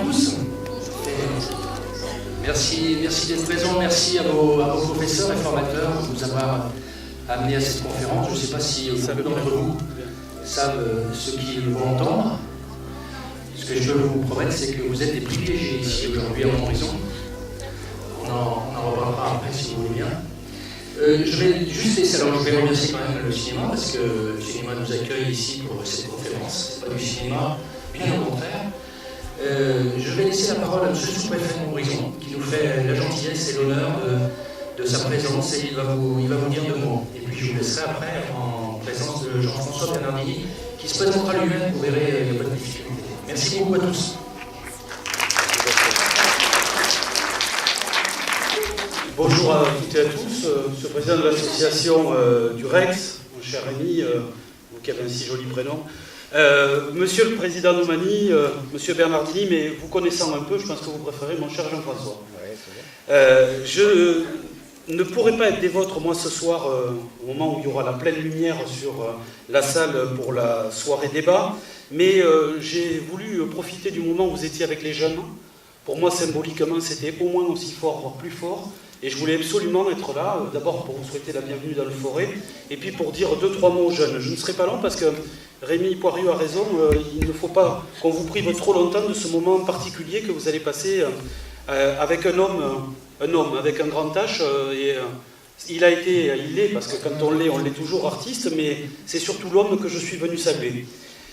tous. Merci d'être présents, merci à vos professeurs et formateurs de nous avoir amenés à cette conférence. Je ne sais pas si beaucoup d'entre vous savent ce qu'ils vont entendre. Ce que je veux vous promettre, c'est que vous êtes des privilégiés ici aujourd'hui à Montbrison. On en reparlera après si vous voulez bien. Je vais juste laisser, alors je vais remercier quand même le cinéma, parce que le cinéma nous accueille ici pour cette conférence. Ce n'est pas du cinéma, bien au contraire. Je vais laisser la parole à M. le sous-préfet de Montbrison, qui nous fait la gentillesse et l'honneur de sa présence, et il va vous dire deux mots. Et puis je vous laisserai après en présence de Jean-François Bernardini, qui se présentera lui-même, vous verrez, il n'y a pas de difficulté. Merci beaucoup à tous. Bonjour à toutes et à tous, Monsieur le Président de l'association du REX, mon cher Rémi, vous qui avez un si joli prénom. Monsieur le Président Noumani, Monsieur Bernardini, mais vous connaissant un peu, je pense que vous préférez mon cher Jean-François. Je ne pourrai pas être des vôtres, moi, ce soir, au moment où il y aura la pleine lumière sur la salle pour la soirée débat, mais j'ai voulu profiter du moment où vous étiez avec les jeunes. Pour moi, symboliquement, c'était au moins aussi fort, voire plus fort. Et je voulais absolument être là, d'abord pour vous souhaiter la bienvenue dans le forêt, et puis pour dire 2-3 mots aux jeunes. Je ne serai pas long parce que Rémi Poirieux a raison, il ne faut pas qu'on vous prive trop longtemps de ce moment particulier que vous allez passer avec un homme avec un grand H. Il est, parce que quand on l'est toujours artiste, mais c'est surtout l'homme que je suis venu saluer.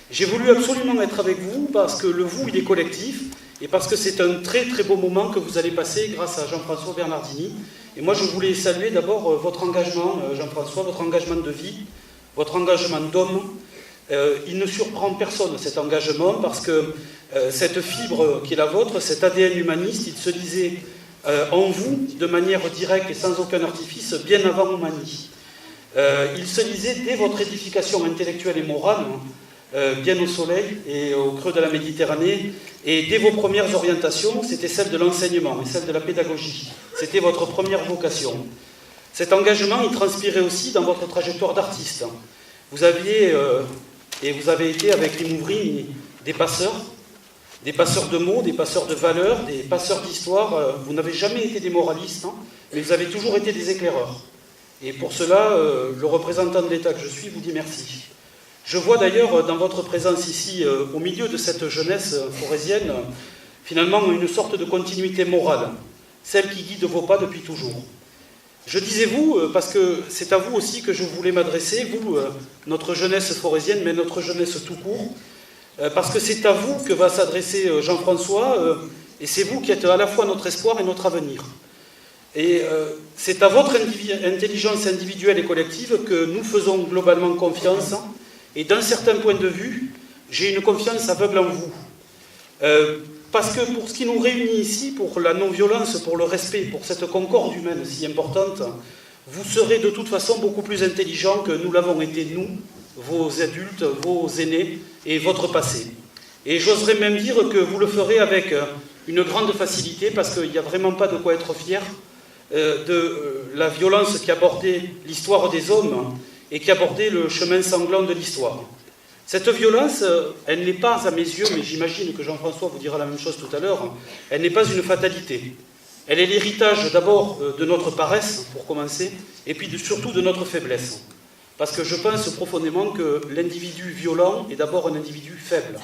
J'ai voulu absolument être avec vous parce que le vous, il est collectif, et parce que c'est un très très beau moment que vous allez passer grâce à Jean-François Bernardini. Et moi je voulais saluer d'abord votre engagement, Jean-François, votre engagement de vie, votre engagement d'homme. Il ne surprend personne cet engagement parce que cette fibre qui est la vôtre, cet ADN humaniste, il se lisait en vous de manière directe et sans aucun artifice bien avant Moumani. Il se lisait dès votre édification intellectuelle et morale, bien au soleil et au creux de la Méditerranée, et dès vos premières orientations, c'était celle de l'enseignement et celle de la pédagogie. C'était votre première vocation. Cet engagement, il transpirait aussi dans votre trajectoire d'artiste. Vous aviez, et vous avez été avec les Mouvris, des passeurs de mots, des passeurs de valeurs, des passeurs d'histoire. Vous n'avez jamais été des moralistes, hein, mais vous avez toujours été des éclaireurs. Et pour cela, le représentant de l'État que je suis vous dit merci. Je vois d'ailleurs dans votre présence ici, au milieu de cette jeunesse forésienne, finalement une sorte de continuité morale, celle qui guide vos pas depuis toujours. Je disais vous, parce que c'est à vous aussi que je voulais m'adresser, vous, notre jeunesse forésienne, mais notre jeunesse tout court, parce que c'est à vous que va s'adresser Jean-François, et c'est vous qui êtes à la fois notre espoir et notre avenir. Et c'est à votre intelligence individuelle et collective que nous faisons globalement confiance. Et d'un certain point de vue, j'ai une confiance aveugle en vous. Parce que pour ce qui nous réunit ici, pour la non-violence, pour le respect, pour cette concorde humaine si importante, vous serez de toute façon beaucoup plus intelligents que nous l'avons été, nous, vos adultes, vos aînés et votre passé. Et j'oserais même dire que vous le ferez avec une grande facilité, parce qu'il n'y a vraiment pas de quoi être fier de la violence qui abordait l'histoire des hommes et qui abordait le chemin sanglant de l'histoire. Cette violence, elle n'est pas, à mes yeux, mais j'imagine que Jean-François vous dira la même chose tout à l'heure, elle n'est pas une fatalité. Elle est l'héritage d'abord de notre paresse, pour commencer, et puis surtout de notre faiblesse. Parce que je pense profondément que l'individu violent est d'abord un individu faible.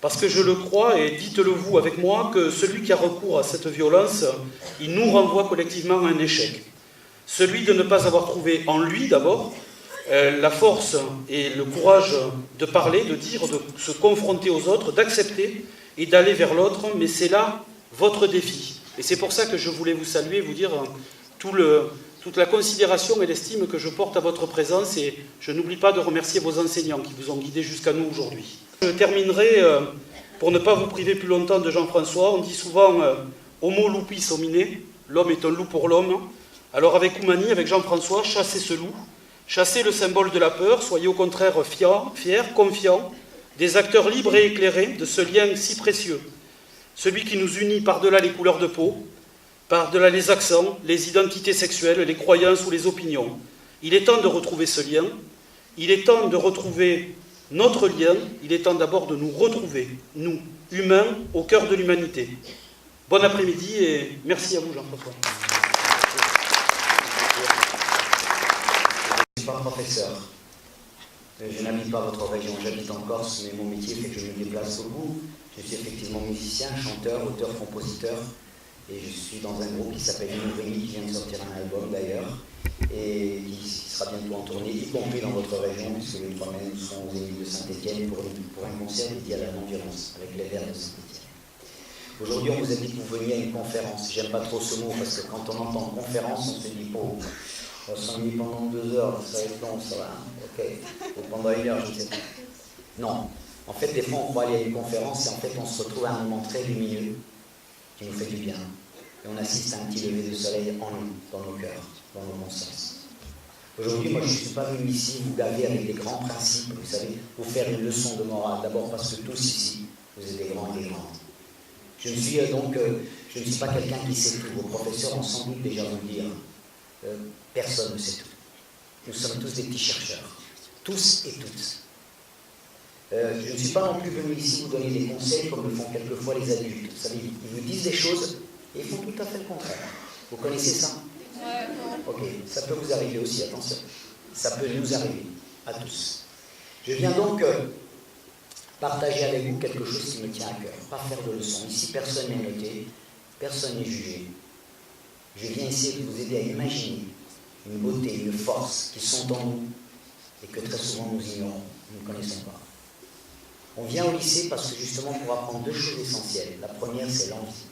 Parce que je le crois, et dites-le vous avec moi, que celui qui a recours à cette violence, il nous renvoie collectivement à un échec. Celui de ne pas avoir trouvé en lui d'abord la force et le courage de parler, de dire, de se confronter aux autres, d'accepter et d'aller vers l'autre, mais c'est là votre défi. Et c'est pour ça que je voulais vous saluer, vous dire toute la considération et l'estime que je porte à votre présence, et je n'oublie pas de remercier vos enseignants qui vous ont guidés jusqu'à nous aujourd'hui. Je terminerai, pour ne pas vous priver plus longtemps de Jean-François, on dit souvent « homo lupis homine », l'homme est un loup pour l'homme. Alors avec Moumani, avec Jean-François, chassez ce loup, chassez le symbole de la peur, soyez au contraire fiers, confiants, des acteurs libres et éclairés de ce lien si précieux, celui qui nous unit par-delà les couleurs de peau, par-delà les accents, les identités sexuelles, les croyances ou les opinions. Il est temps de retrouver ce lien, il est temps de retrouver notre lien, il est temps d'abord de nous retrouver, nous, humain au cœur de l'humanité. Bon après-midi et merci à vous Jean-François. Je ne suis pas professeur. Je n'habite pas votre région, j'habite en Corse, mais mon métier fait que je me déplace beaucoup. Je suis effectivement musicien, chanteur, auteur, compositeur. Et je suis dans un groupe qui s'appelle Rémi, qui vient de sortir un album d'ailleurs, et qui sera bientôt en tournée, y compris dans votre région, puisque le 3 mai, nous serons aux Églises de Saint-Étienne pour un concert dédié à la non-violence, avec les Verts de Saint-Étienne. Aujourd'hui, on vous a dit que vous veniez à une conférence. J'aime pas trop ce mot, parce que quand on entend conférence, on se dit, oh, on s'ennuie pendant 2 heures, ça va être long, ça va, ok, ou pendant 1 heure, je ne sais pas. Non, en fait, des fois, on va aller à une conférence, et en fait, on se retrouve à un moment très lumineux, qui nous fait du bien. Et on assiste à un petit lever de soleil en nous, dans nos cœurs, dans nos consciences. Aujourd'hui, moi, je ne suis pas venu ici vous gaver avec des grands principes, vous savez, vous faire une leçon de morale. D'abord parce que tous ici, vous êtes des grands et des grandes. Je ne suis pas quelqu'un qui sait tout. Vos professeurs ont sans doute déjà vous le dire. Personne ne sait tout. Nous sommes tous des petits chercheurs. Tous et toutes. Je ne suis pas non plus venu ici vous donner des conseils comme le font quelquefois les adultes. Vous savez, ils vous disent des choses et ils font tout à fait le contraire. Vous connaissez ça? Ok, ça peut vous arriver aussi, attention. Ça peut nous arriver, à tous. Je viens donc partager avec vous quelque chose qui me tient à cœur. Pas faire de leçons. Ici, personne n'est noté, personne n'est jugé. Je viens essayer de vous aider à imaginer une beauté, une force qui sont en nous et que très souvent nous ignorons, nous ne connaissons pas. On vient au lycée parce que justement pour apprendre 2 choses essentielles. La première, c'est l'envie,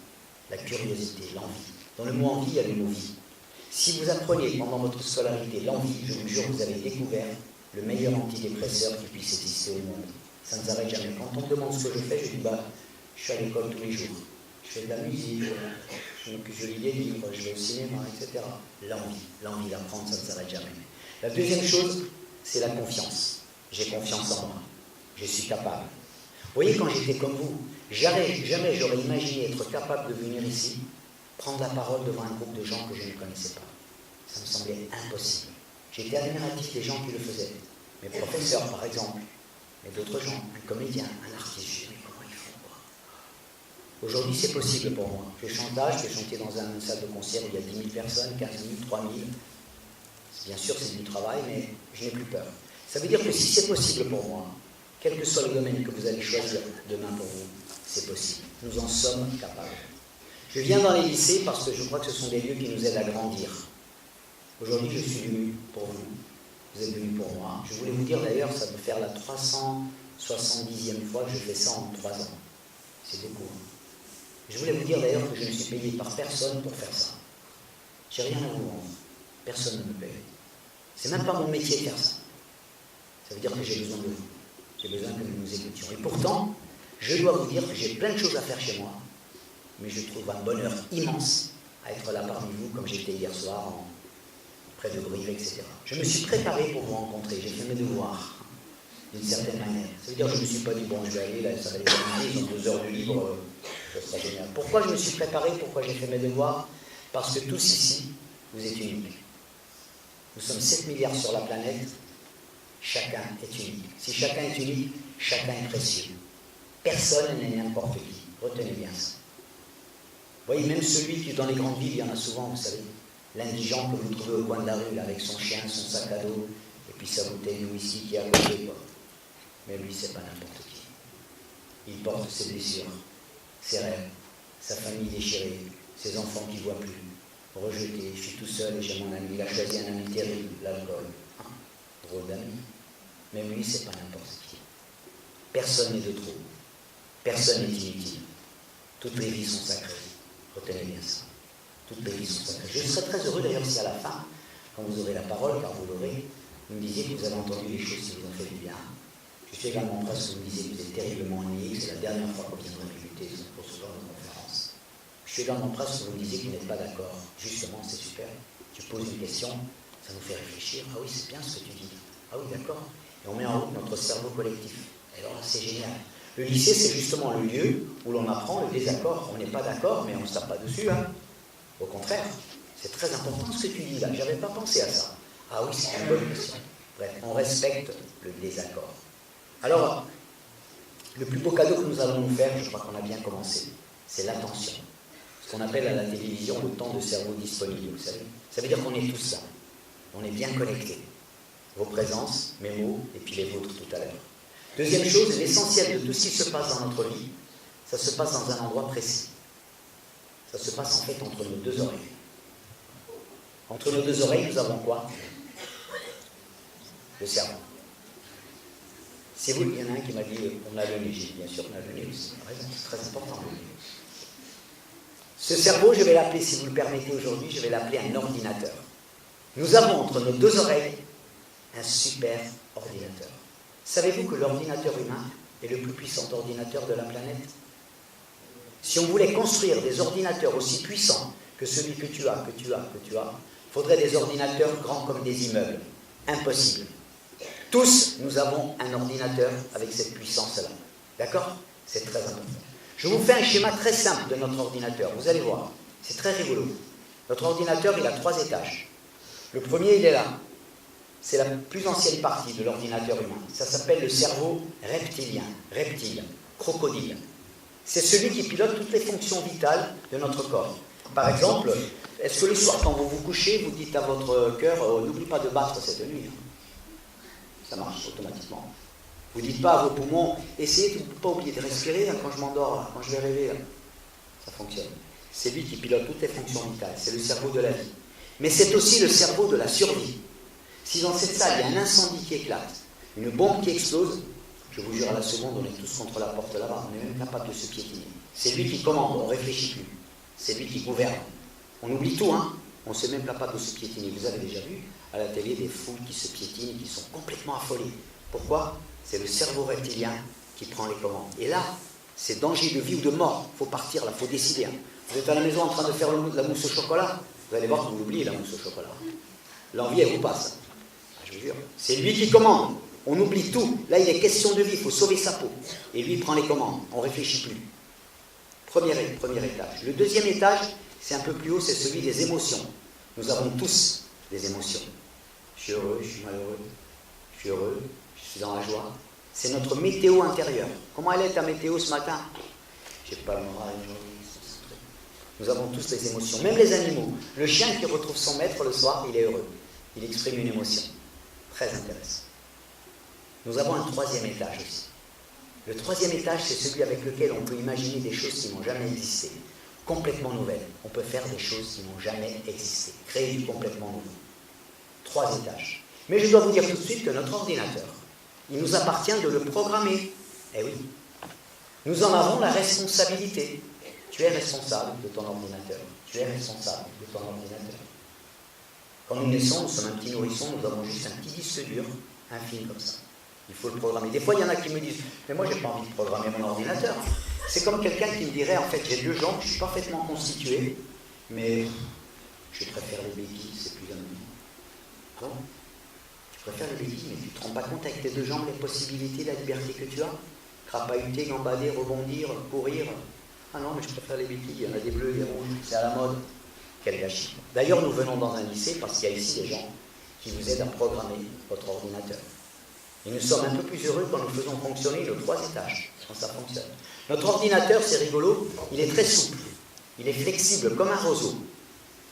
la curiosité, l'envie. Dans le mot envie, il y a le mot vie. Si vous appreniez pendant votre scolarité l'envie, je vous jure, vous avez découvert le meilleur antidépresseur qui puisse exister au monde. Ça ne s'arrête jamais. Quand on me demande ce que je fais, je dis je suis à l'école tous les jours. Je fais de la musique, je lis des livres, je vais au cinéma, etc. L'envie d'apprendre, ça ne s'arrête jamais. La deuxième chose, c'est la confiance. J'ai confiance en moi. Je suis capable. Vous voyez, quand j'étais comme vous, jamais j'aurais imaginé être capable de venir ici, prendre la parole devant un groupe de gens que je ne connaissais pas. Ça me semblait impossible. J'étais admiratif des gens qui le faisaient. Mes professeurs, par exemple, mais d'autres gens, un comédien, un artiste. Je me dis, mais comment ils font quoi? Aujourd'hui, c'est possible pour moi. Je chante là, je peux chanter dans une salle de concert où il y a 10 000 personnes, 15 000, 3 000. Bien sûr, c'est du travail, mais je n'ai plus peur. Ça veut dire que si c'est possible pour moi, quel que soit le domaine que vous allez choisir demain pour vous, c'est possible. Nous en sommes capables. Je viens dans les lycées parce que je crois que ce sont des lieux qui nous aident à grandir. Aujourd'hui, je suis venu pour vous. Vous êtes venus pour moi. Je voulais vous dire d'ailleurs, ça va faire la 370e fois que je fais ça en 3 ans. C'est beaucoup. Je voulais vous dire d'ailleurs que je ne suis payé par personne pour faire ça. J'ai rien à vous vendre. Personne ne me paye. C'est même pas mon métier de faire ça. Ça veut dire que j'ai besoin de vous. J'ai besoin que nous nous écoutions. Et pourtant, je dois vous dire que j'ai plein de choses à faire chez moi, mais je trouve un bonheur immense à être là parmi vous, comme j'étais hier soir, près de Brive, etc. Je me suis préparé pour vous rencontrer, j'ai fait mes devoirs, d'une certaine manière. Ça veut dire que je ne me suis pas dit, bon, je vais aller, là, ça va être dans 2 heures de libre, ça sera génial. Pourquoi je me suis préparé, pourquoi j'ai fait mes devoirs? Parce que tous ici, vous êtes uniques. Nous sommes 7 milliards sur la planète. Chacun est unique. Si chacun est unique, chacun est précieux. Personne n'est n'importe qui. Retenez bien ça. Vous voyez, même celui qui, dans les grandes villes, il y en a souvent, vous savez, l'indigent que vous trouvez au coin de la rue, là, avec son chien, son sac à dos, et puis sa bouteille de whisky qui est à côté, quoi. Mais lui, c'est pas n'importe qui. Il porte ses blessures, ses rêves, sa famille déchirée, ses enfants qui ne voient plus, rejetés. Je suis tout seul et j'ai mon ami. Il a choisi un ami terrible, l'alcool. Drôle d'ami. Mais lui, c'est pas n'importe qui. Personne n'est de trop. Personne n'est inutile. Toutes les vies sont sacrées. Retenez bien ça. Toutes les vies sont sacrées. Je serais très heureux d'ailleurs si à la fin, quand vous aurez la parole, car vous l'aurez, vous me disiez que vous avez entendu les choses qui vous ont fait du bien. Je suis également presque que vous me disiez que vous êtes terriblement ennuyé, que c'est la dernière fois que vous viendrez m'écouter pour ce genre de conférence. Je suis également presque que vous me disiez que vous n'êtes pas d'accord. Justement, c'est super. Tu poses une question, ça nous fait réfléchir. Ah oui, c'est bien ce que tu dis. Ah oui, d'accord. Et on met en route notre cerveau collectif. Et alors là, c'est génial. Le lycée, c'est justement le lieu où l'on apprend le désaccord. On n'est pas d'accord, mais on ne se tape pas dessus. Hein. Au contraire, c'est très important ce que tu dis là. Je n'avais pas pensé à ça. Ah oui, c'est une bonne question. Bref, on respecte le désaccord. Alors, Le plus beau cadeau que nous allons nous faire, je crois qu'on a bien commencé, c'est l'attention. Ce qu'on appelle à la télévision le temps de cerveau disponible, vous savez. Ça veut dire qu'on est tous là. On est bien connectés. Vos présences, mes mots, et puis les vôtres tout à l'heure. Deuxième chose, l'essentiel de tout ce qui se passe dans notre vie, ça se passe dans un endroit précis. Ça se passe en fait entre nos deux oreilles. Entre nos deux oreilles, nous avons quoi? Le cerveau. C'est vous, il y en a un qui m'a dit, on a le nez. J'ai dit, bien sûr, on a le nez aussi. C'est très important. Ce cerveau, je vais l'appeler, si vous le permettez aujourd'hui, je vais l'appeler un ordinateur. Nous avons entre nos deux oreilles un super ordinateur. Savez-vous que l'ordinateur humain est le plus puissant ordinateur de la planète? Si on voulait construire des ordinateurs aussi puissants que celui que tu as, il faudrait des ordinateurs grands comme des immeubles. Impossible. Tous, nous avons un ordinateur avec cette puissance-là. D'accord? C'est très important. Je vous fais un schéma très simple de notre ordinateur. Vous allez voir. C'est très rigolo. Notre ordinateur, il a 3 étages. Le premier, il est là. C'est la plus ancienne partie de l'ordinateur humain. Ça s'appelle le cerveau reptilien. Reptile. Crocodile. C'est celui qui pilote toutes les fonctions vitales de notre corps. Par exemple, est-ce que le soir, quand vous vous couchez, vous dites à votre cœur, n'oublie pas de battre cette nuit. Ça marche automatiquement. Vous ne dites pas à vos poumons, essayez de ne pas oublier de respirer quand je m'endors, quand je vais rêver. Ça fonctionne. C'est lui qui pilote toutes les fonctions vitales. C'est le cerveau de la vie. Mais c'est aussi le cerveau de la survie. Si dans cette salle, il y a un incendie qui éclate, une bombe qui explose, je vous jure, à la seconde, on est tous contre la porte là-bas, on est même capable de se piétiner. C'est lui qui commande, on ne réfléchit plus. C'est lui qui gouverne. On oublie tout, hein. On ne sait même pas de se piétiner. Vous avez déjà vu à la télé des foules qui se piétinent, qui sont complètement affolées. Pourquoi? C'est le cerveau reptilien qui prend les commandes. Et là, c'est danger de vie ou de mort. Il faut partir là, il faut décider. Hein. Vous êtes à la maison en train de faire la mousse au chocolat, vous allez voir que vous oubliez la mousse au chocolat. L'envie, elle vous passe. Je vous jure. C'est lui qui commande. On oublie tout. Là, il est question de vie, il faut sauver sa peau. Et lui, il prend les commandes. On ne réfléchit plus. Premier étage. Le deuxième étage, c'est un peu plus haut, c'est celui des émotions. Nous avons tous des émotions. Je suis heureux, je suis malheureux. Je suis heureux, je suis dans la joie. C'est notre météo intérieure. Comment elle est ta météo ce matin? Je n'ai pas le moral aujourd'hui. Nous avons tous les émotions, même les animaux. Le chien qui retrouve son maître le soir, il est heureux. Il exprime une émotion. Très intéressant. Nous avons un troisième étage aussi. Le troisième étage, c'est celui avec lequel on peut imaginer des choses qui n'ont jamais existé. Complètement nouvelles. On peut faire des choses qui n'ont jamais existé. Créer du complètement nouveau. 3 étages. Mais je dois vous dire tout de suite que notre ordinateur, il nous appartient de le programmer. Eh oui. Nous en avons la responsabilité. Tu es responsable de ton ordinateur. Tu es responsable de ton ordinateur. Quand nous naissons, nous sommes un petit nourrisson, nous avons juste un petit disque dur, un film comme ça. Il faut le programmer. Des fois, il y en a qui me disent « Mais moi, je n'ai pas envie de programmer mon ordinateur. » C'est comme quelqu'un qui me dirait « En fait, j'ai 2 jambes, je suis parfaitement constitué, mais je préfère les béquilles, c'est plus amusant. » Ah bon? Tu préfères les béquilles, mais tu ne te rends pas compte avec tes 2 jambes les possibilités, la liberté que tu as? Crapahuter, gambader, rebondir, courir. Ah non, mais je préfère les béquilles, il y en a des bleus, des rouges, c'est à la mode. Quel gâchis. D'ailleurs, nous venons dans un lycée parce qu'il y a ici des gens qui vous aident à programmer votre ordinateur. Et nous sommes un peu plus heureux quand nous faisons fonctionner le 3 étages, quand ça fonctionne. Notre ordinateur, c'est rigolo, il est très souple, il est flexible comme un roseau.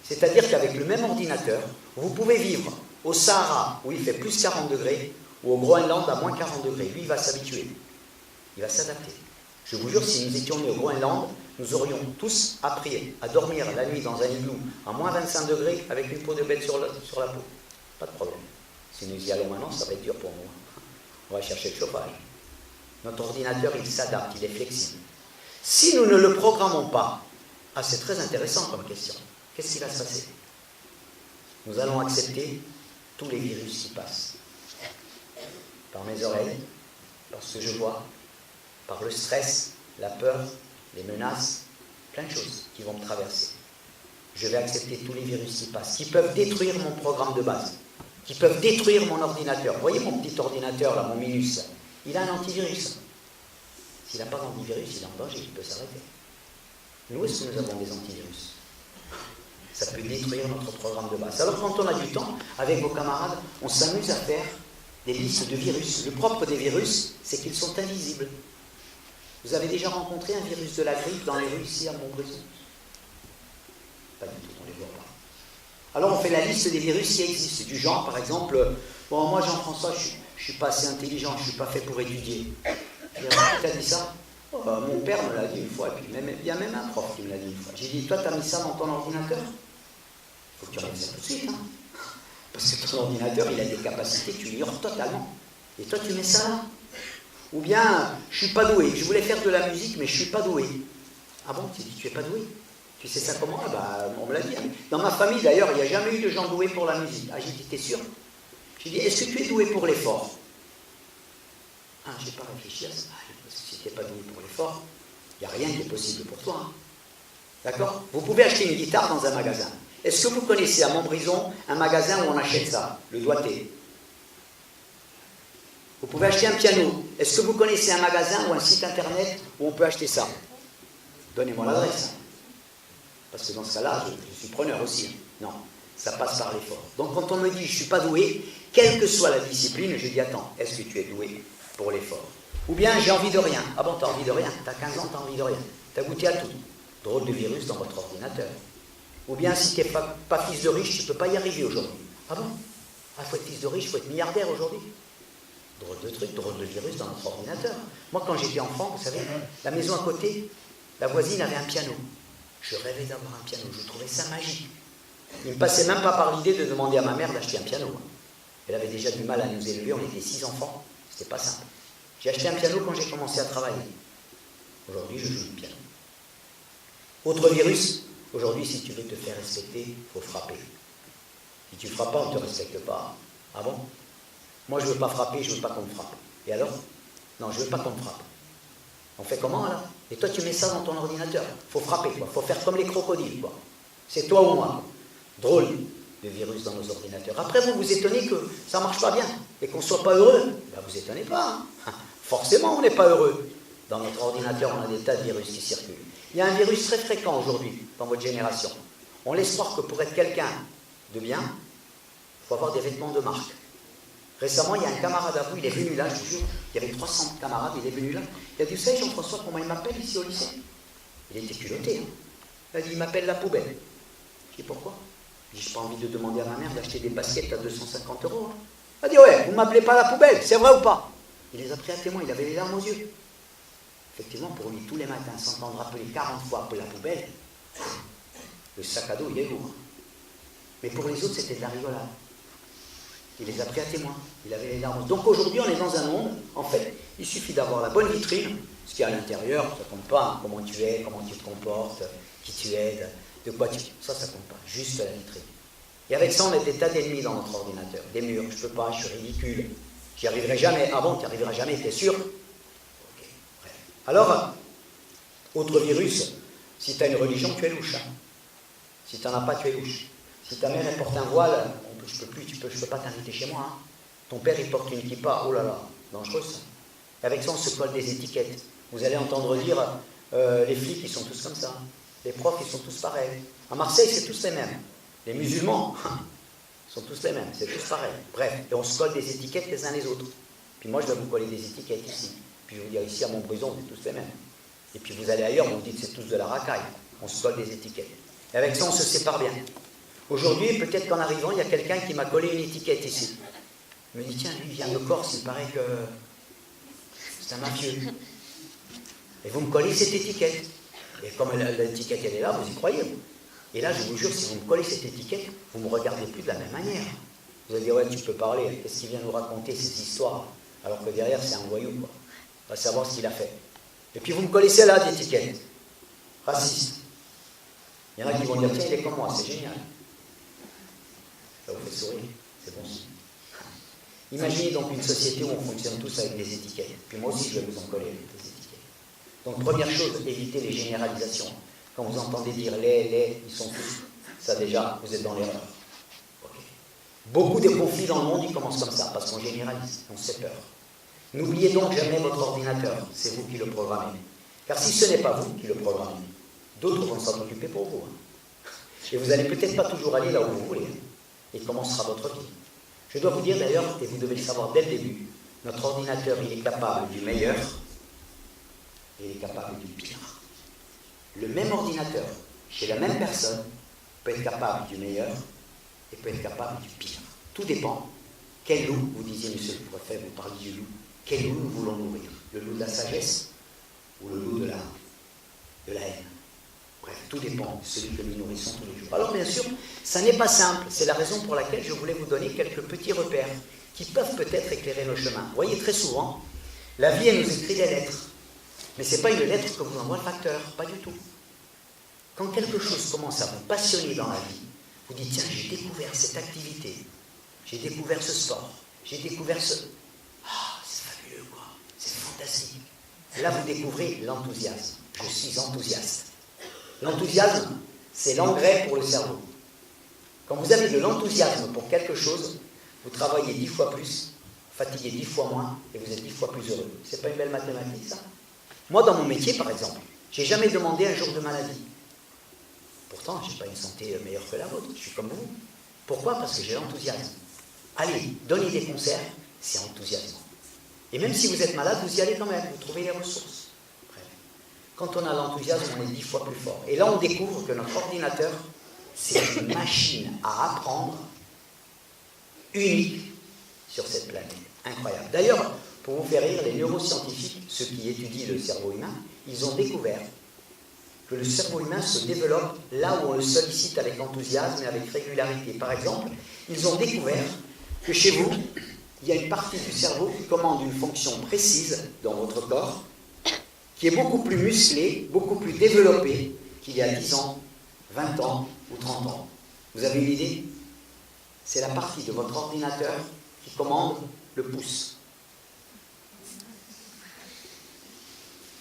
C'est-à-dire qu'avec le même ordinateur, vous pouvez vivre au Sahara où il fait plus 40 degrés ou au Groenland à moins 40 degrés. Lui, il va s'habituer, il va s'adapter. Je vous jure, si nous étions nés au Groenland, nous aurions tous appris à dormir la nuit dans un igloo à moins 25 degrés avec une peau de bête sur la peau. Pas de problème. Si nous y allons maintenant, ça va être dur pour nous. On va chercher le chauffage. Notre ordinateur, il s'adapte, il est flexible. Si nous ne le programmons pas, c'est très intéressant comme question. Qu'est-ce qui va se passer? Nous allons accepter tous les virus qui passent. Par mes oreilles, par ce que je vois, par le stress, la peur, les menaces, plein de choses qui vont me traverser. Je vais accepter tous les virus qui passent, qui peuvent détruire mon programme de base, qui peuvent détruire mon ordinateur. Vous voyez mon petit ordinateur, là, mon Minus, il a un antivirus. S'il n'a pas d'antivirus, il est en danger, il peut s'arrêter. Nous, est-ce que nous avons des antivirus? Ça peut détruire notre programme de base. Alors quand on a du temps, avec vos camarades, on s'amuse à faire des listes de virus. Le propre des virus, c'est qu'ils sont invisibles. Vous avez déjà rencontré un virus de la grippe dans les rues ici à Montbrison? Pas du tout, on ne les voit pas. Alors on fait la liste des virus qui existent, du genre par exemple, bon moi Jean-François, je ne suis pas assez intelligent, je ne suis pas fait pour étudier. Je dis, qui t'a dit ça? Mon père me l'a dit une fois, et puis il y a même un prof qui me l'a dit une fois. J'ai dit, toi tu as mis ça dans ton ordinateur? Il faut que tu remettes ça tout de suite, hein. Parce que ton ordinateur, il a des capacités que tu ignores totalement. Et toi tu mets ça là? Ou bien, je ne suis pas doué, je voulais faire de la musique, mais je ne suis pas doué. Ah bon, tu dis, tu n'es pas doué? Tu sais ça comment? On me l'a dit. Dans ma famille, d'ailleurs, il n'y a jamais eu de gens doués pour la musique. Ah, j'ai dit, t'es sûr? J'ai dit, est-ce que tu es doué pour l'effort? Ah, je n'ai pas réfléchi à ça. Parce que si tu n'es pas doué pour l'effort, il n'y a rien qui est possible pour toi. Hein. D'accord? Vous pouvez acheter une guitare dans un magasin. Est-ce que vous connaissez à Montbrison un magasin où on achète ça? Le Doigté. Vous pouvez acheter un piano. Est-ce que vous connaissez un magasin ou un site internet où on peut acheter ça? Donnez-moi l'adresse. Parce que dans ce cas-là, je suis preneur aussi. Non, ça passe par l'effort. Donc quand on me dit je ne suis pas doué, quelle que soit la discipline, je dis attends, est-ce que tu es doué pour l'effort? Ou bien j'ai envie de rien. Ah bon, tu as envie de rien? Tu as 15 ans, tu as envie de rien. Tu as goûté à tout. Drôle de virus dans votre ordinateur. Ou bien si tu n'es pas fils de riche, tu ne peux pas y arriver aujourd'hui. Ah bon? Il faut être fils de riche, il faut être milliardaire aujourd'hui. Drôle de truc, drôle de virus dans notre ordinateur. Moi, quand j'étais enfant, vous savez, la maison à côté, la voisine avait un piano. Je rêvais d'avoir un piano, je trouvais ça magique. Il ne me passait même pas par l'idée de demander à ma mère d'acheter un piano. Elle avait déjà du mal à nous élever, on était 6 enfants, c'était pas simple. J'ai acheté un piano quand j'ai commencé à travailler. Aujourd'hui, je joue du piano. Autre virus, aujourd'hui, si tu veux te faire respecter, il faut frapper. Si tu ne frappes pas, on ne te respecte pas. Ah bon? Moi, je ne veux pas frapper, je ne veux pas qu'on me frappe. Et alors? Non, je ne veux pas qu'on me frappe. On fait comment, alors? Et toi, tu mets ça dans ton ordinateur. Il faut frapper, quoi. Il faut faire comme les crocodiles, quoi. C'est toi ou moi. Drôle de virus dans nos ordinateurs. Après, vous vous étonnez que ça ne marche pas bien et qu'on ne soit pas heureux. Ben, vous étonnez pas. Hein. Forcément, on n'est pas heureux. Dans notre ordinateur, on a des tas de virus qui circulent. Il y a un virus très fréquent aujourd'hui dans votre génération. On laisse croire que pour être quelqu'un de bien, il faut avoir des vêtements de marque. Récemment, il y a un camarade à vous, il est venu là, je vous jure, il y avait 300 camarades, il est venu là. Il a dit, vous savez, Jean-François, comment il m'appelle ici au lycée? Il était culotté. Hein. Il a dit, il m'appelle la poubelle. Je dis, pourquoi? Je dis, j'ai pas envie de demander à ma mère d'acheter des baskets à 250 €. Hein. Il a dit, ouais, vous ne m'appelez pas la poubelle, c'est vrai ou pas? Il les a pris à témoin, il avait les larmes aux yeux. Effectivement, pour lui, tous les matins, s'entendre appeler 40 fois pour la poubelle, le sac à dos, il est lourd. Mais pour les autres, c'était de la rigolade. Il les a pris à témoin. Il avait les larmes. Donc aujourd'hui, on est dans un monde, en fait, il suffit d'avoir la bonne vitrine, ce qu'il y a à l'intérieur, ça ne compte pas, hein, comment tu es, comment tu te comportes, qui tu aides, de quoi tu... Ça ne compte pas, juste la vitrine. Et avec ça, on a des tas d'ennemis dans notre ordinateur. Des murs, je ne peux pas, je suis ridicule, j'y arriverai jamais. Ah bon, tu n'y arriveras jamais, t'es sûr? Ok, bref. Alors, autre virus, si tu as une religion, tu es louche. Hein. Si tu n'en as pas, tu es louche. Si ta mère elle porte un voile, je ne peux pas t'inviter chez moi. Hein. Ton père il porte une kippa, oh là là, dangereux ça. Et avec ça on se colle des étiquettes. Vous allez entendre dire, les flics ils sont tous comme ça. Les profs ils sont tous pareils. À Marseille c'est tous les mêmes. Les musulmans sont tous les mêmes, c'est tous pareil. Bref, et on se colle des étiquettes les uns les autres. Puis moi je vais vous coller des étiquettes ici. Puis je vous dire ici à Montbrison c'est tous les mêmes. Et puis vous allez ailleurs, vous dites c'est tous de la racaille. On se colle des étiquettes. Et avec ça on se sépare bien. Aujourd'hui, peut-être qu'en arrivant, il y a quelqu'un qui m'a collé une étiquette ici. Il me dit, tiens, lui, il vient de Corse, il paraît que c'est un mafieux. Et vous me collez cette étiquette. Et comme l'étiquette, elle est là, vous y croyez. Et là, je vous jure, si vous me collez cette étiquette, vous ne me regardez plus de la même manière. Vous allez dire, ouais, tu peux parler, qu'est-ce qu'il vient nous raconter, ces histoires? Alors que derrière, c'est un voyou, quoi. On va savoir ce qu'il a fait. Et puis vous me collez celle-là d'étiquette. Raciste. Il y en a qui vont dire, tiens, il est comme moi, c'est génial. Ça vous fait sourire, c'est bon. Imaginez donc une société où on fonctionne tous avec des étiquettes. Puis moi aussi, je vais vous en coller avec des étiquettes. Donc, première chose, évitez les généralisations. Quand vous entendez dire les, ils sont tous, ça déjà, vous êtes dans l'erreur. Okay. Beaucoup de conflits dans le monde, ils commencent comme ça, parce qu'on généralise, on se fait peur. N'oubliez donc jamais votre ordinateur, c'est vous qui le programmez. Car si ce n'est pas vous qui le programmez, d'autres vont s'en occuper pour vous. Hein. Et vous n'allez peut-être pas toujours aller là où vous voulez. Hein. Et comment sera votre vie? Je dois vous dire d'ailleurs, et vous devez le savoir dès le début, notre ordinateur il est capable du meilleur et il est capable du pire. Le même ordinateur, chez la même personne, peut être capable du meilleur et peut être capable du pire. Tout dépend. Quel loup, vous disiez, monsieur le préfet, vous parliez du loup, quel loup nous voulons nourrir? Le loup de la sagesse ou le loup de la haine? Bref, tout dépend de celui que nous nourrissons tous les jours. Alors bien sûr, ça n'est pas simple. C'est la raison pour laquelle je voulais vous donner quelques petits repères qui peuvent peut-être éclairer nos chemins. Vous voyez, très souvent, la vie, elle nous écrit des lettres. Mais ce n'est pas une lettre que vous envoie le facteur, pas du tout. Quand quelque chose commence à vous passionner dans la vie, vous dites, tiens, j'ai découvert cette activité, j'ai découvert ce sport, j'ai découvert ce... Ah, c'est fabuleux, quoi, c'est fantastique. Là, vous découvrez l'enthousiasme. Je suis enthousiaste. L'enthousiasme, c'est l'engrais pour le cerveau. Quand vous avez de l'enthousiasme pour quelque chose, vous travaillez 10 fois plus, fatiguez 10 fois moins, et vous êtes 10 fois plus heureux. C'est pas une belle mathématique, ça? Moi, dans mon métier, par exemple, j'ai jamais demandé un jour de maladie. Pourtant, je n'ai pas une santé meilleure que la vôtre, je suis comme vous. Pourquoi? Parce que j'ai l'enthousiasme. Allez, donnez des concerts, c'est enthousiasmant. Et même si vous êtes malade, vous y allez quand même, vous trouvez les ressources. Bref. Quand on a l'enthousiasme, on est 10 fois plus fort. Et là, on découvre que notre ordinateur, c'est une machine à apprendre unique sur cette planète. Incroyable. D'ailleurs, pour vous faire rire, les neuroscientifiques, ceux qui étudient le cerveau humain, ils ont découvert que le cerveau humain se développe là où on le sollicite avec enthousiasme et avec régularité. Par exemple, ils ont découvert que chez vous, il y a une partie du cerveau qui commande une fonction précise dans votre corps, qui est beaucoup plus musclée, beaucoup plus développée qu'il y a 10 ans, 20 ans ou 30 ans. Vous avez une idée? C'est la partie de votre ordinateur qui commande le pouce.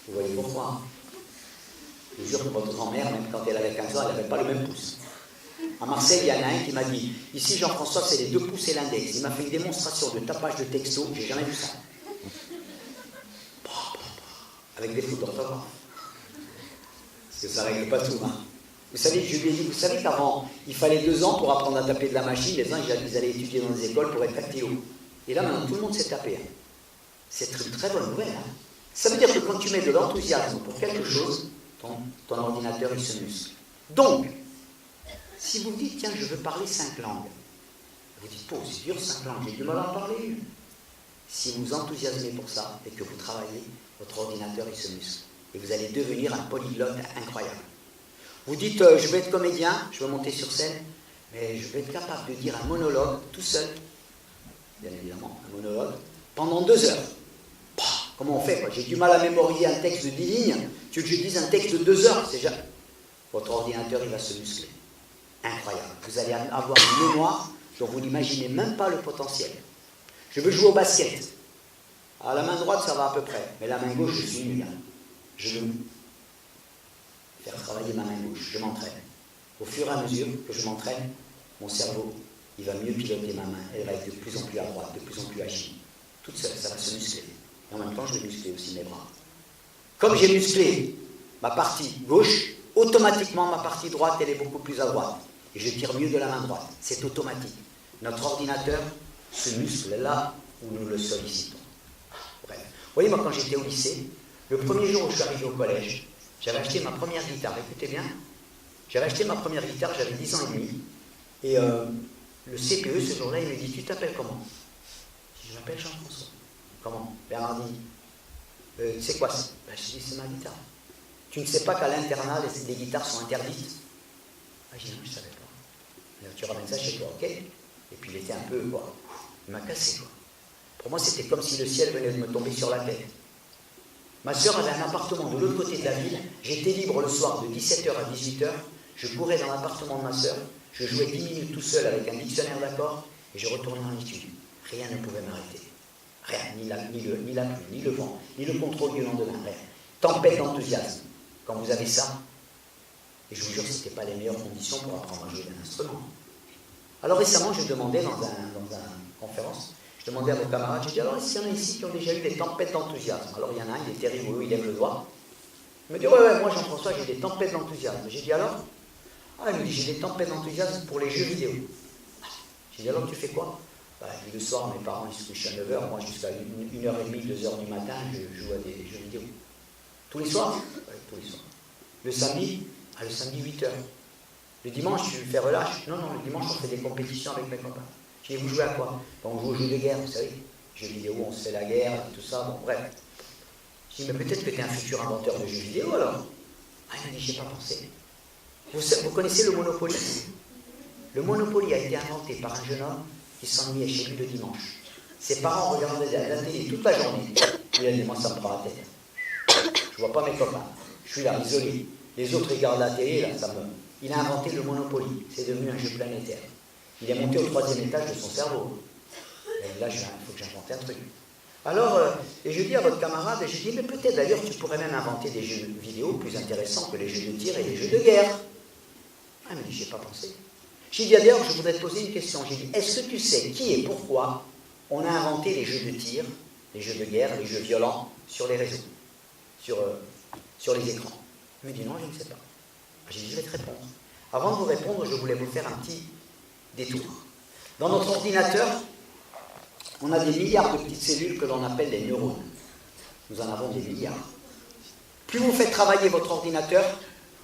Vous voyez pourquoi? Je vous jure que votre grand-mère, même quand elle avait 15 ans, elle n'avait pas le même pouce. À Marseille, il y en a un qui m'a dit, ici Jean-François, c'est les 2 pouces et l'index. Il m'a fait une démonstration de tapage de texto, j'ai jamais vu ça. Avec des fautes d'orthographe. Parce que ça ne règle pas tout, hein. Vous savez, je lui ai dit, vous savez qu'avant, il fallait 2 ans pour apprendre à taper de la machine, les uns, ils allaient étudier dans des écoles pour être dactylo. Et là, maintenant, tout le monde s'est tapé. Hein. C'est une très bonne nouvelle. Hein. Ça veut dire que quand tu mets de l'enthousiasme pour quelque chose, ton ordinateur, il se muscle. Donc, si vous dites, tiens, je veux parler 5 langues, vous dites, oh, c'est dur 5 langues, j'ai du mal à en parler. Si vous vous enthousiasmez pour ça et que vous travaillez, votre ordinateur, il se muscle. Et vous allez devenir un polyglotte incroyable. Vous dites, je vais être comédien, je vais monter sur scène, mais je vais être capable de dire un monologue tout seul, bien évidemment, un monologue, pendant 2 heures. Bah, comment on fait? J'ai du mal à mémoriser un texte de 10 lignes, tu veux que je dise un texte de 2 heures, c'est jamais. Votre ordinateur, il va se muscler. Incroyable. Vous allez avoir une mémoire dont vous n'imaginez même pas le potentiel. Je veux jouer au basket. À la main droite, ça va à peu près, mais la main gauche, je suis nul. Je veux faire travailler ma main gauche, je m'entraîne. Au fur et à mesure que je m'entraîne, mon cerveau, il va mieux piloter ma main, elle va être de plus en plus à droite, de plus en plus agile. Toute seule, ça va se muscler. Et en même temps, je vais muscler aussi mes bras. Comme j'ai musclé ma partie gauche, automatiquement ma partie droite, elle est beaucoup plus à droite. Et je tire mieux de la main droite. C'est automatique. Notre ordinateur se muscle là où nous le sollicitons. Bref. Vous voyez, moi, quand j'étais au lycée, le premier jour où je suis arrivé au collège, j'avais acheté ma première guitare. Écoutez bien, j'avais acheté ma première guitare, j'avais 10 ans et demi. Et le CPE, ce jour-là, il me dit, tu t'appelles comment? Je m'appelle Jean-François. Comment? Bernard dit, tu sais quoi? Ben, je dis, c'est ma guitare. Tu ne sais pas qu'à l'internat, les guitares sont interdites? Ah, j'ai dit, non, je ne savais pas. Tu ramènes ça chez toi, ok? Et puis il était un peu, quoi, il m'a cassé, quoi. Pour moi, c'était comme si le ciel venait de me tomber sur la tête. Ma sœur avait un appartement de l'autre côté de la ville. J'étais libre le soir de 17h à 18h. Je courais dans l'appartement de ma sœur. Je jouais 10 minutes tout seul avec un dictionnaire d'accords et je retournais en études. Rien ne pouvait m'arrêter. Rien, ni la pluie, ni le vent, ni le contrôle du lendemain, rien. Tempête d'enthousiasme. Quand vous avez ça, et je vous jure que ce n'était pas les meilleures conditions pour apprendre à jouer d'un instrument. Alors récemment, je demandais dans une conférence, je demandais à vos camarades, j'ai dit, alors est-ce qu'il y en a ici qui ont déjà eu des tempêtes d'enthousiasme? Alors il y en a un, il est terrible, il lève le doigt. Il me dit, ouais, moi Jean-François, j'ai des tempêtes d'enthousiasme. J'ai dit, alors? Ah, il me dit, j'ai des tempêtes d'enthousiasme pour les jeux vidéo. J'ai dit, alors tu fais quoi? Bah, le soir, mes parents ils se couchent à 9h, moi jusqu'à 1h30, 2h du matin, je joue à des jeux vidéo. Tous les soirs? Oui, tous les soirs. Le samedi? Le samedi 8h. Le dimanche, tu fais relâche? Non, le dimanche, on fait des compétitions avec mes copains. Je dis, vous jouez à quoi? On joue aux jeux de guerre, vous savez. Jeux vidéo, on se fait la guerre, tout ça, bon, bref. Je dis, mais peut-être que tu es un futur inventeur de jeux vidéo, alors. Il m'a dit, j'y ai pas pensé. Vous connaissez le Monopoly? Le Monopoly a été inventé par un jeune homme qui s'ennuyait chez lui le dimanche. Ses parents regardaient la télé toute la journée. Il a dit, moi, ça me prend la tête. Je vois pas mes copains. Je suis là, isolé. Les autres regardent la télé, là, ça me... Il a inventé le Monopoly. C'est devenu un jeu planétaire. Il est monté au 3e étage de son cerveau. Et là, il faut que j'invente un truc. Alors, et je dis à votre camarade, et je dis, mais peut-être d'ailleurs, tu pourrais même inventer des jeux vidéo plus intéressants que les jeux de tir et les jeux de guerre. Il m'a dit, j'y ai pas pensé. J'ai dit, d'ailleurs, je voudrais te poser une question. J'ai dit, est-ce que tu sais qui et pourquoi on a inventé les jeux de tir, les jeux de guerre, les jeux violents sur les réseaux, sur les écrans? Il m'a dit, non, je ne sais pas. J'ai dit, je vais te répondre. Avant de vous répondre, je voulais vous faire un petit détour. Dans notre ordinateur, on a des milliards de petites cellules que l'on appelle les neurones. Nous en avons des milliards. Plus vous faites travailler votre ordinateur,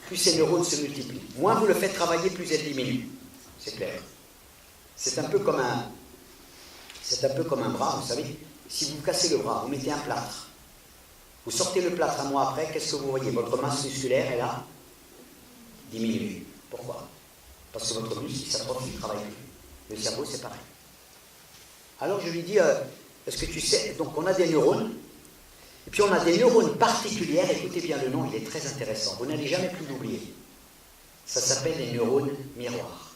plus ces neurones se multiplient. Moins vous le faites travailler, plus elles diminuent. C'est clair. C'est un peu comme un bras, vous savez. Si vous cassez le bras, vous mettez un plâtre. Vous sortez le plâtre un mois après, qu'est-ce que vous voyez? Votre masse musculaire, elle a diminué. Pourquoi? Parce que votre muscle, s'atrophie, il ne travaille plus. Le cerveau, c'est pareil. Alors je lui dis, est-ce que tu sais, donc on a des neurones, et puis on a des neurones particulières, écoutez bien le nom, il est très intéressant, vous n'allez jamais plus l'oublier. Ça s'appelle les neurones miroirs.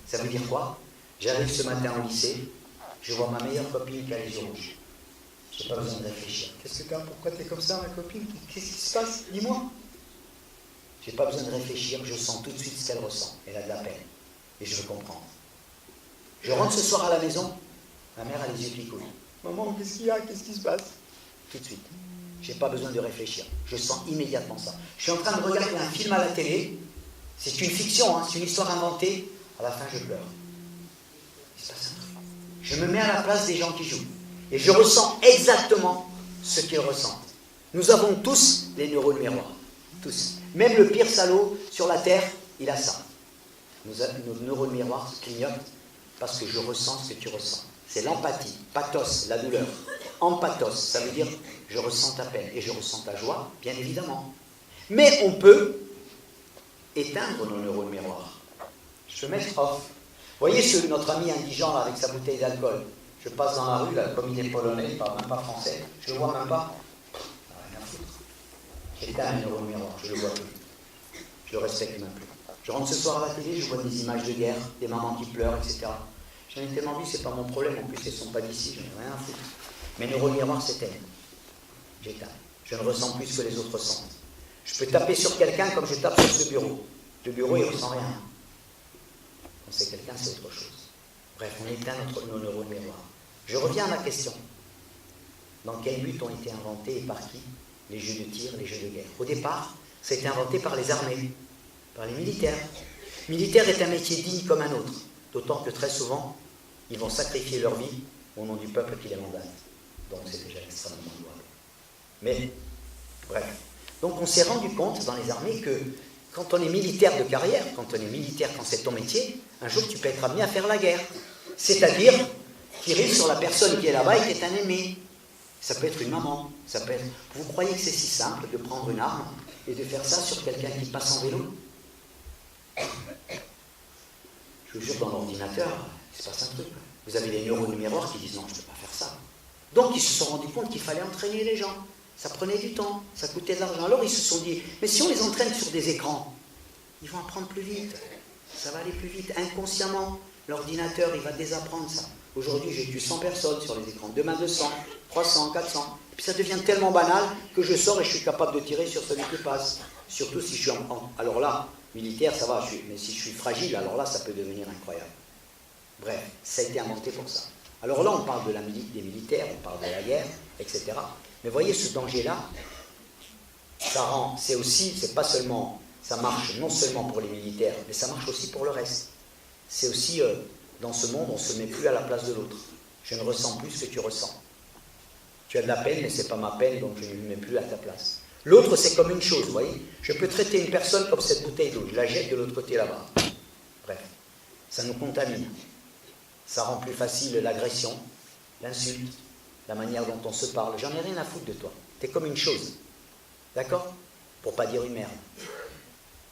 Ça veut dire quoi? J'arrive ce matin au lycée, je vois ma meilleure copine qui a les yeux rouges. Je n'ai pas besoin de réfléchir. Qu'est-ce que tu as? Pourquoi tu es comme ça, ma copine? Qu'est-ce qui se passe? Dis-moi. Je n'ai pas besoin de réfléchir, je sens tout de suite ce qu'elle ressent. Elle a de la peine. Et je veux comprendre. Je rentre ce soir à la maison, ma mère a les yeux qui coulent. Maman, qu'est-ce qu'il y a? Qu'est-ce qui se passe? Tout de suite. Je n'ai pas besoin de réfléchir. Je sens immédiatement ça. Je suis en train de regarder un film à la télé. C'est une fiction, hein, c'est une histoire inventée. À la fin, je pleure. Il se passe un truc. Je me mets à la place des gens qui jouent. Et je ressens exactement ce qu'ils ressentent. Nous avons tous des neurones miroirs. Tous. Même le pire salaud sur la Terre, il a ça. Nos neurones miroirs clignotent parce que je ressens ce que tu ressens. C'est l'empathie, pathos, la douleur. Empathos, ça veut dire je ressens ta peine et je ressens ta joie, bien évidemment. Mais on peut éteindre nos neurones miroirs. Je peux mettre off. Vous voyez notre ami indigent là, avec sa bouteille d'alcool. Je passe dans la rue, là, comme il est polonais, il ne parle même pas français, je ne le vois même pas. Rien à foutre. J'éteins un neurone miroir, je ne le vois plus. Je le respecte même plus. Je rentre ce soir à la télé, je vois des images de guerre, des mamans qui pleurent, etc. J'en ai tellement vu, c'est pas mon problème, en plus elles ne sont pas d'ici, je n'ai rien à foutre. Mes neurones miroirs s'éteignent. J'éteins. Je ne ressens plus ce que les autres ressentent. Je peux taper sur quelqu'un comme je tape sur ce bureau. Le bureau, il ne ressent rien. Quand c'est quelqu'un, c'est autre chose. Bref, on éteint nos neurones miroirs. Je reviens à ma question. Dans quel but ont été inventés et par qui les jeux de tir, les jeux de guerre? Au départ, ça a été inventé par les armées, par les militaires. Militaire est un métier digne comme un autre, d'autant que très souvent, ils vont sacrifier leur vie au nom du peuple qui les mandate. Donc c'est déjà extrêmement louable. Mais, bref. Donc on s'est rendu compte dans les armées que quand on est militaire de carrière, quand c'est ton métier, un jour tu peux être amené à faire la guerre. C'est-à-dire tirer sur la personne qui est là-bas et qui est un ennemi. Ça peut être une maman, ça peut être... Vous croyez que c'est si simple de prendre une arme et de faire ça sur quelqu'un qui passe en vélo? Je vous jure, dans l'ordinateur, il se passe un truc. Vous avez les neurones miroirs qui disent non, je ne peux pas faire ça. Donc ils se sont rendus compte qu'il fallait entraîner les gens. Ça prenait du temps, ça coûtait de l'argent. Alors ils se sont dit, mais si on les entraîne sur des écrans, ils vont apprendre plus vite. Ça va aller plus vite. Inconsciemment, l'ordinateur, il va désapprendre ça. Aujourd'hui, j'ai tué 100 personnes sur les écrans. Demain, 200, 300, 400. Et puis ça devient tellement banal que je sors et je suis capable de tirer sur celui qui passe. Surtout si je suis alors là, militaire, ça va. Mais si je suis fragile, alors là, ça peut devenir incroyable. Bref, ça a été inventé pour ça. Alors là, on parle des militaires, on parle de la guerre, etc. Mais voyez, ce danger-là, c'est pas seulement, ça marche non seulement pour les militaires, mais ça marche aussi pour le reste. C'est aussi, dans ce monde, on ne se met plus à la place de l'autre. Je ne ressens plus ce que tu ressens. Tu as de la peine, mais ce n'est pas ma peine, donc je ne me mets plus à ta place. L'autre, c'est comme une chose, vous voyez. Je peux traiter une personne comme cette bouteille d'eau, je la jette de l'autre côté là-bas. Bref, ça nous contamine. Ça rend plus facile l'agression, l'insulte, la manière dont on se parle. J'en ai rien à foutre de toi. Tu es comme une chose. D'accord? Pour pas dire une merde.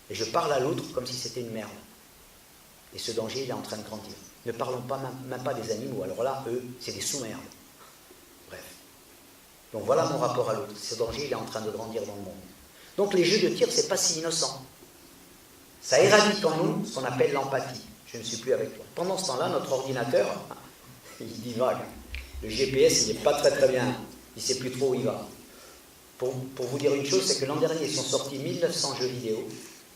Et je parle à l'autre comme si c'était une merde. Et ce danger, il est en train de grandir. Ne parlons pas, même pas des animaux. Alors là, eux, c'est des sous-merdes. Bref. Donc voilà mon rapport à l'autre. Ce danger, il est en train de grandir dans le monde. Donc les jeux de tir, c'est pas si innocent. Ça éradique en nous ce qu'on appelle l'empathie. Je ne suis plus avec toi. Pendant ce temps-là, notre ordinateur, il divague. Le GPS, il n'est pas très très bien. Il ne sait plus trop où il va. Pour vous dire une chose, c'est que l'an dernier, ils sont sortis 1900 jeux vidéo.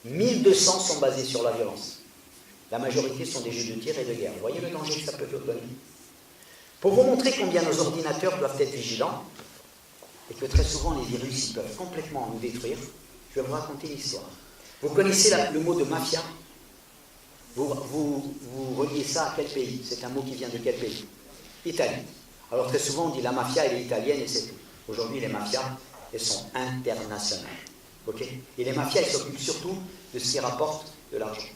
1200 sont basés sur la violence. La majorité sont des jeux de tir et de guerre. Vous voyez le danger que ça peut donner? Pour vous montrer combien nos ordinateurs doivent être vigilants, et que très souvent les virus ils peuvent complètement nous détruire, je vais vous raconter une histoire. Vous connaissez le mot de mafia? Vous reliez ça à quel pays? C'est un mot qui vient de quel pays? Italie. Alors très souvent on dit la mafia elle est italienne et c'est tout. Aujourd'hui les mafias elles sont internationales. Okay? Et les mafias elles s'occupent surtout de ce qui rapporte de l'argent.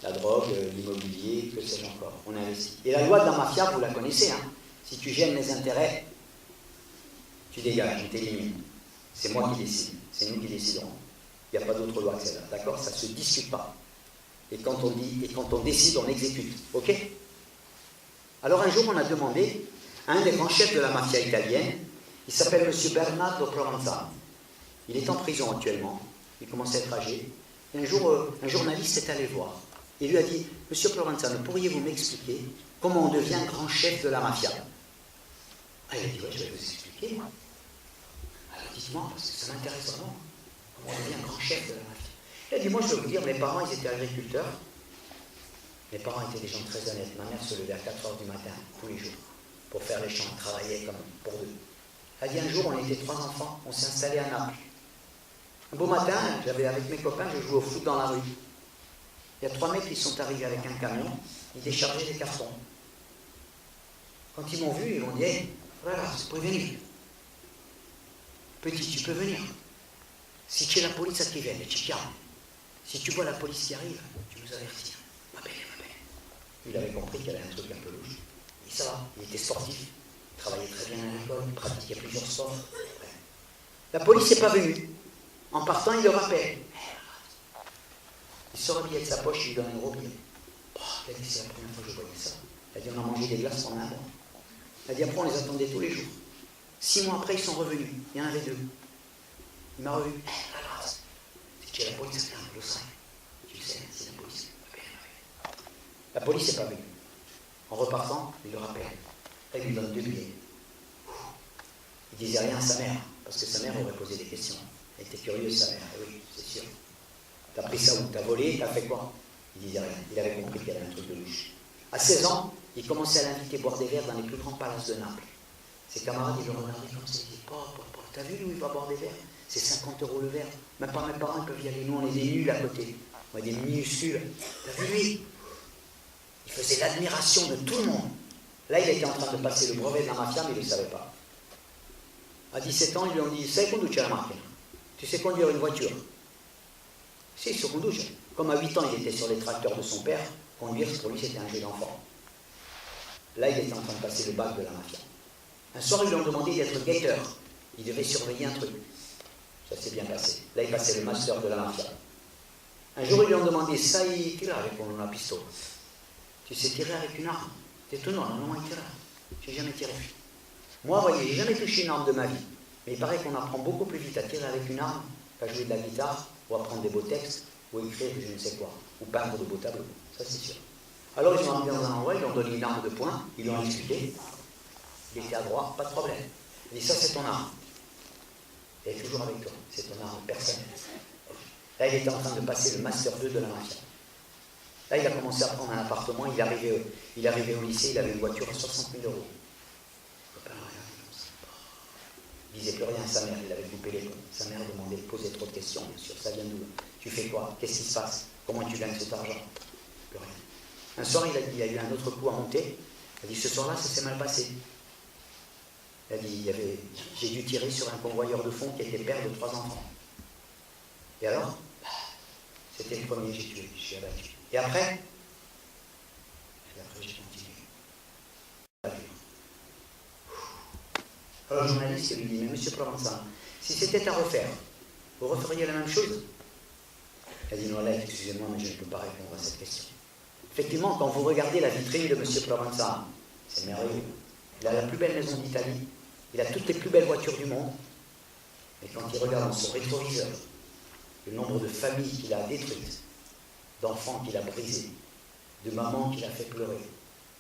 La drogue, l'immobilier, que sais-je encore. On investit. Et la loi de la mafia, vous la connaissez. Hein? Si tu gênes les intérêts, tu dégages, tu t'élimines. C'est moi qui décide. C'est nous qui décidons. Il n'y a pas d'autre loi que celle-là. D'accord? Ça ne se discute pas. Et quand on dit, et quand on décide, on exécute. Ok? Alors un jour, on a demandé à un des grands chefs de la mafia italienne, il s'appelle M. Bernardo Provenzano. Il est en prison actuellement. Il commence à être âgé. Et un jour, un journaliste est allé voir. Il lui a dit, Monsieur Provenzano, pourriez-vous m'expliquer comment on devient grand chef de la mafia? Ah, il a dit, ouais, je vais vous expliquer, moi. Alors dites-moi, parce que ça m'intéresse vraiment. Comment on devient grand chef de la mafia? Il a dit, moi je vais vous dire, mes parents, ils étaient agriculteurs. Mes parents étaient des gens très honnêtes. Ma mère se levait à 4h du matin, tous les jours, pour faire les champs, travailler comme pour deux. Elle a dit, un jour, on était 3 enfants, on s'est installés à Naples. Un beau matin, j'avais avec mes copains, je jouais au foot dans la rue. Il y a 3 mecs qui sont arrivés avec un camion, ils déchargeaient des cartons. Quand ils m'ont vu, ils m'ont dit, hey, voilà, tu peux venir. Petit, tu peux venir. Si c'è la police qui vient, tu chiami. Si tu vois la police qui arrive, tu nous avertis. Va bene, va bene. Il avait compris qu'il y avait un truc un peu louche. Et ça va, il était sportif, il travaillait très bien à l'école, il pratiquait plusieurs sports. La police n'est pas venue. En partant, il le rappelle. Il sort un billet de sa poche, il lui donne un gros billet. Oh, il a dit, c'est la première fois que je voyais ça. Il a dit, on a mangé des glaces pendant un mois. Il a dit, après, on les attendait tous les jours. 6 mois après, ils sont revenus. Il y en avait 2. Il m'a revu. C'est la police, je le sais. Tu sais, c'est la police. La police n'est pas venue. En repartant, il le rappelle. Là, il lui donne 2 billets. Il disait rien à sa mère, parce que sa mère aurait posé des questions. Elle était curieuse, sa mère. Oui, c'est sûr. T'as pris ça où? T'as volé? T'as fait quoi? Il disait rien. Il avait compris qu'il y avait un truc de louche. À 16 ans, il commençait à l'inviter boire des verres dans les plus grands palaces de Naples. Ses camarades, ils le regardaient comme ça. Ils disaient, t'as vu lui, il va boire des verres? C'est 50 € le verre. Même pas mes parents peuvent y aller. Nous, on est des nuls à côté. On est des minuscules. T'as vu lui? Il faisait l'admiration de tout le monde. Là, il était en train de passer le brevet de la mafia, mais il ne le savait pas. À 17 ans, ils lui ont dit, sai conduire la macchina? Tu sais conduire une voiture? Si, il se conduit. Comme à 8 ans, il était sur les tracteurs de son père, conduire, pour lui, c'était un jeu d'enfant. Là, il était en train de passer le bac de la mafia. Un soir, ils lui ont demandé d'être guetteur. Il devait surveiller un truc. Ça s'est bien passé. Là, il passait le master de la mafia. Un jour, ils lui ont demandé, sai tirare con una pistola? Tu sais tirer avec une arme? T'es tout non, non, il tire. Je n'ai jamais tiré. Moi, vous voyez, j'ai jamais touché une arme de ma vie. Mais il paraît qu'on apprend beaucoup plus vite à tirer avec une arme qu'à jouer de la guitare, ou apprendre des beaux textes, ou écrire je ne sais quoi, ou peindre de beaux tableaux. Ça, c'est sûr. Alors, ils sont emmenés dans un endroit, ils lui ont donné une arme de poing, ils l'ont expliqué. Il était à droite, pas de problème. Il dit, ça, c'est ton arme. Elle est toujours avec toi. C'est ton arme personnelle. Là, il était en train de passer le Master 2 de la mafia. Là, il a commencé à prendre un appartement. Il est arrivé au lycée, il avait une voiture à 60 000 €. Il disait plus rien à sa mère, il avait coupé les ponts. Sa mère demandait, posait trop de questions, bien sûr. Ça vient d'où? Tu fais quoi? Qu'est-ce qui se passe? Comment tu gagnes cet argent? Plus rien. Un soir, il a eu un autre coup à monter. Il a dit, ce soir-là, ça s'est mal passé. Elle a dit, j'ai dû tirer sur un convoyeur de fonds qui était père de 3 enfants. Et alors, c'était le premier que j'ai tué, je suis abattu. Et après j'ai continué. Alors le journaliste lui dit, mais monsieur Provençal, si c'était à refaire, vous referiez la même chose? Elle dit, non, là, excusez-moi, mais je ne peux pas répondre à cette question. Effectivement, quand vous regardez la vitrine de monsieur Provençal, c'est merveilleux. Il a la plus belle maison d'Italie, il a toutes les plus belles voitures du monde, mais quand il regarde dans son rétroviseur, le nombre de familles qu'il a détruites, d'enfants qu'il a brisés, de mamans qu'il a fait pleurer,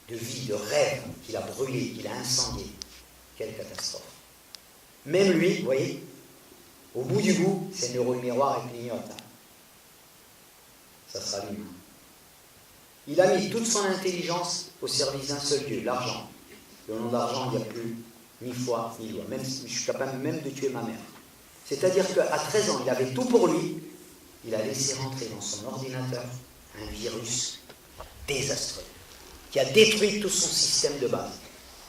de vies, de rêves qu'il a brûlés, qu'il a incendiés. Quelle catastrophe. Même lui, vous voyez, au bout du bout, ses neurones miroirs et clignotent. Ça sera lui. Il a mis toute son intelligence au service d'un seul Dieu, l'argent. Le nom d'argent, il n'y a plus ni foi ni loi. Même si je suis capable même de tuer ma mère. C'est-à-dire qu'à 13 ans, il avait tout pour lui. Il a laissé rentrer dans son ordinateur un virus désastreux qui a détruit tout son système de base.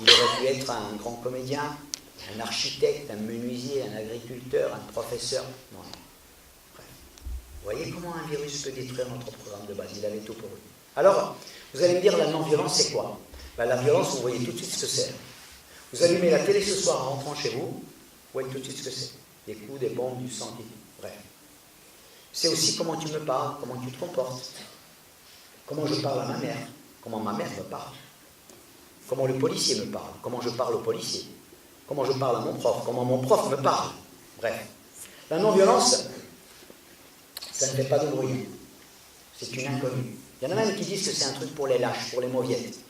Il aurait pu être un grand comédien, un architecte, un menuisier, un agriculteur, un professeur. Non. Bref. Vous voyez comment un virus peut détruire notre programme de base. Il avait tout pour lui. Alors, vous allez me dire, la non-violence, c'est quoi? La violence, vous voyez tout de suite ce que c'est. Vous allumez la télé ce soir en rentrant chez vous, vous voyez tout de suite ce que c'est. Des coups, des bombes, du sang, bref. C'est aussi comment tu me parles, comment tu te comportes, comment je parle à ma mère, comment ma mère me parle, comment le policier me parle, comment je parle au policier, comment je parle à mon prof, comment mon prof me parle. Bref. La non-violence, ça ne fait pas de bruit. C'est une inconnue. Il y en a même qui disent que c'est un truc pour les lâches, pour les mauviettes.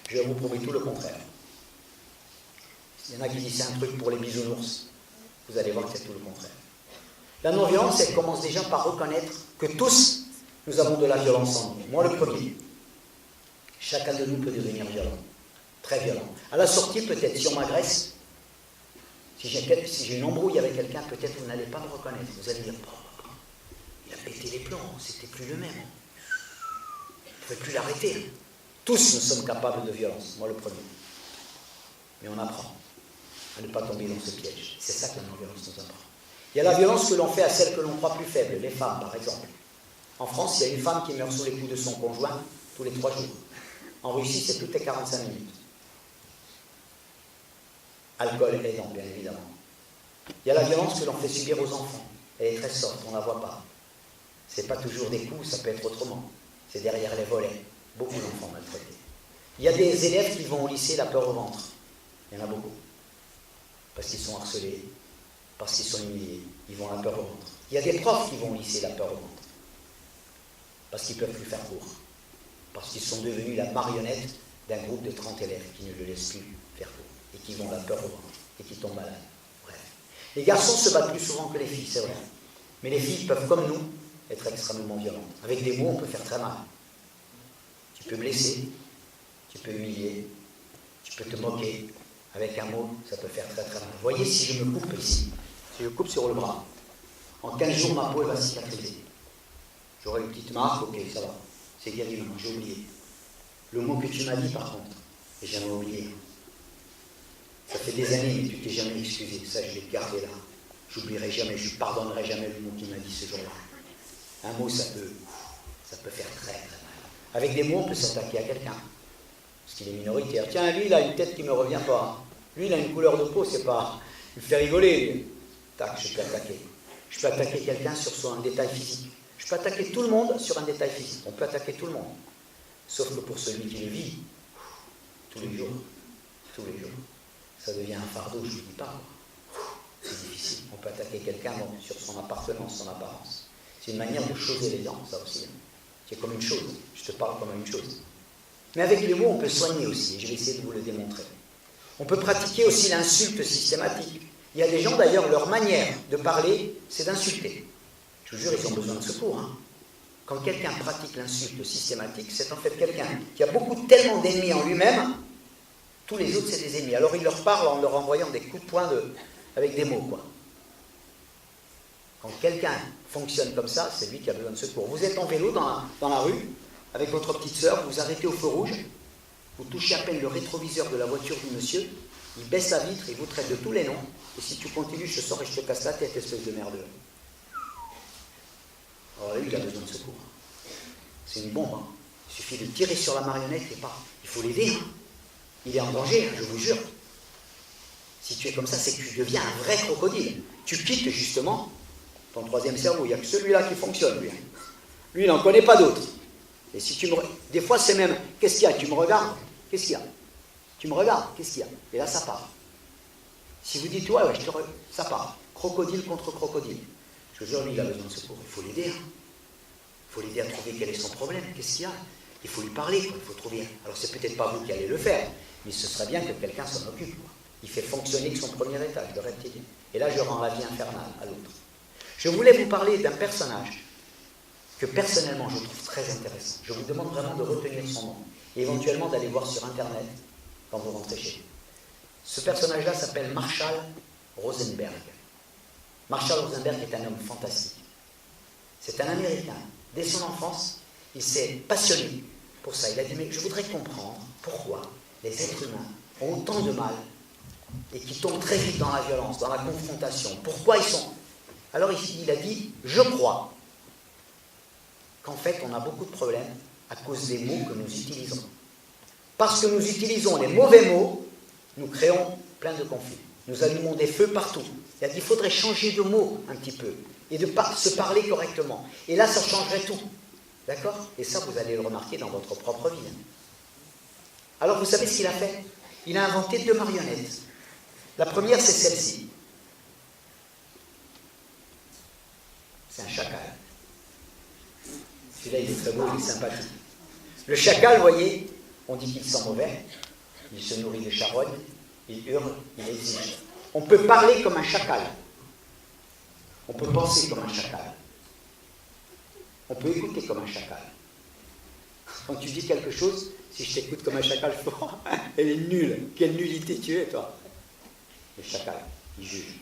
Je vais vous prouver tout le contraire. Il y en a qui disent que c'est un truc pour les bisounours. Vous allez voir que c'est tout le contraire. La non-violence, elle commence déjà par reconnaître que tous, nous avons de la violence en nous. Moi, le premier. Chacun de nous peut devenir violent. Très violent. À la sortie, peut-être, si on m'agresse, si j'ai une embrouille avec quelqu'un, peut-être vous n'allez pas me reconnaître. Vous allez dire, oh, il a pété les plombs, c'était plus le même. On ne pouvait plus l'arrêter. Tous, nous sommes capables de violence. Moi, le premier. Mais on apprend à ne pas tomber dans ce piège. C'est ça que la non-violence nous apprend. Il y a la violence que l'on fait à celles que l'on croit plus faibles, les femmes par exemple. En France, il y a une femme qui meurt sous les coups de son conjoint tous les 3 jours. En Russie, c'est toutes les 45 minutes. Alcool aidant, bien évidemment. Il y a la violence que l'on fait subir aux enfants. Elle est très soft, on ne la voit pas. Ce n'est pas toujours des coups, ça peut être autrement. C'est derrière les volets. Beaucoup d'enfants maltraités. Il y a des élèves qui vont au lycée la peur au ventre. Il y en a beaucoup. Parce qu'ils sont harcelés, parce qu'ils sont humiliés, ils vont la peur au ventre. Il y a des profs qui vont au lycée la peur au ventre, parce qu'ils ne peuvent plus faire cours, parce qu'ils sont devenus la marionnette d'un groupe de 30 élèves qui ne le laissent plus faire cours, et qui vont la peur au ventre, et qui tombent malades. Bref. Les garçons se battent plus souvent que les filles, c'est vrai. Mais les filles peuvent, comme nous, être extrêmement violentes. Avec des mots, on peut faire très mal. Tu peux blesser, tu peux humilier, tu peux te moquer. Avec un mot, ça peut faire très très mal. Vous voyez, si je me coupe ici, si je coupe sur le bras, en 15 jours, ma peau va cicatriser. J'aurai une petite marque, ok, ça va. C'est guéri, non, j'ai oublié. Le mot que tu m'as dit, par contre, j'ai jamais oublié. Ça fait des années, mais tu t'es jamais excusé. Ça, je l'ai gardé là. J'oublierai jamais, je ne pardonnerai jamais le mot qu'il m'a dit ce jour-là. Un mot, ça peut faire très très mal. Avec des mots, on peut s'attaquer à quelqu'un. Parce qu'il est minoritaire. Tiens, lui, il a une tête qui ne me revient pas. Lui, il a une couleur de peau, c'est pas... Il me fait rigoler, lui. Tac, je peux attaquer. Je peux attaquer quelqu'un sur un détail physique. Je peux attaquer tout le monde sur un détail physique. On peut attaquer tout le monde. Sauf que pour celui qui le vit, tous les jours, ça devient un fardeau, je ne vous dis pas. C'est difficile. On peut attaquer quelqu'un sur son appartenance, son apparence. C'est une manière de choser les dents, ça aussi. C'est comme une chose. Je te parle comme une chose. Mais avec les mots, on peut soigner aussi, et je vais essayer de vous le démontrer. On peut pratiquer aussi l'insulte systématique. Il y a des gens, d'ailleurs, leur manière de parler, c'est d'insulter. Je vous jure, ils ont besoin de secours. Hein. Quand quelqu'un pratique l'insulte systématique, c'est en fait quelqu'un qui a tellement d'ennemis en lui-même, tous les autres, c'est des ennemis. Alors il leur parle en leur envoyant des coups de poing avec des mots, quoi. Quand quelqu'un fonctionne comme ça, c'est lui qui a besoin de secours. Vous êtes en vélo dans la rue, avec votre petite sœur, vous vous arrêtez au feu rouge, vous touchez à peine le rétroviseur de la voiture du monsieur, il baisse la vitre, il vous traite de tous les noms, et si tu continues, je te sors et je te casse la tête, espèce de merdeux. Alors lui, il a besoin de secours. C'est une bombe, hein. Il suffit de tirer sur la marionnette et pas. Il faut l'aider, hein. Il est en danger, hein, je vous jure. Si tu es comme ça, c'est que tu deviens un vrai crocodile. Tu quittes justement ton troisième cerveau. Il n'y a que celui-là qui fonctionne, lui. Lui, il n'en connaît pas d'autres. Et si tu me... Des fois, c'est même... Qu'est-ce qu'il y a? Tu me regardes? Qu'est-ce qu'il y a? Tu me regardes? Qu'est-ce qu'il y a? Et là, ça part. Si vous dites, ouais, ça part. Crocodile contre crocodile. Je vous jure, lui, il a besoin de secours. Il faut l'aider. Hein. Il faut l'aider à trouver quel est son problème. Qu'est-ce qu'il y a? Il faut lui parler. Quoi. Il faut trouver... Alors, c'est peut-être pas vous qui allez le faire, mais ce serait bien que quelqu'un s'en occupe. Quoi. Il fait fonctionner que son premier étage de reptilien. Et là, je rends la vie infernale à l'autre. Je voulais vous parler d'un personnage que personnellement je trouve très intéressant. Je vous demande vraiment de retenir son nom et éventuellement d'aller voir sur Internet quand vous rentrez chez vous. Ce personnage-là s'appelle Marshall Rosenberg. Marshall Rosenberg est un homme fantastique. C'est un Américain. Dès son enfance, il s'est passionné pour ça. Il a dit, mais je voudrais comprendre pourquoi les êtres humains ont autant de mal et qui tombent très vite dans la violence, dans la confrontation. Pourquoi ils sont... Alors il a dit, je crois qu'en fait on a beaucoup de problèmes à cause des mots que nous utilisons. Parce que nous utilisons les mauvais mots, nous créons plein de conflits. Nous allumons des feux partout. Il a dit, il faudrait changer de mots un petit peu et de se parler correctement. Et là, ça changerait tout. D'accord? Et ça, vous allez le remarquer dans votre propre vie. Alors, vous savez ce qu'il a fait? Il a inventé 2 marionnettes. La première, c'est celle-ci. C'est un chacal. Celui-là, il est très beau, il est sympathique. Le chacal, vous voyez, on dit qu'il sent mauvais, il se nourrit de charogne, il hurle, il exige. On peut parler comme un chacal. On peut penser comme un chacal. On peut écouter comme un chacal. Quand tu dis quelque chose, si je t'écoute comme un chacal, je fais, elle est nulle. Quelle nullité tu es, toi. Le chacal, il juge.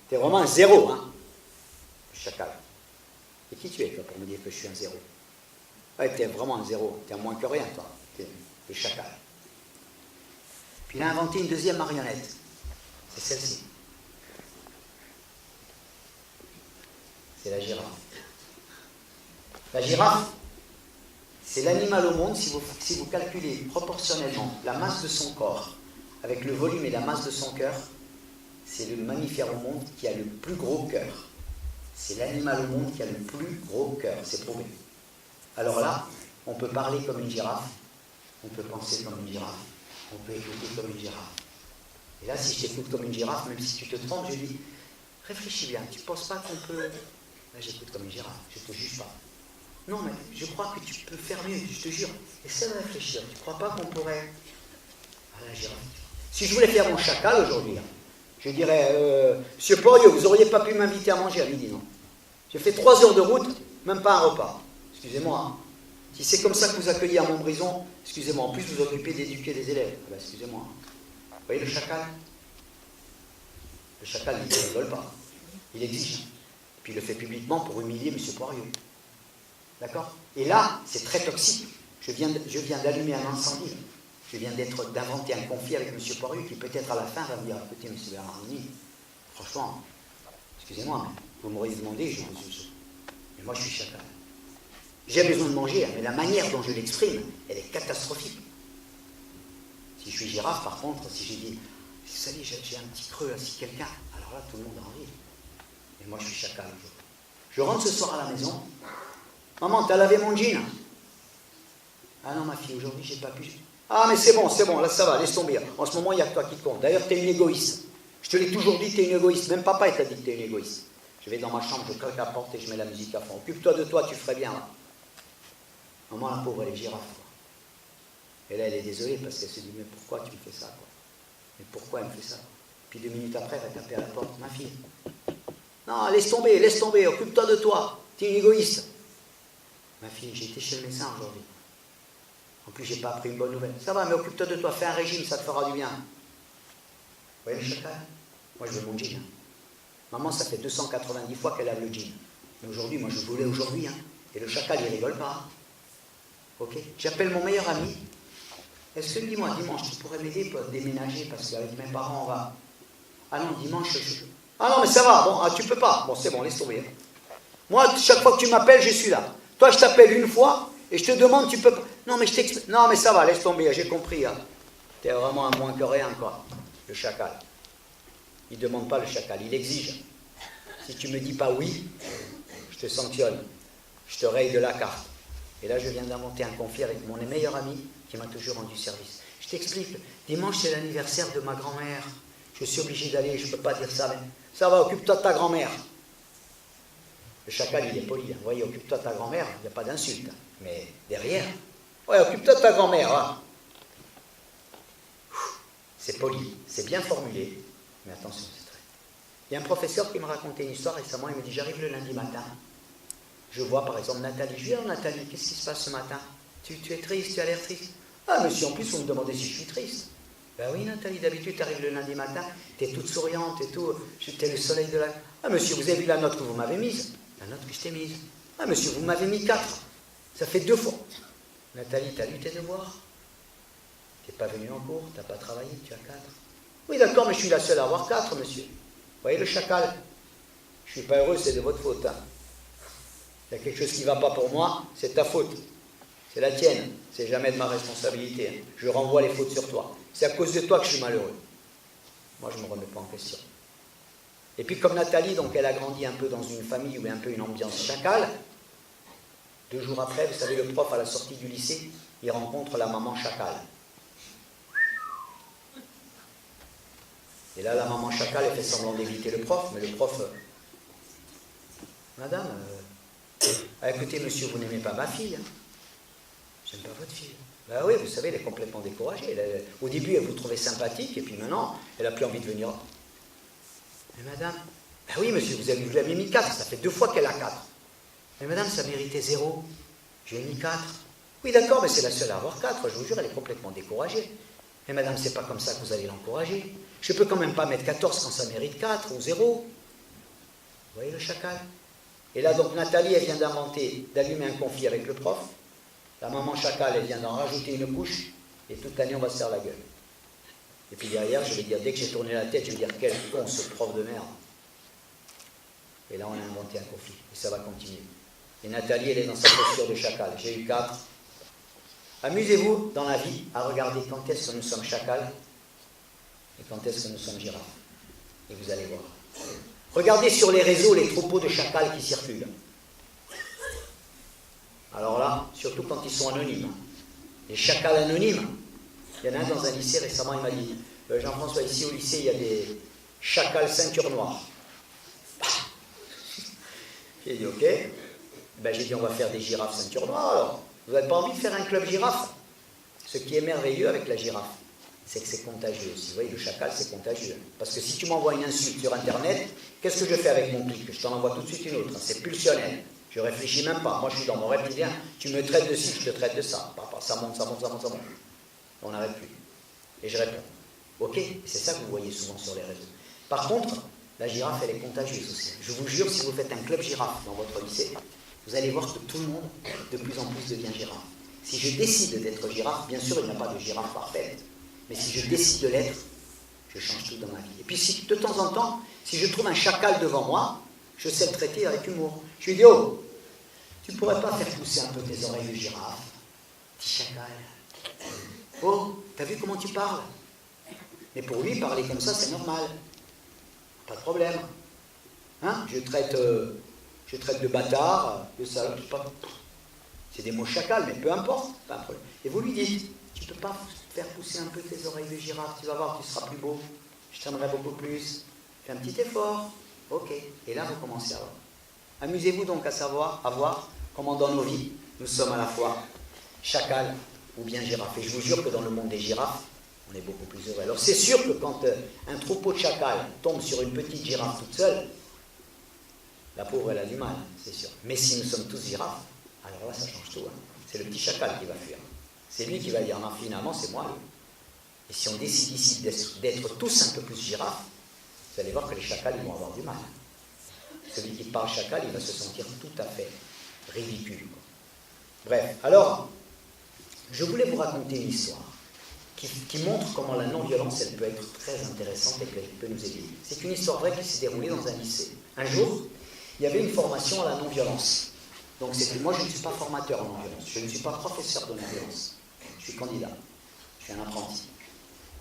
T'es vraiment un zéro, hein. Le chacal. Et qui tu es, toi, pour me dire que je suis un zéro? Ouais, t'es vraiment un zéro. T'es un moins que rien, toi. T'es le chacal. Puis il a inventé une deuxième marionnette. C'est celle-ci. C'est la girafe. La girafe, c'est l'animal au monde, si vous calculez proportionnellement la masse de son corps avec le volume et la masse de son cœur, c'est le mammifère au monde qui a le plus gros cœur. C'est l'animal au monde qui a le plus gros cœur, c'est prouvé. Alors là, on peut parler comme une girafe, on peut penser comme une girafe, on peut écouter comme une girafe. Et là, si je t'écoute comme une girafe, même si tu te trompes, je dis, réfléchis bien, tu ne penses pas qu'on peut... Là, j'écoute comme une girafe, je ne te juge pas. Non, mais je crois que tu peux faire mieux, je te jure. Essaie de réfléchir, tu ne crois pas qu'on pourrait... Ah, la girafe. Si je voulais faire mon chacal aujourd'hui, je dirais, Monsieur Poirier, vous n'auriez pas pu m'inviter à manger à midi, non? J'ai fait 3 heures de route, même pas un repas. Excusez-moi. Hein. Si c'est comme ça que vous accueillez à Montbrison, excusez-moi, en plus vous occupez d'éduquer des élèves. Ben, excusez-moi. Vous voyez le chacal? Le chacal, il ne rigole pas. Il exige. Puis il le fait publiquement pour humilier M. Poirier. D'accord? Et là, c'est très toxique. Je viens d'allumer un incendie. Je viens d'inventer un conflit avec M. Poirier qui peut-être à la fin va me dire, écoutez, M. Bernardini, franchement, excusez-moi, mais vous m'auriez demandé, je vous mais moi je suis chacal. J'ai besoin de manger, mais la manière dont je l'exprime, elle est catastrophique. Si je suis girafe, par contre, si j'ai dit, vous savez, j'ai un petit creux, si quelqu'un, alors là, tout le monde a envie. Et moi, je suis chacal. Je rentre ce soir à la maison. Maman, t'as lavé mon jean? Ah non, ma fille, aujourd'hui, j'ai pas pu. Ah, mais c'est bon, là, ça va, laisse tomber. En ce moment, il n'y a que toi qui compte. D'ailleurs, t'es une égoïste. Je te l'ai toujours dit, t'es une égoïste. Même papa, il t'a dit que t'es une égoïste. Je vais dans ma chambre, je claque la porte et je mets la musique à fond. Occupe-toi de toi, tu ferais bien, là. Maman, la pauvre, elle est girafe, quoi. Et là, elle est désolée parce qu'elle se dit, mais pourquoi tu me fais ça, quoi? Mais pourquoi elle me fait ça? Puis 2 minutes après, elle va taper à la porte. Ma fille. Non, laisse tomber, occupe-toi de toi. T'es une égoïste. Ma fille, j'ai été chez le médecin aujourd'hui. En plus, j'ai pas appris une bonne nouvelle. Ça va, mais occupe-toi de toi, fais un régime, ça te fera du bien. Vous voyez le chacal? Moi, je veux mon jean. Hein. Maman, ça fait 290 fois qu'elle lave le jean. Mais aujourd'hui, moi, je voulais aujourd'hui. Hein. Et le chacal, il rigole pas. Ok? J'appelle mon meilleur ami. est-ce que dis-moi, dimanche, tu pourrais m'aider pour déménager parce qu'avec mes parents, on va... Ah non, dimanche, Ah non, mais ça va, bon, tu peux pas. Bon, c'est bon, laisse tomber. Moi, chaque fois que tu m'appelles, je suis là. Toi, je t'appelle une fois et je te demande, tu peux pas... Non, mais je t'explique. Non, mais ça va, laisse tomber, j'ai compris. Hein. T'es vraiment un moins que rien, quoi. Le chacal. Il ne demande pas le chacal, il exige. Si tu me dis pas oui, je te sanctionne. Je te raye de la carte. Et là, je viens d'inventer un conflit avec mon meilleur ami qui m'a toujours rendu service. Je t'explique. Dimanche, c'est l'anniversaire de ma grand-mère. Je suis obligé d'aller, je ne peux pas dire ça, mais ça va, occupe-toi de ta grand-mère. Le chacal, il est poli. Vous voyez, occupe-toi de ta grand-mère, il n'y a pas d'insulte. Mais derrière, ouais, occupe-toi de ta grand-mère. Hein. C'est poli, c'est bien formulé, mais attention, c'est très... Il y a un professeur qui me racontait une histoire récemment, il me dit, j'arrive le lundi matin, je vois par exemple Nathalie, je dis, oh Nathalie, qu'est-ce qui se passe ce matin? Tu es triste, tu as l'air triste. Ah monsieur, en plus vous me demandez si je suis triste. Ben oui Nathalie, d'habitude tu arrives le lundi matin, tu es toute souriante et tout, tu es le soleil de la... Ah monsieur, vous avez vu la note que vous m'avez mise? La note que je t'ai mise. Ah monsieur, vous m'avez mis 4, ça fait 2 fois. Nathalie, t'as lu tes devoirs? Tu n'es pas venu en cours, tu n'as pas travaillé, tu as 4. Oui, d'accord, mais je suis la seule à avoir 4, monsieur. Vous voyez le chacal? Je ne suis pas heureux, c'est de votre faute. Hein. Il y a quelque chose qui ne va pas pour moi, c'est ta faute. C'est la tienne, c'est jamais de ma responsabilité. Hein. Je renvoie les fautes sur toi. C'est à cause de toi que je suis malheureux. Moi, je ne me remets pas en question. Et puis, comme Nathalie, donc, elle a grandi un peu dans une famille où il y a un peu une ambiance chacal, 2 jours après, vous savez, le prof, à la sortie du lycée, il rencontre la maman chacal. Et là, la maman chacal, elle fait semblant d'éviter le prof, mais le prof... Madame, écoutez, monsieur, vous n'aimez pas ma fille. Hein. J'aime pas votre fille. Ben oui, vous savez, elle est complètement découragée. Au début, elle vous trouvait sympathique, et puis maintenant, elle n'a plus envie de venir. Mais madame, ben oui, monsieur, vous avez mis 4, ça fait 2 fois qu'elle a 4. Mais madame, ça méritait 0. J'ai mis 4. Oui, d'accord, mais c'est la seule à avoir 4. Je vous jure, elle est complètement découragée. Mais madame, c'est pas comme ça que vous allez l'encourager. Je peux quand même pas mettre 14 quand ça mérite 4 ou 0. Vous voyez le chacal? Et là, donc, Nathalie, elle vient d'inventer, d'allumer un conflit avec le prof. La maman chacal, elle vient d'en rajouter une couche. Et toute l'année, on va se faire la gueule. Et puis derrière, je vais dire, dès que j'ai tourné la tête, je vais dire, quel con, ce prof de merde. Et là, on a inventé un conflit. Et ça va continuer. Et Nathalie, elle est dans sa posture de chacal. J'ai eu 4. Amusez-vous dans la vie à regarder quand est-ce que nous sommes chacal et quand est-ce que nous sommes girafes. Et vous allez voir. Regardez sur les réseaux les troupeaux de chacals qui circulent. Alors là, surtout quand ils sont anonymes. Les chacals anonymes. Il y en a un dans un lycée récemment, il m'a dit, Jean-François, ici au lycée, il y a des chacals ceinture noire. J'ai dit, ok. Ben, j'ai dit, on va faire des girafes ceinture noire alors. Vous n'avez pas envie de faire un club girafe? Ce qui est merveilleux avec la girafe, c'est que c'est contagieux aussi. Vous voyez, le chacal, c'est contagieux. Parce que si tu m'envoies une insulte sur Internet, qu'est-ce que je fais avec mon clic? Je t'en envoie tout de suite une autre. C'est pulsionnel. Je ne réfléchis même pas. Moi, je suis dans mon reptilien. Tu me traites de ci, je te traite de ça. Ça monte, ça monte, ça monte, ça monte. On n'arrête plus. Et je réponds. Ok? C'est ça que vous voyez souvent sur les réseaux. Par contre, la girafe, elle est contagieuse aussi. Je vous jure, si vous faites un club girafe dans votre lycée, vous allez voir que tout le monde, de plus en plus, devient girafe. Si je décide d'être girafe, bien sûr, il n'y a pas de girafe parfaite. Mais si je décide de l'être, je change tout dans ma vie. Et puis, si, de temps en temps, si je trouve un chacal devant moi, je sais le traiter avec humour. Je lui dis, oh, tu pourrais pas faire pousser un peu tes oreilles de girafe, petit chacal. Oh, t'as vu comment tu parles? Mais pour lui, parler comme ça, c'est normal. Pas de problème. Hein? Je traite de bâtard, de salope, c'est des mots chacal, mais peu importe, pas un problème. Et vous lui dites, tu peux pas faire pousser un peu tes oreilles de girafe, tu vas voir, tu seras plus beau, je t'aimerai beaucoup plus. Fais un petit effort, ok. Et là, vous commencez à voir. Amusez-vous donc à voir comment dans nos vies, nous sommes à la fois chacal ou bien girafe. Et je vous jure que dans le monde des girafes, on est beaucoup plus heureux. Alors c'est sûr que quand un troupeau de chacal tombe sur une petite girafe toute seule, la pauvre, elle a du mal, c'est sûr. Mais si nous sommes tous girafes, alors là, ça change tout. Hein. C'est le petit chacal qui va fuir. C'est lui qui va dire, non, finalement, c'est moi. Lui. Et si on décide ici d'être tous un peu plus girafes, vous allez voir que les chacals, ils vont avoir du mal. Celui qui parle chacal, il va se sentir tout à fait ridicule. Bref, alors, je voulais vous raconter une histoire. qui montre comment la non-violence, elle peut être très intéressante et qu'elle peut nous aider. C'est une histoire vraie qui s'est déroulée dans un lycée. Un jour, il y avait une formation à la non-violence. Donc moi, je ne suis pas formateur en non-violence, je ne suis pas professeur de non-violence. Je suis candidat, je suis un apprenti.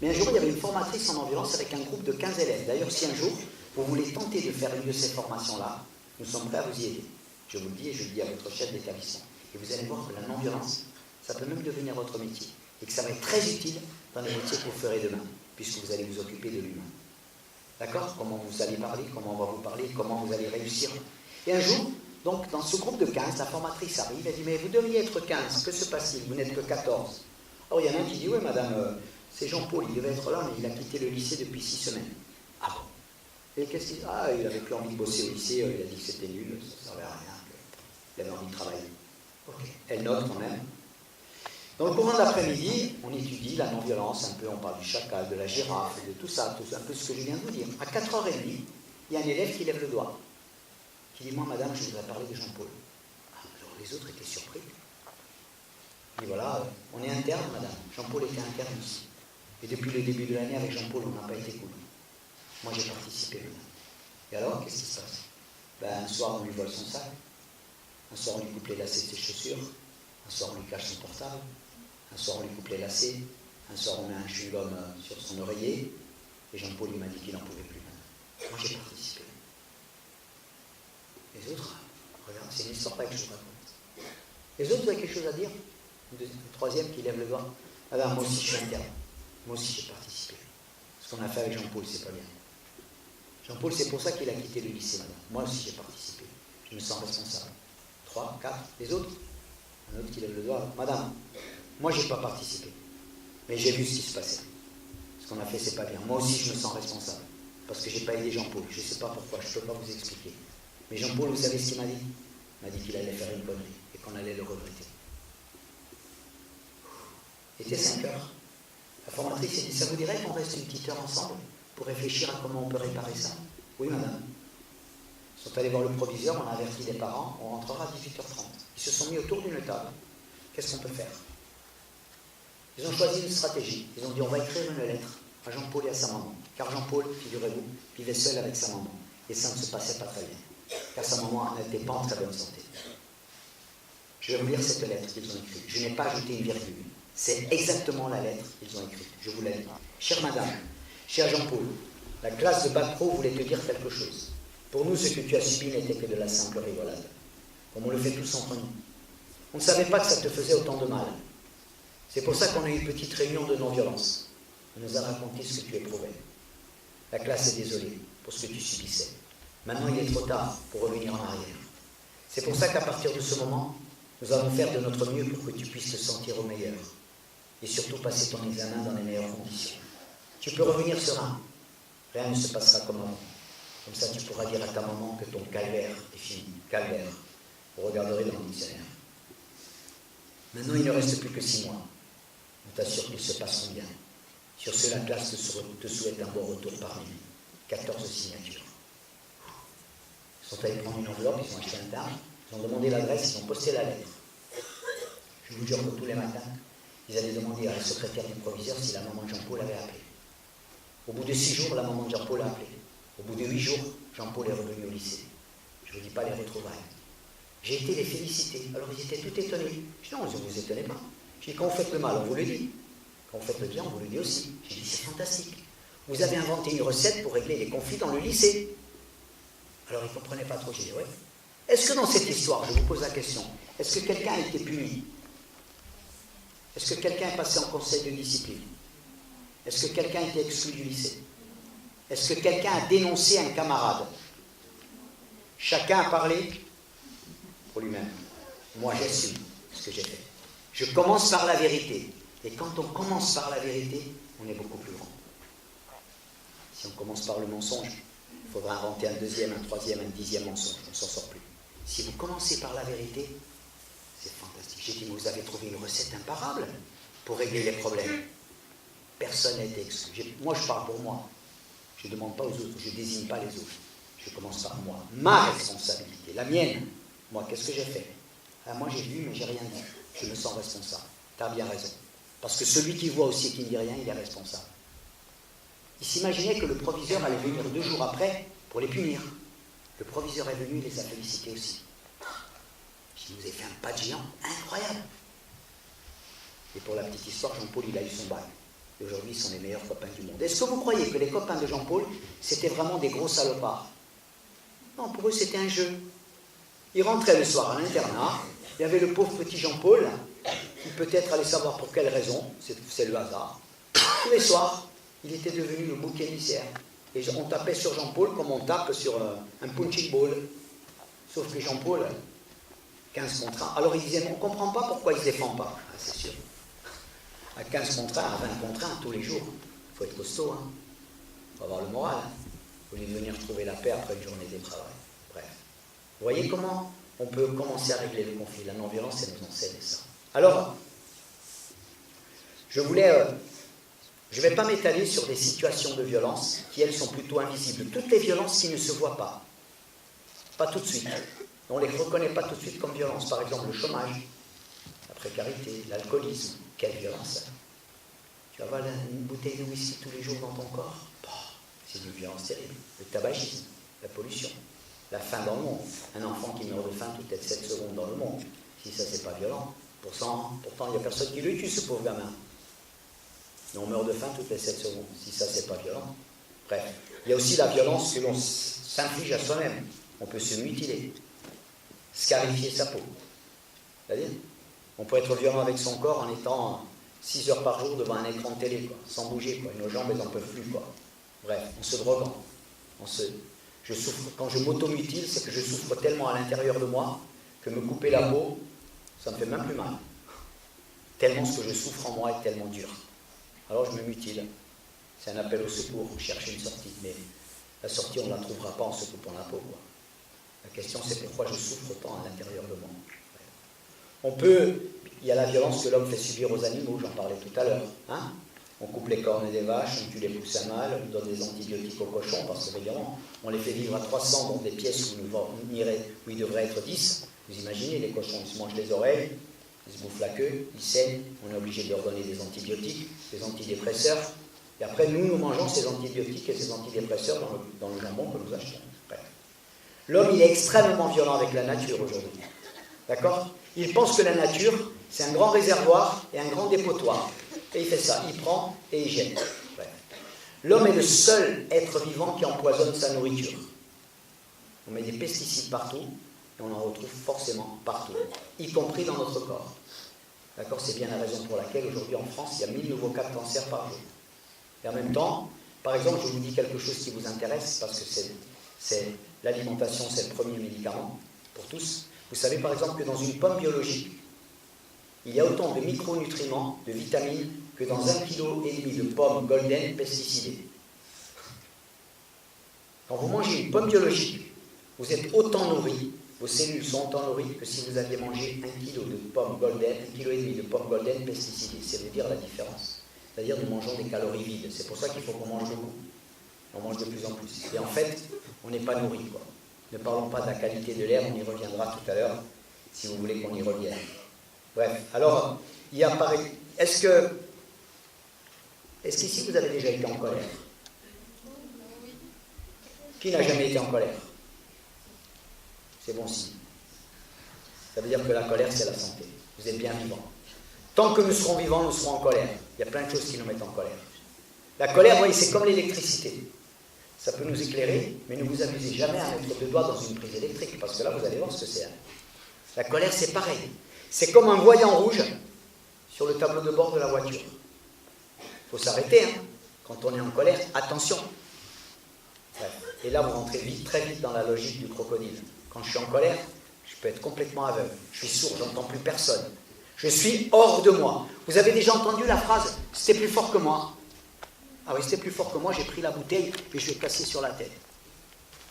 Mais un jour, il y avait une formatrice en non-violence avec un groupe de 15 élèves. D'ailleurs, si un jour, vous voulez tenter de faire une de ces formations-là, nous sommes prêts à vous y aider. Je vous le dis et je le dis à votre chef d'établissement. Et vous allez voir que la non-violence, ça peut même devenir votre métier. Et que ça va être très utile dans les métiers que vous ferez demain, puisque vous allez vous occuper de l'humain. D'accord? Comment vous allez parler, comment on va vous parler, comment vous allez réussir. Et un jour, donc, dans ce groupe de 15, la formatrice arrive, elle dit, mais vous devriez être 15, que se passe-t-il? Vous n'êtes que 14. Alors, il y en a un qui dit, oui, madame, c'est Jean-Paul, il devait être là, mais il a quitté le lycée depuis 6 semaines. Ah bon? Et qu'est-ce qu'il dit? Ah, il n'avait plus envie de bosser au lycée, il a dit que c'était nul, ça ne servait à rien, qu'il avait envie de travailler. Ok, elle note quand même. Dans le courant de l'après-midi, on étudie la non-violence, un peu, on parle du chacal, de la girafe, de tout ça, un peu ce que je viens de vous dire. À 4h30, il y a un élève qui lève le doigt, qui dit, moi, madame, je voudrais parler de Jean-Paul. Alors les autres étaient surpris. Il dit, voilà, on est interne, madame. Jean-Paul était interne ici. Et depuis le début de l'année, avec Jean-Paul, on n'a pas été cool. Moi, j'ai participé, madame. Et alors, qu'est-ce qui se passe? Un soir, on lui vole son sac. Un soir, on lui coupe les lacets de ses chaussures. Un soir, on lui cache son portable. Un soir, on lui coupe les lacets. Un soir, on met un chewing-gum sur son oreiller. Et Jean-Paul, il m'a dit qu'il n'en pouvait plus, madame. Moi, j'ai participé. Les autres, regarde, c'est une histoire que je vous raconte. Les autres, vous avez quelque chose à dire? Le troisième qui lève le doigt. Alors, moi aussi, je suis interne. Moi aussi, j'ai participé. Ce qu'on a fait avec Jean-Paul, c'est pas bien. Jean-Paul, c'est pour ça qu'il a quitté le lycée, madame. Moi aussi, j'ai participé. Je me sens responsable. 3, 4, les autres? Un autre qui lève le doigt. Madame, moi, j'ai pas participé. Mais j'ai vu ce qui se passait. Ce qu'on a fait, c'est pas bien. Moi aussi, je me sens responsable. Parce que j'ai pas aidé Jean-Paul. Je sais pas pourquoi, je peux pas vous expliquer. Mais Jean-Paul, vous savez ce qu'il m'a dit? Il m'a dit qu'il allait faire une connerie et qu'on allait le regretter. Il était 5 heures. La formatrice a dit, ça vous dirait qu'on reste une petite heure ensemble pour réfléchir à comment on peut réparer ça? Oui, madame. Ils sont allés voir le proviseur, on a averti les parents, on rentrera à 18h30. Ils se sont mis autour d'une table. Qu'est-ce qu'on peut faire? Ils ont choisi une stratégie. Ils ont dit, on va écrire une lettre à Jean-Paul et à sa maman. Car Jean-Paul, figurez-vous, vivait seul avec sa maman. Et ça ne se passait pas très bien. Car sa maman n'était pas en très bonne santé. Je vais vous lire cette lettre qu'ils ont écrite. Je n'ai pas ajouté une virgule. C'est exactement la lettre qu'ils ont écrite. Je vous la lis. Chère madame, cher Jean-Paul, la classe de Bac Pro voulait te dire quelque chose. Pour nous, ce que tu as subi n'était que de la simple rigolade. Comme on le fait tous entre nous. On ne savait pas que ça te faisait autant de mal. C'est pour ça qu'on a eu une petite réunion de non-violence. On nous a raconté ce que tu éprouvais. La classe est désolée pour ce que tu subissais. Maintenant, il est trop tard pour revenir en arrière. C'est pour ça qu'à partir de ce moment, nous allons faire de notre mieux pour que tu puisses te sentir au meilleur. Et surtout passer ton examen dans les meilleures conditions. Tu peux revenir serein. Rien ne se passera comme avant. Comme ça, tu pourras dire à ta maman que ton calvaire est fini. Calvaire. Vous regarderez dans le dictionnaire. Maintenant, il ne reste plus que 6 mois. On t'assure qu'ils se passeront bien. Sur ce, la classe te souhaite un bon retour parmi nous. 14 signatures. Ils sont allés prendre une enveloppe, ils ont acheté un timbre, ils ont demandé l'adresse, ils ont posté la lettre. Je vous jure que tous les matins, ils allaient demander à la secrétaire du proviseur si la maman de Jean-Paul avait appelé. Au bout de 6 jours, la maman de Jean-Paul a appelé. Au bout de 8 jours, Jean-Paul est revenu au lycée. Je ne vous dis pas les retrouvailles. J'ai été les féliciter. Alors ils étaient tout étonnés. Je dis non, ne vous étonnez pas. J'ai dit quand vous faites le mal, on vous le dit. Quand vous faites le bien, on vous le dit aussi. J'ai dit c'est fantastique. Vous avez inventé une recette pour régler les conflits dans le lycée. Alors ils ne comprenaient pas trop. J'ai dit ouais. Est-ce que dans cette histoire, je vous pose la question, est-ce que quelqu'un a été puni? Est-ce que quelqu'un est passé en conseil de discipline? Est-ce que quelqu'un a été exclu du lycée? Est-ce que quelqu'un a dénoncé un camarade? Chacun a parlé pour lui-même. Moi, j'assume ce que j'ai fait. Je commence par la vérité. Et quand on commence par la vérité, on est beaucoup plus grand. Si on commence par le mensonge, il faudra inventer un deuxième, un troisième, un 10e mensonge. On ne s'en sort plus. Si vous commencez par la vérité, c'est fantastique. J'ai dit, vous avez trouvé une recette imparable pour régler les problèmes. Personne n'a été exclu. Moi, je parle pour moi. Je ne demande pas aux autres, je ne désigne pas les autres. Je commence par moi. Ma responsabilité, la mienne. Moi, qu'est-ce que j'ai fait? Moi, j'ai vu, mais j'ai rien dit. Je me sens responsable. Tu as bien raison. Parce que celui qui voit aussi et qui ne dit rien, il est responsable. Il s'imaginait que le proviseur allait venir 2 jours après pour les punir. Le proviseur est venu, il les a félicités aussi. Je vous ai fait un pas de géant incroyable. Et pour la petite histoire, Jean-Paul, il a eu son bac. Et aujourd'hui, ils sont les meilleurs copains du monde. Est-ce que vous croyez que les copains de Jean-Paul, c'était vraiment des gros salopards? Non, pour eux, c'était un jeu. Ils rentraient le soir à l'internat. Il y avait le pauvre petit Jean-Paul, qui peut-être allait savoir pour quelle raison, c'est le hasard. Tous les soirs, il était devenu le bouc émissaire. Et on tapait sur Jean-Paul comme on tape sur un punching ball. Sauf que Jean-Paul, 15 contre 1. Alors il disait, on ne comprend pas pourquoi il ne se défend pas. Ah, c'est sûr. À 15 contre 1, à 20 contre 1, tous les jours. Il faut être costaud. Hein. Il faut avoir le moral. Il faut venir trouver la paix après une journée de travail. Bref. Vous voyez comment on peut commencer à régler le conflit. La non-violence, elle nous enseigne ça. Alors, je ne vais pas m'étaler sur des situations de violence qui, elles, sont plutôt invisibles. Toutes les violences qui ne se voient pas. Pas tout de suite. On ne les reconnaît pas tout de suite comme violence. Par exemple, le chômage, la précarité, l'alcoolisme. Quelle violence. Tu avales une bouteille de whisky tous les jours dans ton corps. C'est une violence terrible. Le tabagisme, la pollution, la faim dans le monde. Un enfant qui meurt de faim toutes les 7 secondes dans le monde. Si ça, c'est pas violent. Pourtant, il n'y a personne qui le tue, ce pauvre gamin. Mais on meurt de faim toutes les 7 secondes. Si ça, c'est pas violent. Bref. Il y a aussi la violence que l'on s'inflige à soi-même. On peut se mutiler. Scarifier sa peau. C'est-à-dire, on peut être violent avec son corps en étant 6 heures par jour devant un écran de télé, quoi, sans bouger, quoi. Nos jambes, elles n'en peuvent plus, quoi. Bref, en se droguant. Je souffre. Quand je m'automutile, c'est que je souffre tellement à l'intérieur de moi que me couper la peau, ça me fait même plus mal. Tellement ce que je souffre en moi est tellement dur. Alors je me mutile. C'est un appel au secours, chercher une sortie. Mais la sortie, on ne la trouvera pas en se coupant la peau, quoi. La question, c'est pourquoi je souffre autant à l'intérieur de moi. Il y a la violence que l'homme fait subir aux animaux, j'en parlais tout à l'heure. Hein? On coupe les cornes des vaches, on tue les poussins mâles, on donne des antibiotiques aux cochons, parce que évidemment, on les fait vivre à 300 dans des pièces où il devrait être 10. Vous imaginez, les cochons, ils se mangent les oreilles, ils se bouffent la queue, ils saignent, on est obligé de leur donner des antibiotiques, des antidépresseurs, et après, nous mangeons ces antibiotiques et ces antidépresseurs dans le jambon que nous achetons. Bref. L'homme, il est extrêmement violent avec la nature aujourd'hui. D'accord? Il pense que la nature, c'est un grand réservoir et un grand dépotoir. Et il fait ça, il prend et il jette. Bref. L'homme est le seul être vivant qui empoisonne sa nourriture. On met des pesticides partout et on en retrouve forcément partout, y compris dans notre corps. D'accord? C'est bien la raison pour laquelle aujourd'hui en France, il y a 1000 nouveaux cas de cancer par jour. Et en même temps, par exemple, je vous dis quelque chose qui vous intéresse, parce que c'est l'alimentation, c'est le premier médicament pour tous. Vous savez par exemple que dans une pomme biologique, il y a autant de micronutriments, de vitamines, que dans 1,5 kg de pommes golden pesticidées. Quand vous mangez une pomme biologique, vous êtes autant nourri, vos cellules sont autant nourries que si vous aviez mangé 1 kg de pommes golden, 1,5 kg de pommes golden pesticidées. C'est de dire la différence. C'est-à-dire nous mangeons des calories vides. C'est pour ça qu'il faut qu'on mange beaucoup. On mange de plus en plus. Et en fait, on n'est pas nourri, quoi. Ne parlons pas de la qualité de l'air, on y reviendra tout à l'heure, si vous voulez qu'on y revienne. Bref, alors, il y a pareil. Est-ce qu'ici vous avez déjà été en colère? Qui n'a jamais été en colère? C'est bon signe. Ça veut dire que la colère, c'est la santé. Vous êtes bien vivant. Tant que nous serons vivants, nous serons en colère. Il y a plein de choses qui nous mettent en colère. La colère, vous voyez, c'est comme l'électricité. Ça peut nous éclairer, mais ne vous amusez jamais à mettre le doigt dans une prise électrique, parce que là, vous allez voir ce que c'est. La colère, c'est pareil. C'est comme un voyant rouge sur le tableau de bord de la voiture. Il faut s'arrêter, hein. Quand on est en colère, attention. Bref. Et là, vous rentrez vite, très vite dans la logique du crocodile. Quand je suis en colère, je peux être complètement aveugle. Je suis sourd, j'entends plus personne. Je suis hors de moi. Vous avez déjà entendu la phrase « c'était plus fort que moi ». Ah oui, c'était plus fort que moi, j'ai pris la bouteille et je l'ai cassée sur la tête.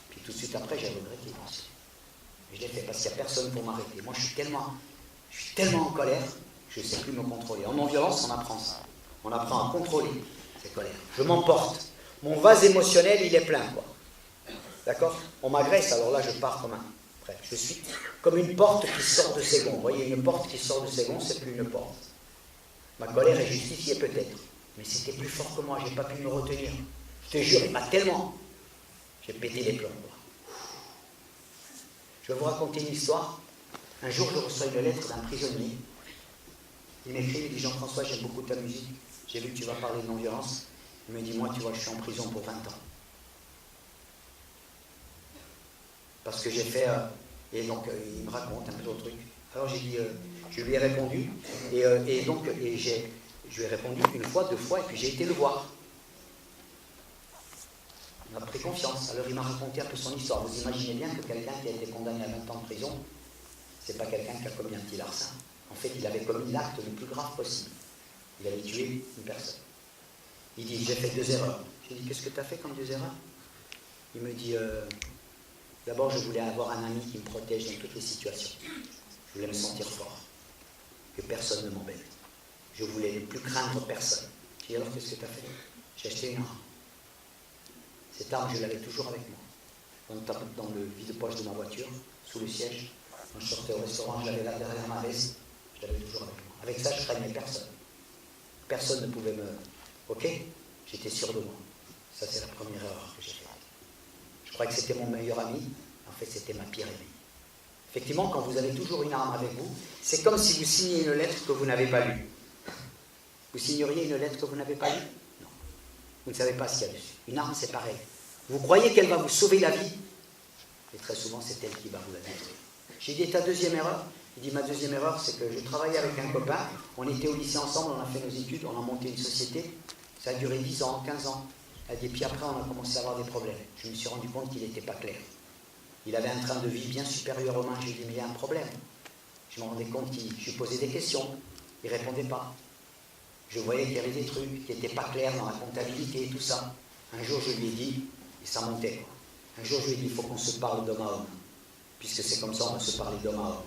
Puis tout de suite après, j'ai regretté. Je l'ai fait parce qu'il n'y a personne pour m'arrêter. Moi, je suis tellement en colère, je ne sais plus me contrôler. En non-violence, on apprend ça. On apprend à contrôler ces colères. Je m'emporte. Mon vase émotionnel, il est plein, quoi. D'accord? On m'agresse, alors là, je pars comme un... Bref, je suis comme une porte qui sort de ses gonds. Vous voyez, une porte qui sort de ses gonds, c'est plus une porte. Ma colère est justifiée peut-être, mais c'était plus fort que moi, j'ai pas pu me retenir. Je te jure, il m'a tellement... J'ai pété les plombs. Je vais vous raconter une histoire. Un jour, je reçois une lettre d'un prisonnier. Il m'écrit, il dit Jean-François, j'aime beaucoup ta musique. J'ai vu que tu vas parler de non-violence. Il me dit, moi, tu vois, je suis en prison pour 20 ans. Parce que j'ai fait... et donc, il me raconte un peu d'autres trucs. Alors, j'ai dit, je lui ai répondu. Je lui ai répondu une fois, 2 fois, et puis j'ai été le voir. On a pris confiance. Alors, il m'a raconté un peu son histoire. Vous imaginez bien que quelqu'un qui a été condamné à 20 ans de prison, c'est pas quelqu'un qui a commis un petit larcin. En fait, il avait commis l'acte le plus grave possible. Il avait tué une personne. Il dit, j'ai fait 2 erreurs. J'ai dit, qu'est-ce que tu as fait comme 2 erreurs? Il me dit, d'abord, je voulais avoir un ami qui me protège dans toutes les situations. Je voulais me sentir fort, que personne ne m'embête. Je voulais ne plus craindre personne. J'ai dit, alors, qu'est-ce que tu as fait? J'ai acheté une arme. Cette arme, je l'avais toujours avec moi. Dans le vide-poche de ma voiture, sous le siège. Quand je sortais au restaurant, je l'avais là derrière ma veste. Je l'avais toujours avec moi. Avec ça, je craignais personne. Personne ne pouvait me... Ok? J'étais sûr de moi. Ça, c'est la première erreur que j'ai faite. Je croyais que c'était mon meilleur ami. En fait, c'était ma pire ennemie. Effectivement, quand vous avez toujours une arme avec vous, c'est comme si vous signiez une lettre que vous n'avez pas lue. Vous signeriez une lettre que vous n'avez pas lue? Non. Vous ne savez pas ce qu'il y a dessus. Une arme, c'est pareil. Vous croyez qu'elle va vous sauver la vie, et très souvent, c'est elle qui va vous la détruire. J'ai dit, ta 2e erreur? Il dit, ma 2e erreur, c'est que je travaillais avec un copain, on était au lycée ensemble, on a fait nos études, on a monté une société, ça a duré 10 ans, 15 ans. Et puis après, on a commencé à avoir des problèmes. Je me suis rendu compte qu'il n'était pas clair. Il avait un train de vie bien supérieur au mien. J'ai dit, mais il y a un problème. Je me rendais compte je lui posais des questions, il ne répondait pas. Je voyais qu'il y avait des trucs qui n'étaient pas clairs dans la comptabilité et tout ça. Un jour, je lui ai dit, et ça montait. Un jour, je lui ai dit, il faut qu'on se parle d'homme à homme. Puisque c'est comme ça, on va se parler d'homme à homme.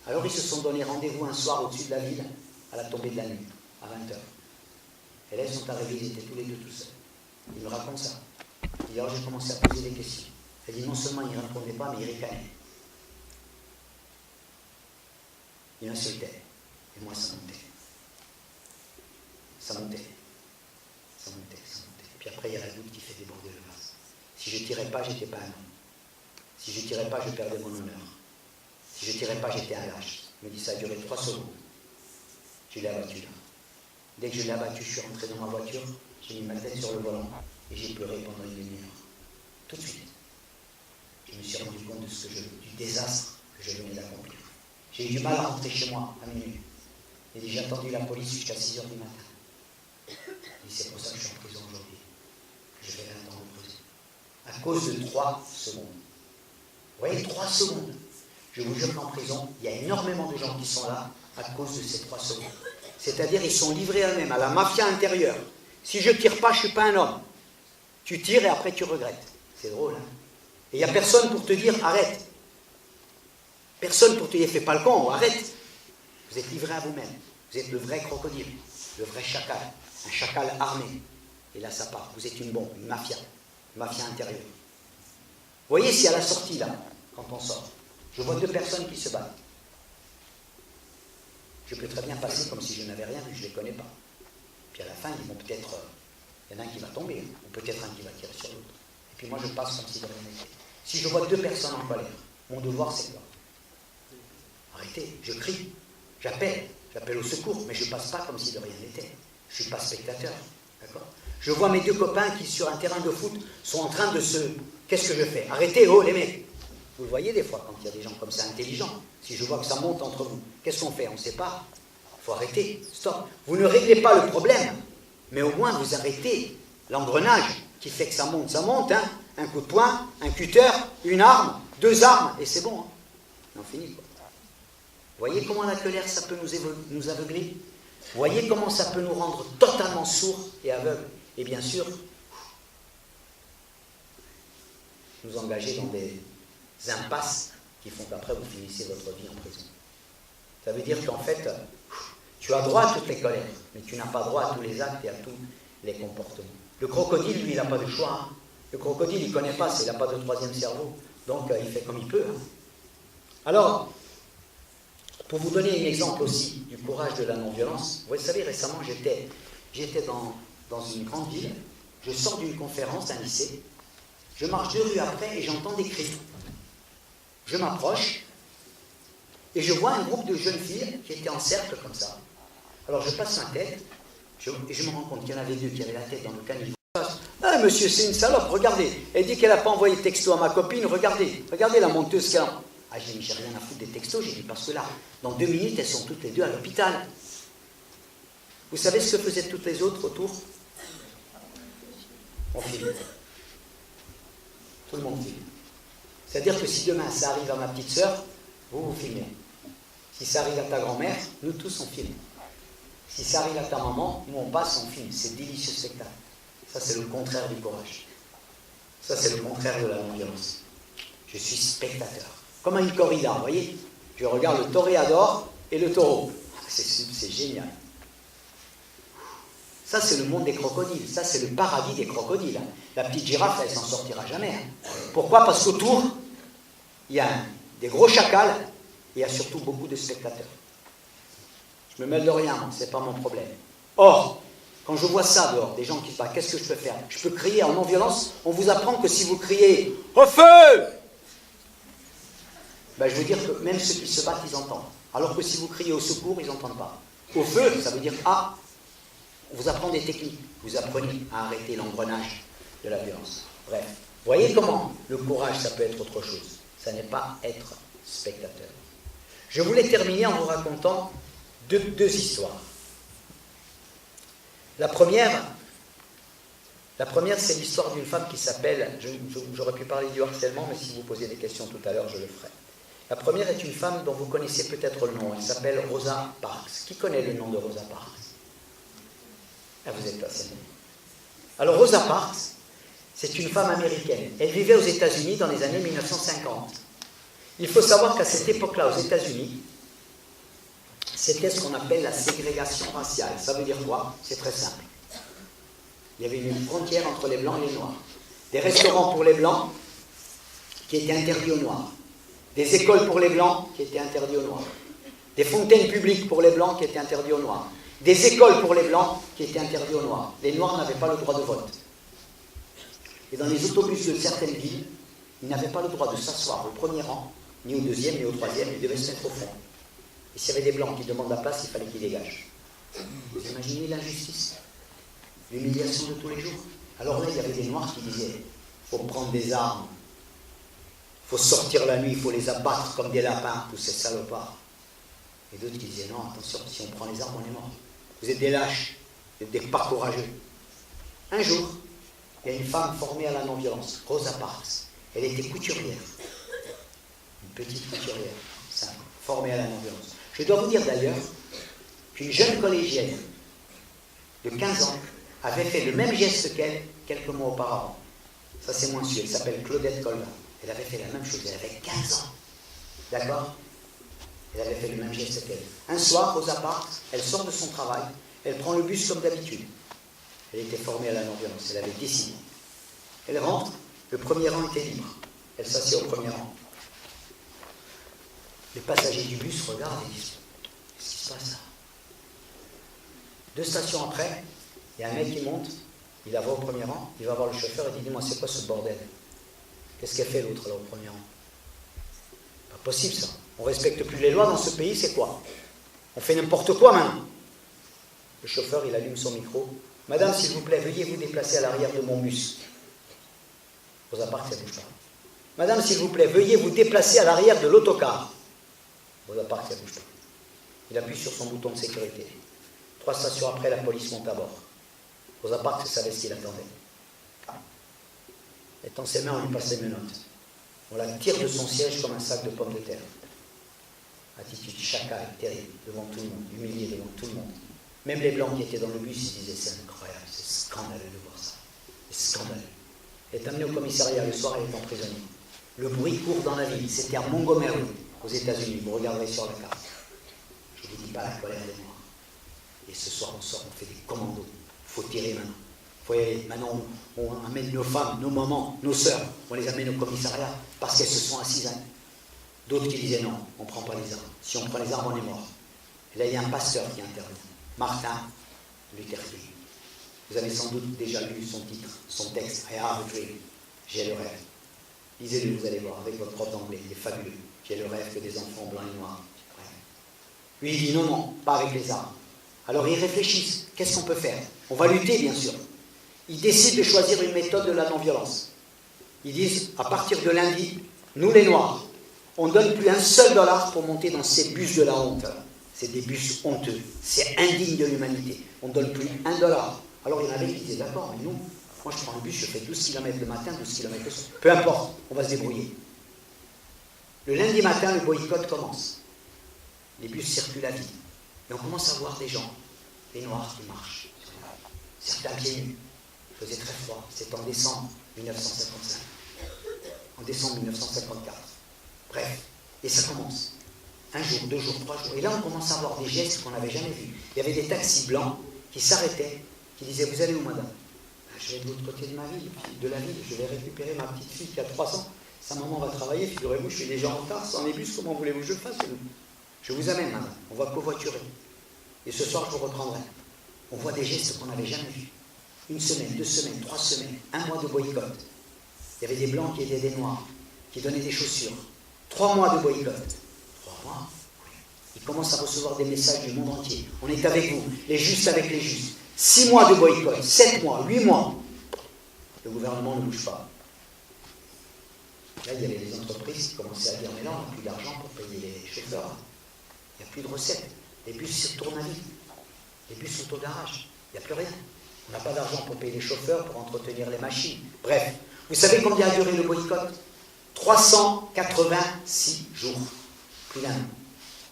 Alors, ils se sont donné rendez-vous un soir au-dessus de la ville, à la tombée de la nuit, à 20h. Et là, ils sont arrivés, ils étaient tous les deux tout seuls. Il me raconte ça. Il dit, alors j'ai commencé à poser des questions. Elle dit, non seulement il ne répondait pas, mais il ricanait. Il insultait. Et moi, ça montait. Ça montait. Ça montait, ça montait. Et puis après, il y a la goutte qui fait déborder le vase. Si je ne tirais pas, je n'étais pas un homme. Si je ne tirais pas, je perdais mon honneur. Si je ne tirais pas, j'étais un lâche. Il me dit, ça a duré 3 secondes. Je l'ai abattu là. Dès que je l'ai abattu, je suis rentré dans ma voiture, j'ai mis ma tête sur le volant et j'ai pleuré pendant une demi-heure. Tout de suite. Je me suis rendu compte du désastre que je venais d'accomplir. J'ai eu du mal à rentrer chez moi à minuit. Il dit, j'ai attendu la police jusqu'à 6h du matin. Il dit, c'est pour ça que je suis en prison aujourd'hui. Je vais 20 ans en prison. À cause de 3 secondes. Vous voyez, 3 secondes. Je vous jure qu'en prison, il y a énormément de gens qui sont là à cause de ces 3 secondes. C'est-à-dire, ils sont livrés à eux-mêmes, à la mafia intérieure. Si je ne tire pas, je ne suis pas un homme. Tu tires et après tu regrettes. C'est drôle, hein? Et il n'y a personne pour te dire, arrête. Personne pour te dire, fais pas le con, arrête. Vous êtes livré à vous-même. Vous êtes le vrai crocodile, le vrai chacal, un chacal armé. Et là, ça part. Vous êtes une bombe, une mafia intérieure. Vous voyez, si à la sortie, là, quand on sort, je vois 2 personnes qui se battent. Je peux très bien passer comme si je n'avais rien vu, je ne les connais pas. Puis à la fin, ils vont peut-être... il y en a un qui va tomber, ou peut-être un qui va tirer sur l'autre. Et puis moi, je passe comme si de rien n'était. Si je vois 2 personnes en colère, mon devoir, c'est quoi? Arrêtez, je crie, j'appelle au secours, mais je ne passe pas comme si de rien n'était. Je ne suis pas spectateur, d'accord? Je vois mes 2 copains qui, sur un terrain de foot, sont en train de se... Qu'est-ce que je fais? Arrêtez, oh les mecs! Vous le voyez des fois, quand il y a des gens comme ça intelligents. Si je vois que ça monte entre vous, qu'est-ce qu'on fait? On ne sait pas. Il faut arrêter, stop. Vous ne réglez pas le problème, mais au moins vous arrêtez l'engrenage qui fait que ça monte. Ça monte, hein? Un coup de poing, un cutter, une arme, 2 armes, et c'est bon. Hein? On finit, quoi. Vous voyez comment la colère, ça peut nous aveugler? Vous voyez comment ça peut nous rendre totalement sourds et aveugles? Et bien sûr, nous engager dans des impasses qui font qu'après vous finissez votre vie en prison. Ça veut dire qu'en fait, tu as droit à toutes les colères, mais tu n'as pas droit à tous les actes et à tous les comportements. Le crocodile, lui, il n'a pas de choix. Hein. Le crocodile, il ne connaît pas, il n'a pas de 3e cerveau. Donc, il fait comme il peut. Hein. Alors, Pour vous donner un exemple aussi du courage de la non-violence, vous savez, récemment, j'étais dans une grande ville, je sors d'une conférence d'un lycée, je marche 2 rues après et j'entends des cris. Je m'approche et je vois un groupe de jeunes filles qui étaient en cercle comme ça. Alors je passe ma tête et je me rends compte qu'il y en avait 2 qui avaient la tête dans le caniveau. Ah monsieur, c'est une salope, regardez. Elle dit qu'elle n'a pas envoyé de texto à ma copine, regardez la monteuse qu'elle a. Ah j'ai dit, j'ai rien à foutre des textos, j'ai dit parce que là, dans 2 minutes, elles sont toutes les 2 à l'hôpital. Vous savez ce que faisaient toutes les autres autour? On filme. Tout le monde filme. C'est-à-dire que si demain ça arrive à ma petite sœur, vous filmez. Si ça arrive à ta grand-mère, nous tous on filme. Si ça arrive à ta maman, nous on passe, on filme. C'est délicieux spectacle. Ça c'est le contraire du courage. Ça c'est le contraire de la non-violence. Je suis spectateur. Comme une corrida, vous voyez? Je regarde le toréador et le taureau. C'est génial. Ça, c'est le monde des crocodiles. Ça, c'est le paradis des crocodiles. La petite girafe, elle s'en sortira jamais. Pourquoi? Parce qu'autour, il y a des gros chacals et il y a surtout beaucoup de spectateurs. Je me mêle de rien, c'est pas mon problème. Or, quand je vois ça dehors, des gens qui se battent, qu'est-ce que je peux faire? Je peux crier en non-violence. On vous apprend que si vous criez « Au feu !» ben, je veux dire que même ceux qui se battent, ils entendent. Alors que si vous criez au secours, ils n'entendent pas. Au feu, ça veut dire « Ah !» On vous apprend des techniques, vous apprenez à arrêter l'engrenage de la violence. Bref, voyez comment le courage, ça peut être autre chose. Ça n'est pas être spectateur. Je voulais terminer en vous racontant deux histoires. La première, c'est l'histoire d'une femme qui s'appelle, j'aurais pu parler du harcèlement, mais si vous posez des questions tout à l'heure, je le ferai. La première est une femme dont vous connaissez peut-être le nom, elle s'appelle Rosa Parks. Qui connaît le nom de Rosa Parks? Ah, vous êtes passé. Alors Rosa Parks, c'est une femme américaine. Elle vivait aux États-Unis dans les années 1950. Il faut savoir qu'à cette époque-là, aux États-Unis, c'était ce qu'on appelle la ségrégation raciale. Ça veut dire quoi? C'est très simple. Il y avait une frontière entre les blancs et les noirs. Des restaurants pour les blancs qui étaient interdits aux noirs. Des écoles pour les blancs qui étaient interdits aux noirs. Des fontaines publiques pour les blancs qui étaient interdits aux noirs. Des écoles pour les blancs qui étaient interdites aux noirs. Les noirs n'avaient pas le droit de vote. Et dans les autobus de certaines villes, ils n'avaient pas le droit de s'asseoir au premier rang, ni au deuxième, ni au troisième, ils devaient se mettre au fond. Et s'il y avait des blancs qui demandent la place, il fallait qu'ils dégagent. Vous imaginez l'injustice? L'humiliation de tous les jours? Alors là, il y avait des noirs qui disaient, il faut prendre des armes, il faut sortir la nuit, il faut les abattre comme des lapins, tous ces salopards. Et d'autres qui disaient, non, attention, si on prend les armes, on est mort. Vous êtes des lâches, vous êtes des pas courageux. Un jour, il y a une femme formée à la non-violence, Rosa Parks. Elle était couturière. Une petite couturière, simple, formée à la non-violence. Je dois vous dire d'ailleurs qu'une jeune collégienne de 15 ans avait fait le même geste qu'elle quelques mois auparavant. Ça, c'est moins sûr. Elle s'appelle Claudette Colbert. Elle avait fait la même chose. Elle avait 15 ans. D'accord? Elle avait fait le même geste qu'elle. Un soir, Rosa Parks, elle sort de son travail, elle prend le bus comme d'habitude. Elle était formée à la non-violence, elle avait décidé. Elle rentre, le premier rang était libre. Elle s'assied au premier rang. Les passagers du bus regardent et disent, qu'est-ce qui se passe là? 2 stations après, il y a un mec qui monte, il la voit au premier rang, il va voir le chauffeur et dit, dis-moi, c'est quoi ce bordel? Qu'est-ce qu'elle fait l'autre là au premier rang? Pas possible ça. On ne respecte plus les lois dans ce pays, c'est quoi? On fait n'importe quoi maintenant. Le chauffeur, il allume son micro. Madame, s'il vous plaît, veuillez vous déplacer à l'arrière de mon bus. Rosa Parks, ça ne bouge pas. Madame, s'il vous plaît, veuillez vous déplacer à l'arrière de l'autocar. Rosa Parks, ça ne bouge pas. Il appuie sur son bouton de sécurité. 3 stations après, la police monte à bord. Rosa Parks savait ce qu'il attendait. Et dans ses mains, on lui passe les menottes. On la tire de son siège comme un sac de pommes de terre. Attitude chacal, terrible, devant tout le monde, humilié devant tout le monde. Même les blancs qui étaient dans le bus, ils disaient, c'est incroyable, c'est scandaleux de voir ça. C'est scandaleux. Elle est amenée au commissariat le soir, elle est emprisonnée. Le bruit court dans la ville. C'était à Montgomery, aux États-Unis. Vous regarderez sur la carte. Je ne vous dis pas la colère des Noirs. Et ce soir, on sort, on fait des commandos. Il faut tirer maintenant. Il faut y aller. Maintenant, on amène nos femmes, nos mamans, nos sœurs. On les amène au commissariat parce qu'elles se sont assises D'autres qui disaient non, on ne prend pas les armes. Si on prend les armes, on est mort. Et là, il y a un pasteur qui intervient, Martin Luther King. Vous avez sans doute déjà lu son titre, son texte, I have a dream, j'ai le rêve. Lisez-le, vous allez voir, avec votre prof d'anglais, il est fabuleux. J'ai le rêve que des enfants blancs et noirs. Lui, il dit non, non, pas avec les armes. Alors ils réfléchissent, qu'est-ce qu'on peut faire? On va lutter, bien sûr. Ils décident de choisir une méthode de la non-violence. Ils disent, à partir de lundi, nous les Noirs, on ne donne plus un seul dollar pour monter dans ces bus de la honte. C'est des bus honteux, c'est indigne de l'humanité. On ne donne plus un dollar. Alors il y en avait qui disaient, d'accord, mais nous, moi je prends le bus, je fais 12 km le matin, 12 km le soir. Peu importe, on va se débrouiller. Le lundi matin, le boycott commence. Les bus circulent à vide. Et on commence à voir des gens, des Noirs qui marchent. Certains pieds nus. Il faisait très froid. C'est en décembre 1955. En décembre 1954. Bref. Et ça commence. Un jour, 2 jours, 3 jours. Et là, on commence à voir des gestes qu'on n'avait jamais vus. Il y avait des taxis blancs qui s'arrêtaient, qui disaient, vous allez où, madame? Je vais de l'autre côté de ma ville, de la ville. Je vais récupérer ma petite fille qui a 3 ans. Sa maman va travailler, figurez-vous, je suis déjà en retard. Sans les bus, comment voulez-vous que je fasse? Je vous amène, madame. On va covoiturer. Et ce soir, je vous reprendrai. On voit des gestes qu'on n'avait jamais vus. 1 semaine, 2 semaines, 3 semaines, 1 mois de boycott. Il y avait des blancs qui aidaient des noirs, qui donnaient des chaussures. 3 mois de boycott. 3 mois? Oui. Ils commencent à recevoir des messages du monde entier. On est avec vous, les justes avec les justes. 6 mois de boycott, 7 mois, 8 mois. Le gouvernement ne bouge pas. Là, il y avait des entreprises qui commençaient à dire, mais là, on n'a plus d'argent pour payer les chauffeurs. Il n'y a plus de recettes. Les bus se retournent à vide. Les bus sont au garage. Il n'y a plus rien. On n'a pas d'argent pour payer les chauffeurs, pour entretenir les machines. Bref, vous savez combien a duré le boycott? 386 jours. Plus d'un an.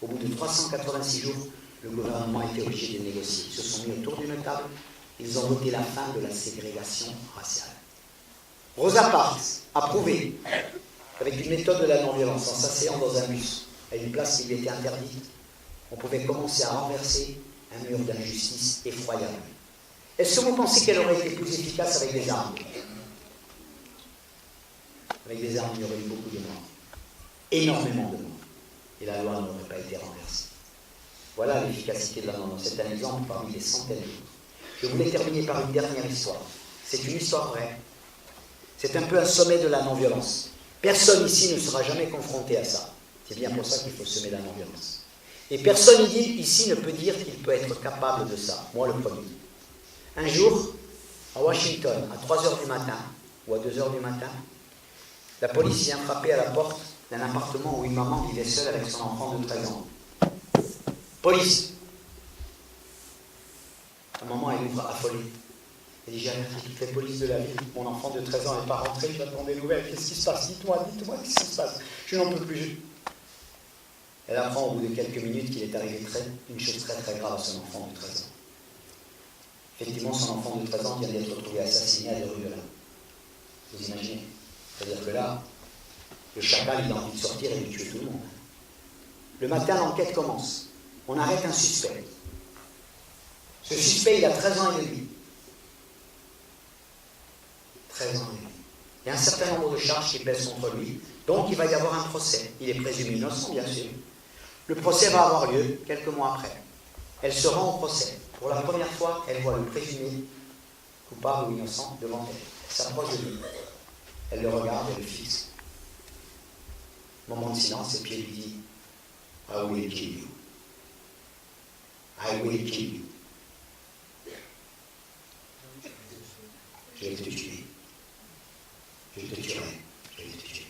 Au bout de 386 jours, le gouvernement a été obligé de négocier. Ils se sont mis autour d'une table. Ils ont voté la fin de la ségrégation raciale. Rosa Parks a prouvé, avec une méthode de la non-violence, en s'asseyant dans un bus, à une place qui lui était interdite, on pouvait commencer à renverser un mur d'injustice effroyable. Est-ce que vous pensez qu'elle aurait été plus efficace avec des armes? Avec des armes, il y aurait eu beaucoup de morts. Énormément de morts. Et la loi n'aurait pas été renversée. Voilà l'efficacité de la non-violence. C'est un exemple parmi des centaines d'autres. Je voulais terminer par une dernière histoire. C'est une histoire vraie. C'est un peu un sommet de la non-violence. Personne ici ne sera jamais confronté à ça. C'est bien pour ça qu'il faut semer la non-violence. Et personne ici ne peut dire qu'il peut être capable de ça. Moi, le premier. Un jour, à Washington, à 3 h du matin, ou à 2 h du matin, la police vient frapper à la porte d'un appartement où une maman vivait seule avec son enfant de 13 ans. Police! La maman, elle ouvre affolée. Elle dit, j'ai alerté toutes les polices de la ville. Mon enfant de 13 ans n'est pas rentré, j'attends des nouvelles. Qu'est-ce qui se passe? Dites-moi, qu'est-ce qui se passe? Je n'en peux plus. Elle apprend au bout de quelques minutes qu'il est arrivé une chose très très grave à son enfant de 13 ans. Effectivement, son enfant de 13 ans vient d'être retrouvé assassiné à 2 rues de là. Vous imaginez? C'est-à-dire que là, le chacal, il a envie de sortir et de tuer tout le monde. Le matin, l'enquête commence. On arrête un suspect. Ce suspect, il a 13 ans et demi. 13 ans et demi. Il y a un certain nombre de charges qui pèsent contre lui, donc il va y avoir un procès. Il est présumé innocent, bien sûr. Le procès va avoir lieu quelques mois après. Elle se rend au procès. Pour la première fois, elle voit le présumé coupable ou innocent devant elle. Elle s'approche de lui. Elle le regarde et le fixe. Moment de silence, et puis elle lui dit « I will kill you. I will kill you. » Je vais te tuer. Je te tuerai. Je vais te tuer.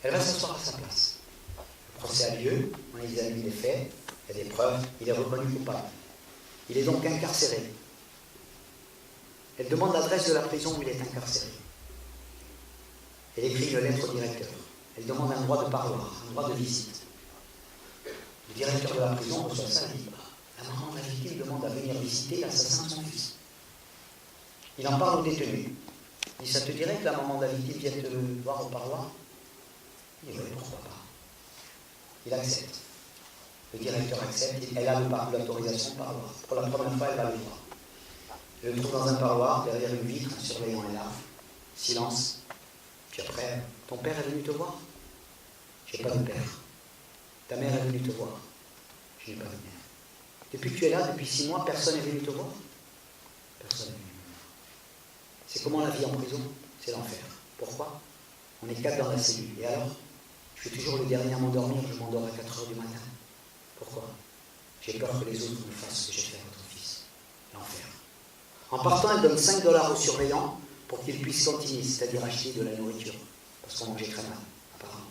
Elle va s'asseoir à sa place. Le procès a lieu, on examine les faits, il y a des preuves, il est reconnu coupable. Il est donc incarcéré. Elle demande l'adresse de la prison où il est incarcéré. Elle écrit une lettre au directeur. Elle demande un droit de parloir, un droit de visite. Le directeur de la prison reçoit ça et dit « La maman de la victime demande à venir visiter l'assassin de son fils. » Il en parle au détenu. Il dit « Ça te dirait que la maman de la victime vienne te voir au parloir ?» Il dit « Oui, pourquoi pas. » Il accepte. Le directeur accepte. Elle a l'autorisation de parloir. Pour la première fois, elle va le voir. Je le trouve dans un parloir, derrière une vitre, un surveillant est là. Silence. Puis après, ton père est venu te voir? Je n'ai pas de père. Ta mère est venue te voir. Je n'ai pas de mère. Depuis que tu es là, depuis 6 mois, personne n'est venu te voir. Personne n'est venu me voir. C'est comment la vie en prison? C'est l'enfer. Pourquoi? On est 4 dans la cellule. Et alors, je suis toujours le dernier à m'endormir, je m'endors à 4 heures du matin. Pourquoi? J'ai peur que les autres me fassent ce que j'ai fait à votre fils. L'enfer. En partant, elle donne 5 $ aux surveillants pour qu'ils puissent continuer, c'est-à-dire acheter de la nourriture. Parce qu'on mangeait très mal, apparemment.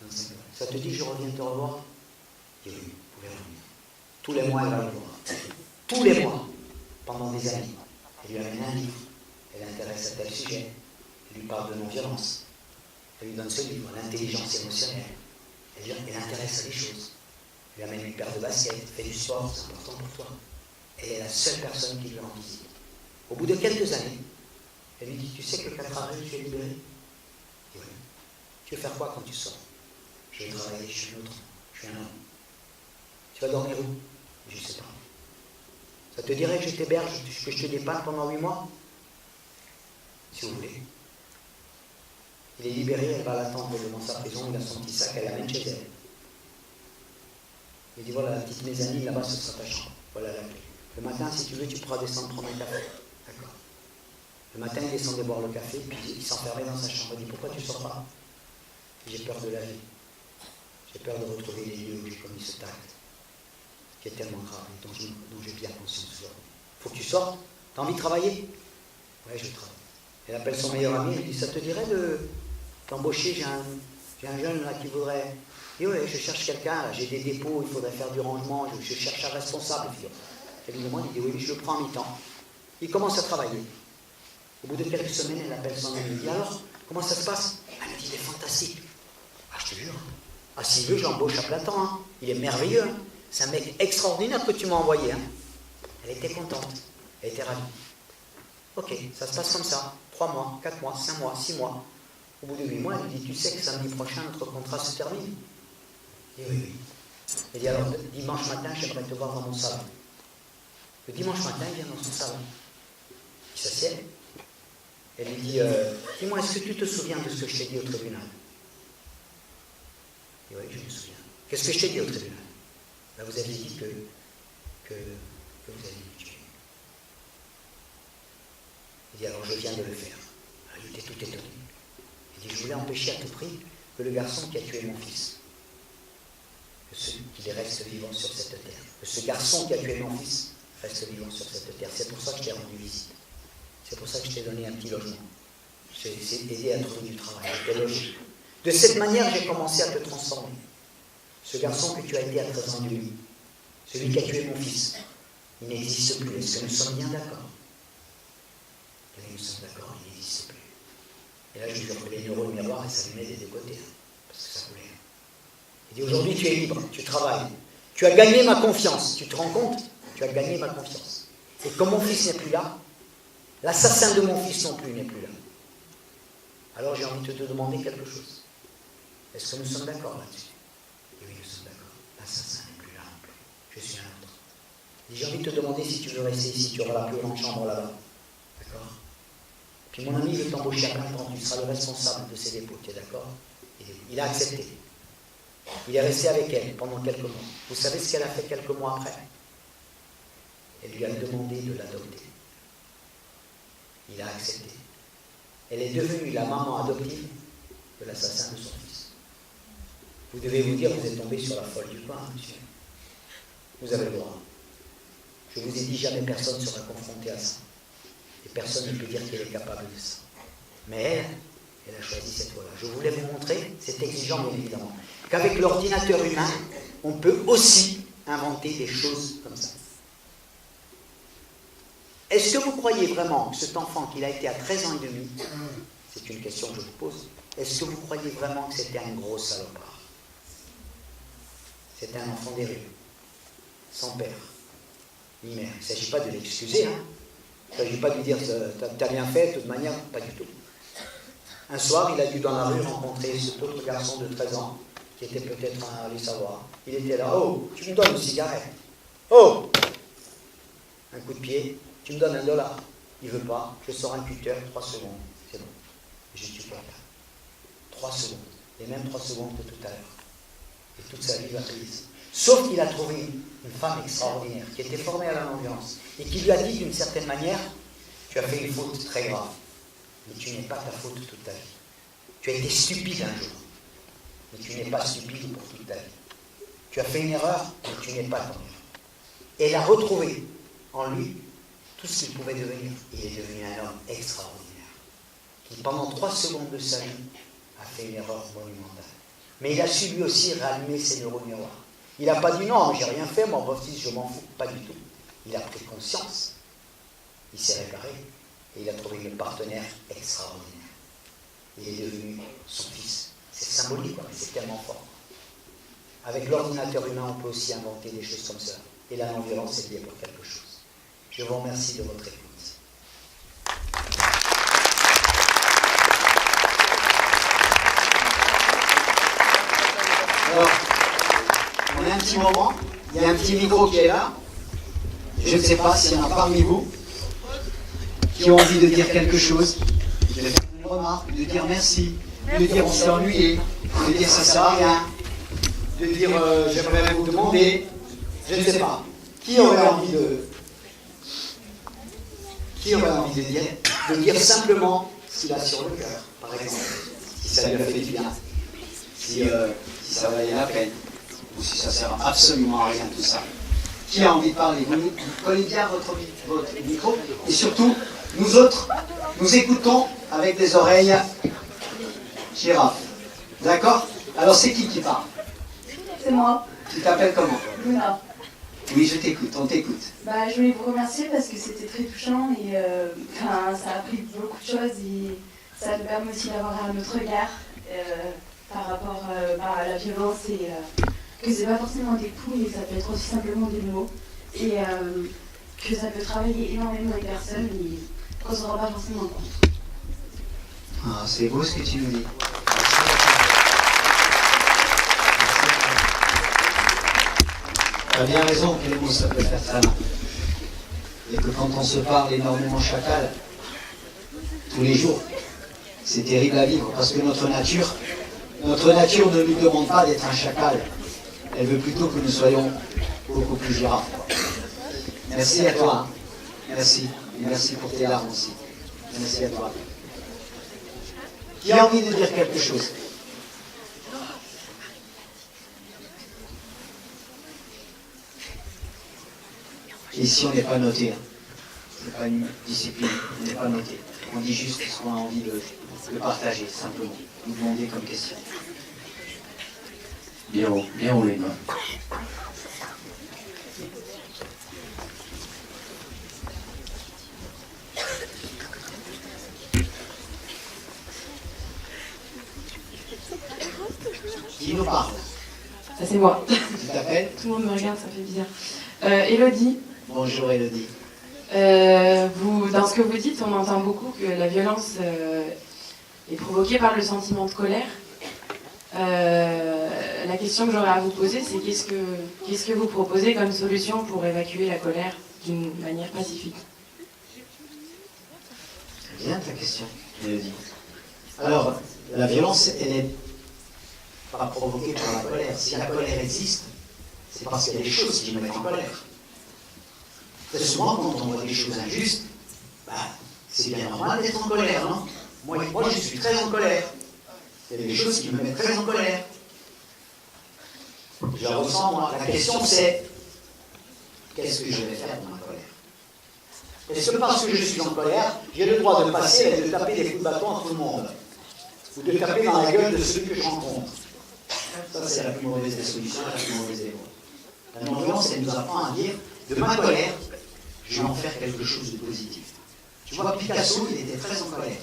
25 $. Ça te dit, je reviens te revoir? Et oui, vous pouvez revenir. Tous les mois, elle va le voir. Tous les mois, pendant des années. Elle lui amène un livre. Elle l'intéresse à tel sujet. Elle lui parle de non-violence. Elle lui donne ce livre, l'intelligence émotionnelle. Elle l'intéresse à des choses. Elle lui amène une paire de baskets, fait du sport, c'est important pour toi. Elle est la seule personne qui lui rend visite. Au bout de quelques années, elle lui dit, tu sais que le 4 avril, tu es libéré? Et oui. Tu veux faire quoi quand tu sors? Je vais travailler, je suis autre, je suis un homme. Tu vas dormir où? Je ne sais pas. Ça te dirait que je t'héberge, que je te dépanne pendant 8 mois? Si vous voulez. Il est libéré, elle va l'attendre devant sa prison, il a son petit sac, elle l'amène chez elle. Il dit, voilà, la petite mezzanine, là-bas, ce sera ta chambre. Voilà la clé. Le matin, si tu veux, tu pourras descendre prendre un café. D'accord. Le matin, il descendait boire le café, puis il s'enfermait dans sa chambre. Il dit, pourquoi tu ne sors pas? J'ai peur de la vie. J'ai peur de retrouver les lieux où j'ai commis cet acte, qui est tellement grave, dont j'ai bien conscience aujourd'hui. Faut que tu sortes. T'as envie de travailler? Ouais, je travaille. Elle appelle son meilleur ami, elle dit, ça te dirait d'embaucher, j'ai un jeune là qui voudrait... Et ouais, je cherche quelqu'un, j'ai des dépôts, il faudrait faire du rangement, je cherche un responsable. Évidemment, il dit, oui, mais je le prends en mi-temps. Il commence à travailler. Au bout de quelques semaines, elle appelle son ami, elle dit, alors, comment ça se passe? Elle me dit, il est fantastique. Ah, je te jure. Ah, s'il veut, je l'embauche à plein temps. Hein. Il est merveilleux. Hein. C'est un mec extraordinaire que tu m'as envoyé. Hein. Elle était contente. Elle était ravie. Ok, ça se passe comme ça. 3 mois, 4 mois, 5 mois, 6 mois. Au bout de 8 mois, elle lui dit, tu sais que samedi prochain, notre contrat se termine? Et oui, oui. Elle dit, alors, dimanche matin, j'aimerais te voir dans mon salon. Le dimanche matin, il vient dans son salon. Il s'assied. Elle lui dit, dis-moi, est-ce que tu te souviens de ce que je t'ai dit au tribunal? Et oui, je me souviens. Qu'est-ce que je t'ai dit au tribunal? Ben, vous aviez dit que vous alliez me tuer. Il dit, alors je viens de le faire. Alors, il était tout étonné. Il dit, je voulais empêcher à tout prix que le garçon qui a tué mon fils, qu'il reste vivant sur cette terre. Que ce garçon qui a tué mon fils reste vivant sur cette terre. C'est pour ça que je t'ai rendu visite. C'est pour ça que je t'ai donné un petit logement. J'ai aidé à trouver du travail, à te loger. De cette manière, j'ai commencé à te transformer. Ce garçon que tu as été à 13 ans de lui, celui qui a tué mon fils, il n'existe plus. Est-ce que nous sommes bien d'accord? Et là, nous sommes d'accord, il n'existe plus. Et là, je lui ai les neurones miroirs et ça lui met des deux côtés, hein, parce que ça voulait. Il dit, aujourd'hui, tu es libre, tu travailles. Tu as gagné ma confiance. Tu te rends compte? Tu as gagné ma confiance. Et comme mon fils n'est plus là, l'assassin de mon fils non plus n'est plus là. Alors j'ai envie de te demander quelque chose. Est-ce que nous sommes d'accord là-dessus? Et oui, nous sommes d'accord. L'assassin n'est plus là non plus. Je suis un autre. Et j'ai envie de te demander si tu veux rester ici, tu auras la plus grande chambre là-bas. D'accord? Puis mon ami veut t'embaucher à plein temps, tu seras le responsable de ses dépôts, tu es d'accord? Il a accepté. Il est resté avec elle pendant quelques mois. Vous savez ce qu'elle a fait quelques mois après? Elle lui a demandé de l'adopter. Il a accepté. Elle est devenue la maman adoptive de l'assassin de son fils. Vous devez vous dire, vous êtes tombé sur la folle du coin, monsieur. Vous avez le droit. Je vous ai dit, jamais personne ne sera confronté à ça. Et personne ne peut dire qu'elle est capable de ça. Mais elle a choisi cette voie-là. Je voulais vous montrer, c'est exigeant bien évidemment, qu'avec l'ordinateur humain, on peut aussi inventer des choses comme ça. Est-ce que vous croyez vraiment que cet enfant qu'il a été à 13 ans et demi, c'est une question que je vous pose, est-ce que vous croyez vraiment que c'était un gros salopard? C'était un enfant des rues, sans père, ni mère. Il ne s'agit pas de l'excuser, hein. Il ne s'agit pas de lui dire t'as bien fait, de toute manière, pas du tout. Un soir, il a dû dans la rue rencontrer cet autre garçon de 13 ans, qui était peut-être un aller savoir. Il était là, oh, tu me donnes une cigarette. Oh, un coup de pied. Tu me donnes $1. Il ne veut pas. Je sors un cutter, 3 secondes. C'est bon. Je tue pas. 3 secondes. les mêmes 3 secondes que tout à l'heure. Et toute sa vie va prise. Sauf qu'il a trouvé une femme extraordinaire, qui était formée à la non-violence, et qui lui a dit d'une certaine manière, tu as fait une faute très grave, mais tu n'es pas ta faute toute ta vie. Tu as été stupide un jour, mais tu n'es pas stupide pour toute ta vie. Tu as fait une erreur, mais tu n'es pas ton erreur. Et elle a retrouvé en lui tout ce qu'il pouvait devenir. Il est devenu un homme extraordinaire, qui pendant 3 secondes de sa vie a fait une erreur monumentale. Mais il a su lui aussi rallumer ses neurones miroirs. Il n'a pas dit non, j'ai rien fait, mon beau-fils, je m'en fous. Pas du tout. Il a pris conscience, il s'est réparé, et il a trouvé une partenaire extraordinaire. Il est devenu son fils. C'est symbolique, mais c'est tellement fort. Avec l'ordinateur humain, on peut aussi inventer des choses comme ça. Et la non-violence est liée pour quelque chose. Je vous remercie de votre écoute. Alors, on a un petit moment, il y a un petit micro qui est là. Je ne sais pas s'il y en a parmi vous qui ont envie de dire quelque chose, de faire une remarque, de dire merci, de dire on s'est ennuyé, de dire ça sert à rien, de dire j'aimerais vous demander, je ne sais pas. Qui aurait envie de dire simplement ce qu'il a sur le cœur, par exemple, si ça lui a fait du bien, si ça valait la peine, ou si ça sert absolument à rien tout ça. Qui a envie de parler? Vous collez bien votre micro, et surtout, nous autres, nous écoutons avec des oreilles girafes. D'accord? Alors c'est qui parle? C'est moi. Tu t'appelles comment? Luna. Oui, je t'écoute, on t'écoute. Je voulais vous remercier parce que c'était très touchant et ça a appris beaucoup de choses et ça nous permet aussi d'avoir un autre regard par rapport à la violence et que c'est pas forcément des coups mais ça peut être aussi simplement des mots et que ça peut travailler énormément les personnes et qu'on ne se rend pas forcément compte. Ah, c'est beau ce que tu nous dis. Tu as bien raison que les mots ça peut faire très mal. Et que quand on se parle énormément chacal, tous les jours, c'est terrible à vivre parce que notre nature ne nous demande pas d'être un chacal. Elle veut plutôt que nous soyons beaucoup plus girafes. Merci à toi. Hein. Merci. Et merci pour tes larmes aussi. Merci à toi. Qui a envie de dire quelque chose? Ici, on n'est pas noté. Hein. Ce n'est pas une discipline. On n'est pas noté. On dit juste ce qu'on a envie de partager, simplement. Nous demander comme question. Bien haut les mains. Qui nous parle? Ça c'est moi. Tu t'appelles? Tout le monde me regarde, ça fait bizarre. Élodie. Bonjour Élodie. Dans ce que vous dites, on entend beaucoup que la violence est provoquée par le sentiment de colère. La question que j'aurais à vous poser, c'est qu'est-ce que vous proposez comme solution pour évacuer la colère d'une manière pacifique? C'est bien ta question, Élodie. Alors, la violence, elle n'est pas provoquée par la colère. Si la colère existe, c'est parce qu'il y a des choses qui nous mettent en colère. Très souvent, quand on voit des choses injustes, c'est bien normal d'être en colère, non? Moi, je suis très en colère. Il y a des choses qui me mettent très en colère. Je la ressens, moi. La question, c'est qu'est-ce que je vais faire de ma colère? Est-ce que parce que je suis en colère, j'ai le droit de passer et de taper des coups de bâton à tout le monde? Ou de taper dans la gueule de celui que je rencontre? Ça, c'est la plus mauvaise des solutions, la plus mauvaise des mots. La non-violence, elle nous apprend à dire, de ma colère, je vais en faire quelque chose de positif. Tu vois, Picasso, il était très en colère.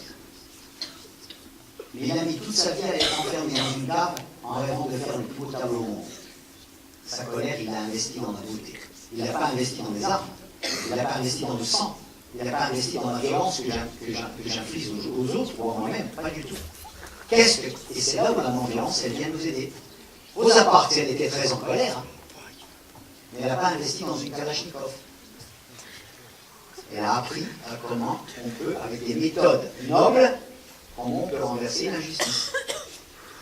Mais il a mis toute sa vie à être enfermé dans une cave en rêvant de faire le plus beau tableau au monde. Sa colère, il l'a investi dans la beauté. Il n'a pas investi dans les armes. Il n'a pas investi dans le sang. Il n'a pas investi dans la violence que j'inflige aux autres ou à moi-même. Pas du tout. Et c'est là où la non-violence, elle vient nous aider. Rosa Parks, elle était très en colère, hein, mais elle n'a pas investi dans une Kalachnikov. Elle a appris comment on peut, avec des méthodes nobles, comment on peut renverser l'injustice.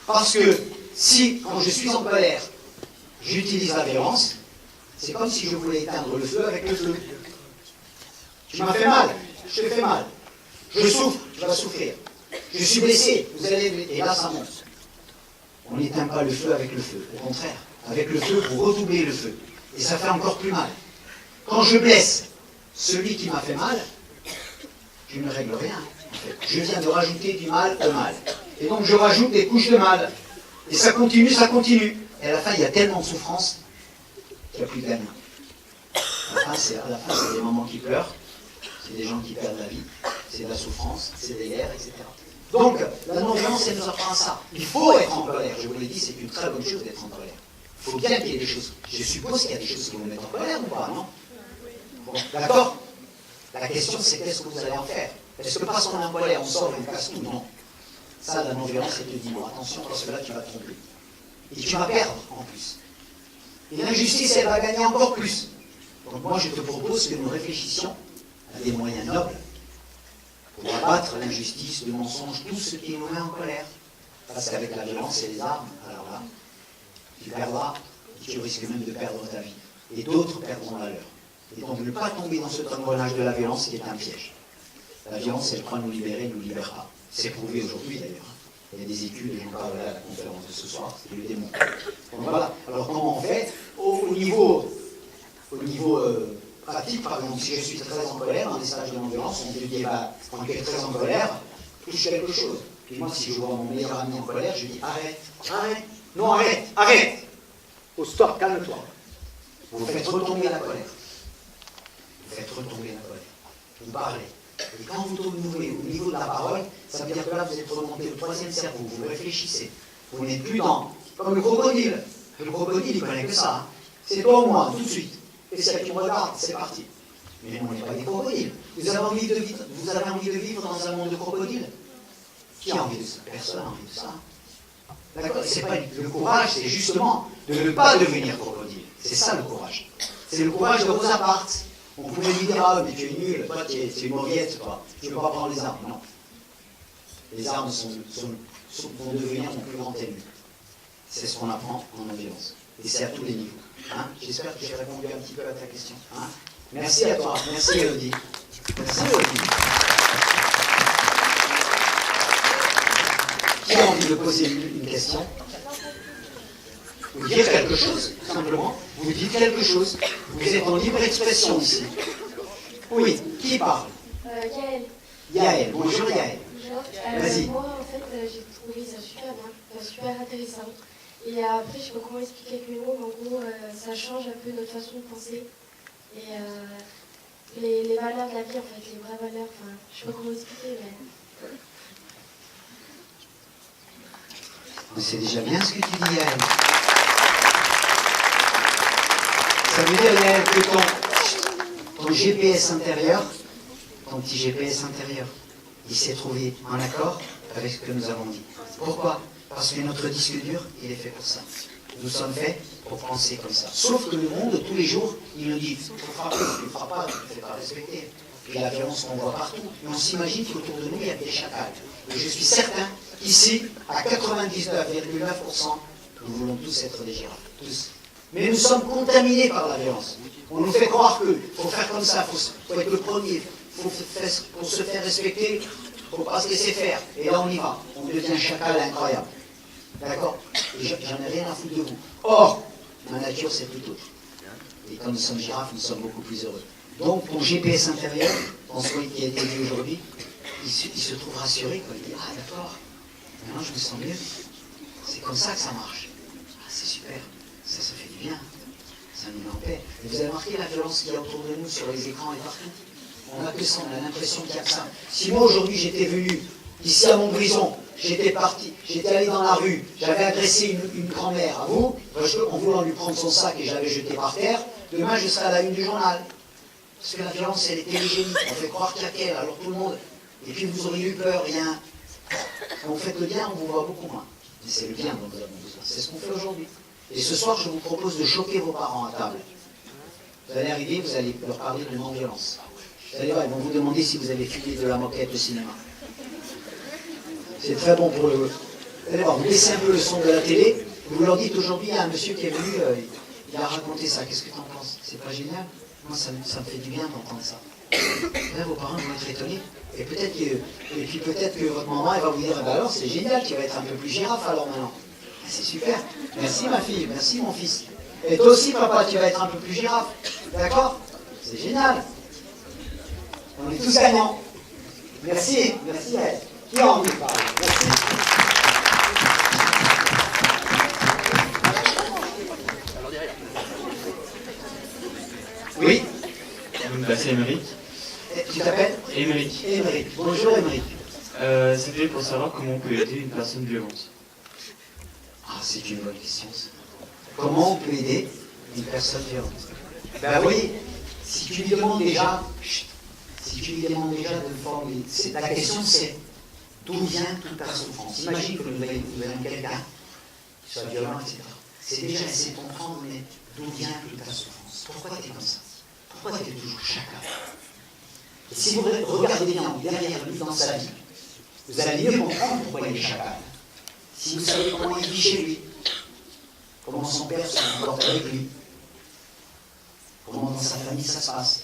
Parce que si, quand je suis en colère, j'utilise la violence, c'est comme si je voulais éteindre le feu avec le feu. Tu m'as fait mal, je te fais mal. Je souffre, tu vas souffrir. Je suis blessé, vous allez... Et là, ça monte. On n'éteint pas le feu avec le feu. Au contraire, avec le feu, vous redoublez le feu. Et ça fait encore plus mal. Quand je blesse celui qui m'a fait mal, je ne règle rien. En fait. Je viens de rajouter du mal au mal. Et donc je rajoute des couches de mal. Et ça continue, ça continue. Et à la fin, il y a tellement de souffrance qu'il n'y a plus de gagnant. À la fin, c'est des moments qui pleurent, c'est des gens qui perdent la vie, c'est de la souffrance, c'est des guerres, etc. Donc, la non-violence, elle nous apprend ça. Il faut être en colère. Je vous l'ai dit, c'est une très bonne chose d'être en colère. Il faut bien qu'il y ait des choses. Je suppose qu'il y a des choses qui vous mettent en colère ou pas, non? Bon, d'accord? La question, c'est qu'est-ce que vous allez en faire? Est-ce que parce qu'on est en colère, on sort et on casse tout? Non. Ça, la non-violence, elle te dit, bon, attention, parce que là, tu vas tomber. Et tu vas perdre, en plus. Et l'injustice, elle va gagner encore plus. Donc moi, je te propose que nous réfléchissions à des moyens nobles pour abattre l'injustice, le mensonge, tout ce qui nous met en colère. Parce qu'avec la violence et les armes, alors là, tu perdras, et tu risques même de perdre ta vie. Et d'autres perdront la leur. Et donc ne pas tomber dans ce engrenage de la violence qui est un piège. La violence, elle croit nous libérer, ne nous libère pas. C'est prouvé aujourd'hui d'ailleurs. Il y a des études, et j'en parlerai à la conférence de ce soir, qui le démontrent. Donc voilà. Alors comment on fait? Au niveau pratique, par exemple, si je suis très en colère, dans des stages de non-violence, on te dit, quand tu es très en colère, touche quelque chose. Et moi, si je vois mon meilleur ami en colère, je dis, arrête, arrête, non, arrête, arrête. Au stop, calme-toi. Vous faites retomber la colère. Vous faites retomber la colère. Vous parlez. Et quand vous tombez au niveau de la parole, ça veut dire que là, vous êtes remonté au troisième cerveau, vous réfléchissez. Vous n'êtes plus dans... Comme le crocodile. Le crocodile, il connaît que ça. Hein. C'est toi ou moi, tout de suite. Et si tu me regardes, c'est parti. Mais on n'est pas des crocodiles. Vous avez envie de vivre dans un monde de crocodiles? Qui a envie de ça? Personne n'a envie de ça. D'accord? C'est pas le courage, c'est justement de ne pas devenir crocodile. C'est ça le courage. C'est le courage de Rosa Parks. On pouvait lui dire, ah, mais tu es nul, toi tu es une mauviette, tu ne peux pas prendre les armes. Non. Les armes vont devenir mon plus grand ennemi. C'est ce qu'on apprend en non-violence. Et c'est à tous les niveaux. Hein? J'espère que j'ai répondu un petit peu à ta question. Hein? Merci à toi. Merci Elodie. Merci Elodie. Qui a envie de poser une question? Vous dire quelque chose, simplement. Vous dites quelque chose. Vous êtes en libre expression ici. Oui, qui parle? Yael. Yael. Bonjour Yael. Vas-y. Moi, en fait, j'ai trouvé ça super bien, super intéressant. Et après, je sais pas comment expliquer avec mes mots, mais en gros, ça change un peu notre façon de penser. Et les valeurs de la vie, en fait, les vraies valeurs, enfin, je sais pas comment expliquer, mais... C'est déjà bien ce que tu dis, Yael. Ça veut dire, Yael, que ton GPS intérieur, ton petit GPS intérieur, il s'est trouvé en accord avec ce que nous avons dit. Pourquoi? Parce que notre disque dur, il est fait pour ça. Nous sommes faits pour penser comme ça. Sauf que le monde, tous les jours, il nous dit, il faut frapper, tu ne frappes pas, tu ne fais pas respecter. Et la violence qu'on voit partout. Et on s'imagine qu'autour de nous, il y a des chacals. Et je suis certain qu'ici, à 99,9%, nous voulons tous être des girafes. Tous. Mais nous sommes contaminés par la violence. On nous fait croire qu'il faut faire comme ça, il faut être le premier, pour se faire respecter, il ne faut pas se laisser faire. Et là, on y va. On devient un chacal incroyable. D'accord? Et j'en ai rien à foutre de vous. Or, ma nature, c'est tout autre. Et quand nous sommes girafes, nous sommes beaucoup plus heureux. Donc, ton GPS intérieur, dans ce qui a été dit aujourd'hui, il se trouve rassuré. Quoi. Il dit, ah d'accord, maintenant je me sens mieux. C'est comme ça que ça marche. Ah, c'est super, ça fait du bien. Ça nous met en paix. Et vous avez remarqué la violence qu'il y a autour de nous, sur les écrans et partout? On n'a que ça, on a l'impression qu'il y a que ça. Si moi aujourd'hui j'étais venu ici à Montbrison, j'étais parti, j'étais allé dans la rue, j'avais agressé une grand-mère à vous, en voulant lui prendre son sac et je l'avais jeté par terre, demain je serai à la une du journal. Parce que la violence, elle est télégénique. On fait croire qu'il y a qu'elle, alors tout le monde. Et puis vous auriez eu peur, rien. Quand vous faites le bien, on vous voit beaucoup moins. Mais c'est le bien dont nous avons besoin. C'est ce qu'on fait aujourd'hui. Et ce soir, je vous propose de choquer vos parents à table. Vous allez arriver, vous allez leur parler de non-violence. Vous allez voir, ils vont vous demander si vous avez filé de la moquette au cinéma. C'est très bon pour D'abord, vous laissez un peu le son de la télé. Vous leur dites aujourd'hui, il y a un monsieur qui est venu, il a raconté ça. Qu'est-ce que tu en penses? C'est pas génial? Moi, ça me fait du bien d'entendre ça. Là, vos parents vont être étonnés. Et puis peut-être que votre maman, elle va vous dire, bah alors, c'est génial, tu vas être un peu plus girafe alors maintenant. C'est super. Merci ma fille, merci mon fils. Et toi aussi, papa, tu vas être un peu plus girafe. D'accord? C'est génial. On est tous gagnants. Merci, merci à elle. Qui a envie de parler? Merci. Oui. C'est Émeric. Tu t'appelles? Émeric. Émeric. Bonjour Émeric. C'était pour savoir comment on peut aider une personne violente. Ah, c'est une bonne question. Ça. Comment on peut aider une personne violente? Ben oui, si tu lui demandes déjà, de formuler, la question c'est d'où vient toute ta souffrance. Imagine que nous avons quelqu'un qui soit violent, etc. C'est déjà essayer de comprendre, mais d'où vient toute ta souffrance? Pourquoi tu es comme ça? Pourquoi tu es toujours chacun? Et si vous regardez bien derrière lui dans sa vie, vous allez mieux comprendre pourquoi il est chacun. Si vous savez comment il vit chez lui, comment son père se comporte avec lui, comment dans sa famille ça se passe.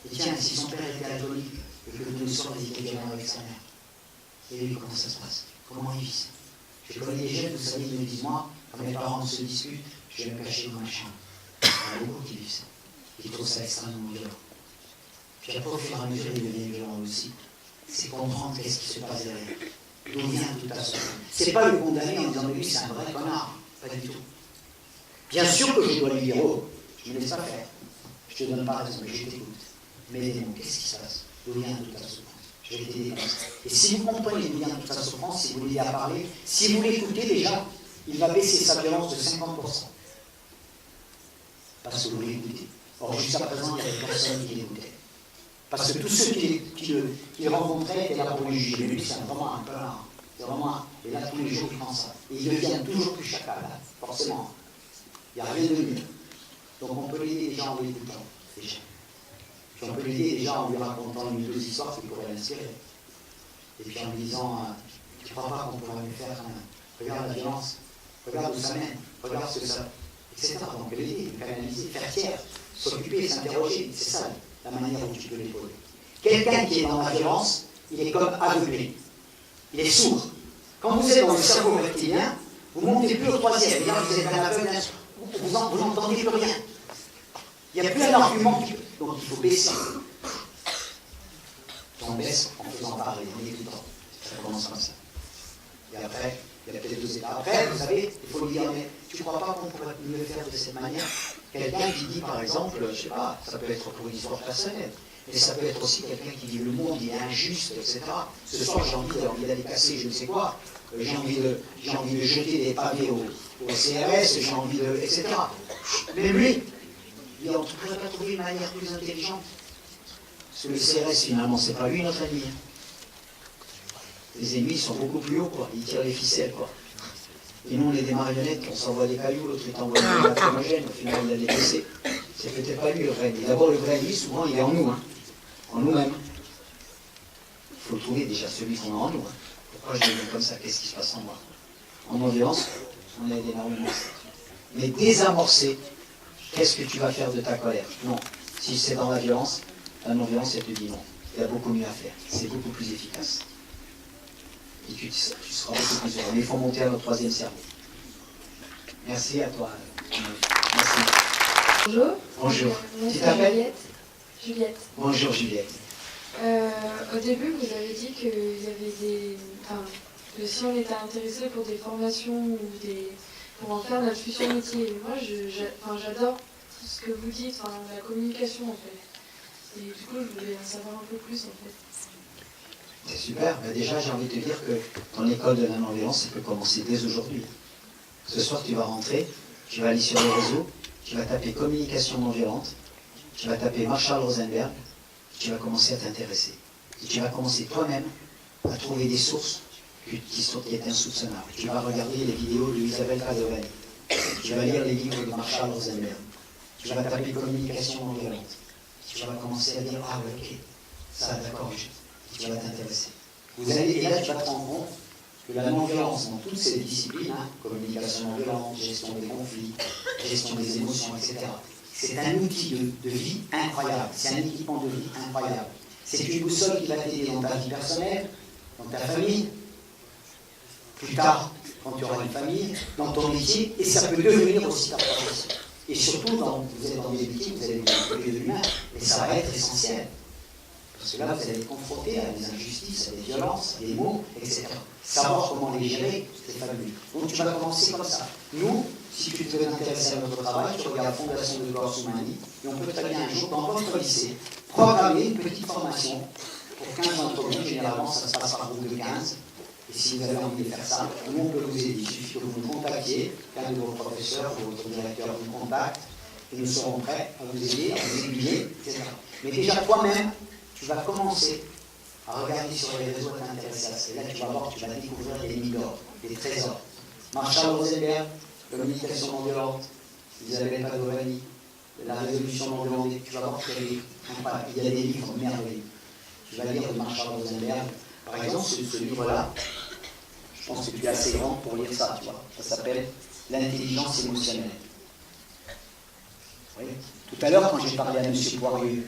Et tiens, si son père était catholique et que tous les soirs il était violent avec sa mère, et lui, comment ça se passe? Comment il vit ça? Je connais des jeunes, vous savez, ils me disent, moi, quand mes parents se disputent, je vais me cacher dans ma chambre. Il y en a beaucoup qui vivent ça, qui trouvent ça extrêmement violent. Puis après, au fur et à mesure, ils deviennent violents aussi. C'est comprendre qu'est-ce qui se passe derrière. D'où vient toute ta souffrance. C'est pas le condamner en disant, mais lui, c'est un vrai connard. Pas du tout. Bien sûr que je dois lui dire, oh, je ne me laisse pas faire. Je te donne pas raison, mais je t'écoute. Mais dis-moi, qu'est-ce qui se passe? D'où vient toute ta souffrance? Je vais t'aider comme ça. Et si vous comprenez d'où vient toute sa souffrance, si vous l'aidez à parler, si vous l'écoutez déjà, il va baisser sa violence de 50%. Parce que vous l'écoutez. Or, jusqu'à présent, il n'y avait personne qui l'écoutait. Parce que tous ceux qui le rencontraient étaient là pour le juger. Lui, c'est vraiment un connard. C'est vraiment et là, tous les jours, il prend ça. Et il devient toujours plus chacal, là, forcément. Il n'y a rien de mieux. Donc, on peut l'aider déjà en l'écoutant, déjà. Puis on peut l'aider déjà en lui racontant une ou deux histoires qui pourraient l'inspirer. Et puis en lui disant, tu ne crois pas qu'on pourrait mieux faire quand même? Regarde la violence, regarde où ça mène, regarde ce que ça... etc. Donc l'aider, canaliser, faire tiers, s'occuper, s'interroger, c'est ça la manière dont tu peux l'épauler. Quelqu'un qui est dans la violence, il est comme aveuglé. Il est sourd. Quand vous êtes dans le cerveau reptilien, vous ne montez plus au troisième. Là, vous êtes un aveugle, vous n'entendez plus rien. Il n'y a plus un argument qui... Donc il faut baisser. On baisse en faisant parler, en écoutant. Ça commence comme ça. Et après, il y a peut-être deux étapes. Après, vous savez, il faut lui dire, mais tu ne crois pas qu'on pourrait mieux faire de cette manière? Quelqu'un qui dit, par exemple, je ne sais pas, ça peut être pour une histoire personnelle, mais ça peut être aussi quelqu'un qui dit, le monde il est injuste, etc. Ce soir, j'ai envie d'aller casser je ne sais quoi, j'ai envie de jeter des pavés au CRS, j'ai envie de... etc. Mais lui, on ne pourrait pas trouver une manière plus intelligente. Parce que le CRS, finalement, c'est pas lui notre ennemi. Les ennemis sont beaucoup plus hauts, quoi. Ils tirent les ficelles, quoi. Et nous, on est des marionnettes, on s'envoie des cailloux, l'autre il t'envoie des lacrymogènes, au final, il a des blessés. C'est peut-être pas lui le vrai ennemi. D'abord, le vrai ennemi, souvent, il est en nous, hein. En nous-mêmes. Il faut trouver déjà celui qu'on a en nous. Hein. Pourquoi je dis comme ça? Qu'est-ce qui se passe en moi? En non-violence, on est énormément. Mais désamorcer, qu'est-ce que tu vas faire de ta colère? Non. Si c'est dans la violence, la non-violence, elle te dit non. Il y a beaucoup mieux à faire. C'est beaucoup plus efficace. Et tu seras beaucoup plus heureux. Mais il faut monter à notre troisième cerveau. Merci à toi. Merci. Bonjour. Bonjour. Moi, Tu c'est t'appelles? Juliette. Bonjour Juliette. Au début, vous avez dit qu'il y avait des... Enfin, que si on était intéressé pour des formations ou pour en faire notre futur métier. Moi, j'adore tout ce que vous dites, la communication en fait. Et du coup, je voulais en savoir un peu plus en fait. C'est super. Mais déjà, j'ai envie de te dire que ton école de la non-violence, ça peut commencer dès aujourd'hui. Ce soir, tu vas rentrer, tu vas aller sur les réseaux, tu vas taper communication non violente, tu vas taper Marshall Rosenberg, tu vas commencer à t'intéresser. Et tu vas commencer toi-même à trouver des sources qui est insoupçonnable. Tu vas regarder les vidéos de Isabelle Cadorelli. Tu vas lire les livres de Marshall Rosenberg. Tu vas taper communication non violente. Tu vas commencer à dire, ah ouais, ok, ça d'accord, tu vas t'intéresser. Et là, tu vas te rendre compte que la non-violence dans toutes ces disciplines, communication non-violente, gestion des conflits, gestion des émotions, etc., c'est un outil de vie incroyable, c'est un équipement de vie incroyable. C'est une boussole qui va t'aider dans ta vie personnelle, dans ta famille, plus tard, quand tu auras une famille, dans ton métier, et ça peut devenir aussi ta profession. Et surtout, vous êtes dans des métiers, vous allez vous occuper de l'humain, et ça va être essentiel. Parce que là, vous allez être confronté à des injustices, à des violences, à des maux, etc. Savoir comment les gérer, c'est fabuleux. Donc tu vas commencer comme ça. Nous, si tu te veux intéresser à notre travail, tu regardes Fondation de Corse Humanité, et on peut très bien un jour, dans votre lycée, programmer une petite formation pour 15 d'entre vous. Généralement, ça se passe par groupe de 15. Et si vous avez envie de faire ça, nous, on peut vous aider. Il suffit que vous nous contactiez, qu'un de vos professeurs ou votre directeur vous contacte, et nous serons prêts à vous aider, à vous aiguiller, etc. Mais déjà, toi-même, tu vas commencer à regarder sur les réseaux t'intéresser à ça. Et là, tu vas voir, tu vas découvrir des mines d'or, des trésors. Marshall Rosenberg, communication non violente, Isabelle Padovani, la résolution non violente, tu vas voir qu'il y a des livres merveilleux. Tu vas lire de Marshall Rosenberg. Par exemple, ce livre-là, je pense que tu es assez grand pour lire ça, tu vois. Ça s'appelle L'intelligence émotionnelle. Oui. Tout à l'heure, quand j'ai parlé à M. Poirier,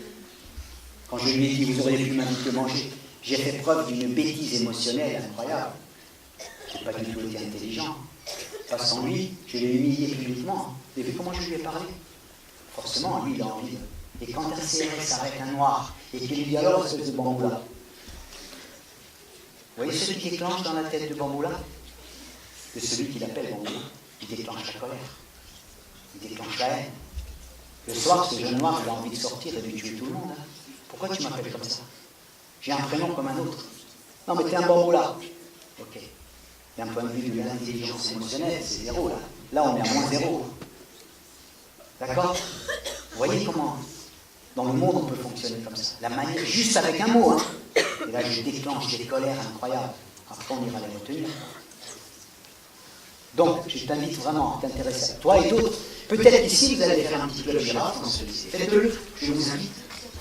quand je lui ai dit, vous auriez pu m'inviter manger, j'ai fait preuve d'une bêtise émotionnelle incroyable. Je n'ai pas du tout été intelligent. Face en lui, je l'ai humilié publiquement. Vous avez vu comment je lui ai parlé? Forcément, lui, il a envie. Et quand un serré s'arrête un noir, et qu'il lui dit alors, espèce de bamboula. Vous voyez ce qui déclenche dans la tête de bamboula? De celui qu'il appelle bamboula. Il déclenche la colère. Il déclenche la haine. Le soir, ce jeune noir, il a envie de sortir et de tuer tout le monde. Pourquoi tu m'appelles comme ça? J'ai un prénom comme un autre. Non, mais t'es un bamboula. Ok. D'un point de vue de l'intelligence émotionnelle, c'est zéro, là. Là, on est à moins zéro. D'accord? Vous voyez comment, dans le monde, on peut fonctionner comme ça. La manière, juste avec un mot, hein. Et là, je déclenche des colères incroyables. Après, on ira les retenir. Donc, je t'invite vraiment à t'intéresser à toi et d'autres. Peut-être qu'ici, vous allez faire un petit club girafe dans ce lycée. Faites-le, je vous invite.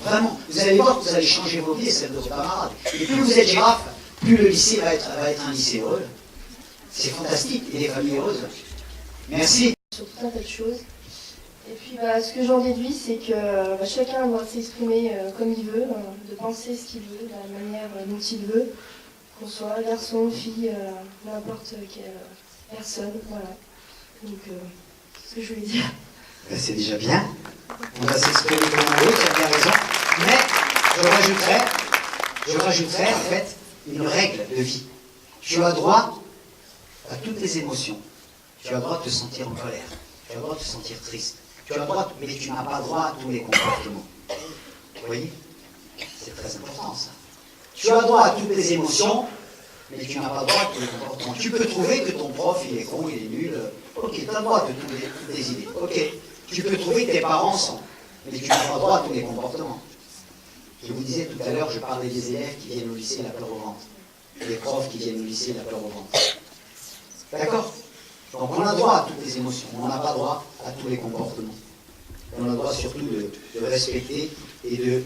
Vraiment, vous allez voir que vous allez changer vos vies et celles de vos camarades. Et plus vous êtes girafe, plus le lycée va être un lycée heureux. C'est fantastique, et des familles heureuses. Merci. Sur tout un tas de choses. Et puis ce que j'en déduis, c'est que chacun doit s'exprimer comme il veut, de penser ce qu'il veut, de la manière dont il veut, qu'on soit garçon, fille, n'importe quelle personne. Voilà. Donc, c'est ce que je voulais dire. C'est déjà bien. On va s'exprimer comme on veut, tu as bien raison. Mais je rajouterais en fait une règle de vie. Tu as droit à toutes les émotions. Tu as droit de te sentir en colère. Tu as droit de te sentir triste. Tu as droit, mais tu n'as pas droit à tous les comportements. Vous voyez? C'est très important ça. Tu as droit à toutes les émotions, mais tu n'as pas droit à tous les comportements. Tu peux trouver que ton prof il est con, il est nul. Ok, tu as droit de toutes les idées. Ok. Tu peux trouver que tes parents sont, mais tu n'as pas droit à tous les comportements. Je vous disais tout à l'heure, je parlais des élèves qui viennent au lycée la peur au ventre. Et des profs qui viennent au lycée la peur au ventre. D'accord? Donc on a droit à toutes les émotions, on n'a pas droit à tous les comportements. On a droit surtout de respecter et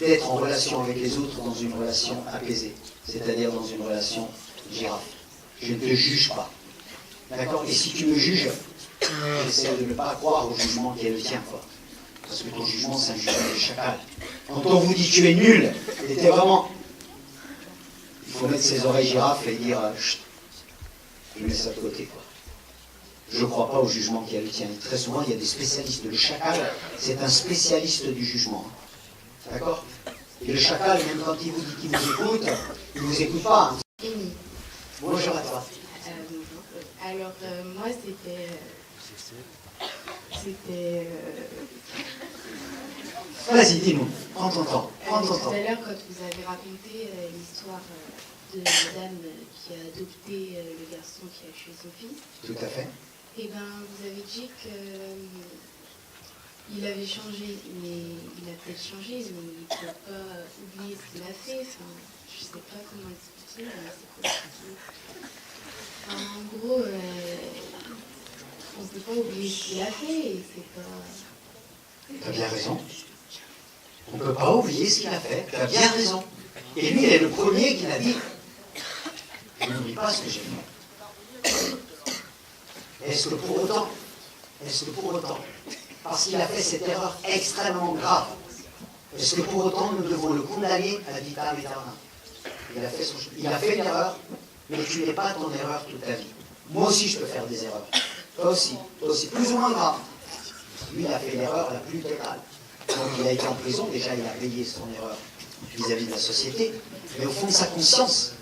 d'être en relation avec les autres dans une relation apaisée, c'est-à-dire dans une relation girafe. Je ne te juge pas. D'accord? Et si tu me juges, j'essaie de ne pas croire au jugement qui est le tien, quoi. Parce que ton jugement, c'est un jugement de chacal. Quand on vous dit tu es nul, c'était vraiment... Il faut mettre ses oreilles girafes et dire chut. Je mets ça de côté, quoi. Je ne crois pas au jugement qui est le tien. Très souvent, il y a des spécialistes. Le chacal, c'est un spécialiste du jugement. D'accord? Et le chacal, même quand il vous dit qu'il vous écoute, il ne vous écoute pas. Amy. Bonjour à toi. Alors, moi, c'était Vas-y, dis-nous. Prends ton temps. Prends ton tout temps. à l'heure, quand vous avez raconté l'histoire de la dame qui a adopté le garçon qui a tué son fils. Tout à fait. Et ben, vous avez dit qu'il avait changé, mais il a peut-être changé, mais il ne peut pas oublier ce qu'il a fait. Enfin, je ne sais pas comment expliquer, mais c'est compliqué. Enfin, en gros, on ne peut pas oublier ce qu'il a fait, et c'est pas... Tu as bien raison. On ne peut pas oublier ce qu'il a fait. Tu as bien raison. Et lui, il est le premier qui l'a dit. Je n'oublie pas ce que j'ai fait. Est-ce que pour autant, parce qu'il a fait cette erreur extrêmement grave, est-ce que pour autant nous devons le condamner à vitam aeternam? Il a fait une erreur, mais tu n'es pas ton erreur toute ta vie. Moi aussi, je peux faire des erreurs. Toi aussi, plus ou moins grave. Lui, il a fait l'erreur la plus totale. Donc, il a été en prison. Déjà, il a payé son erreur vis-à-vis de la société. Mais au fond de sa conscience,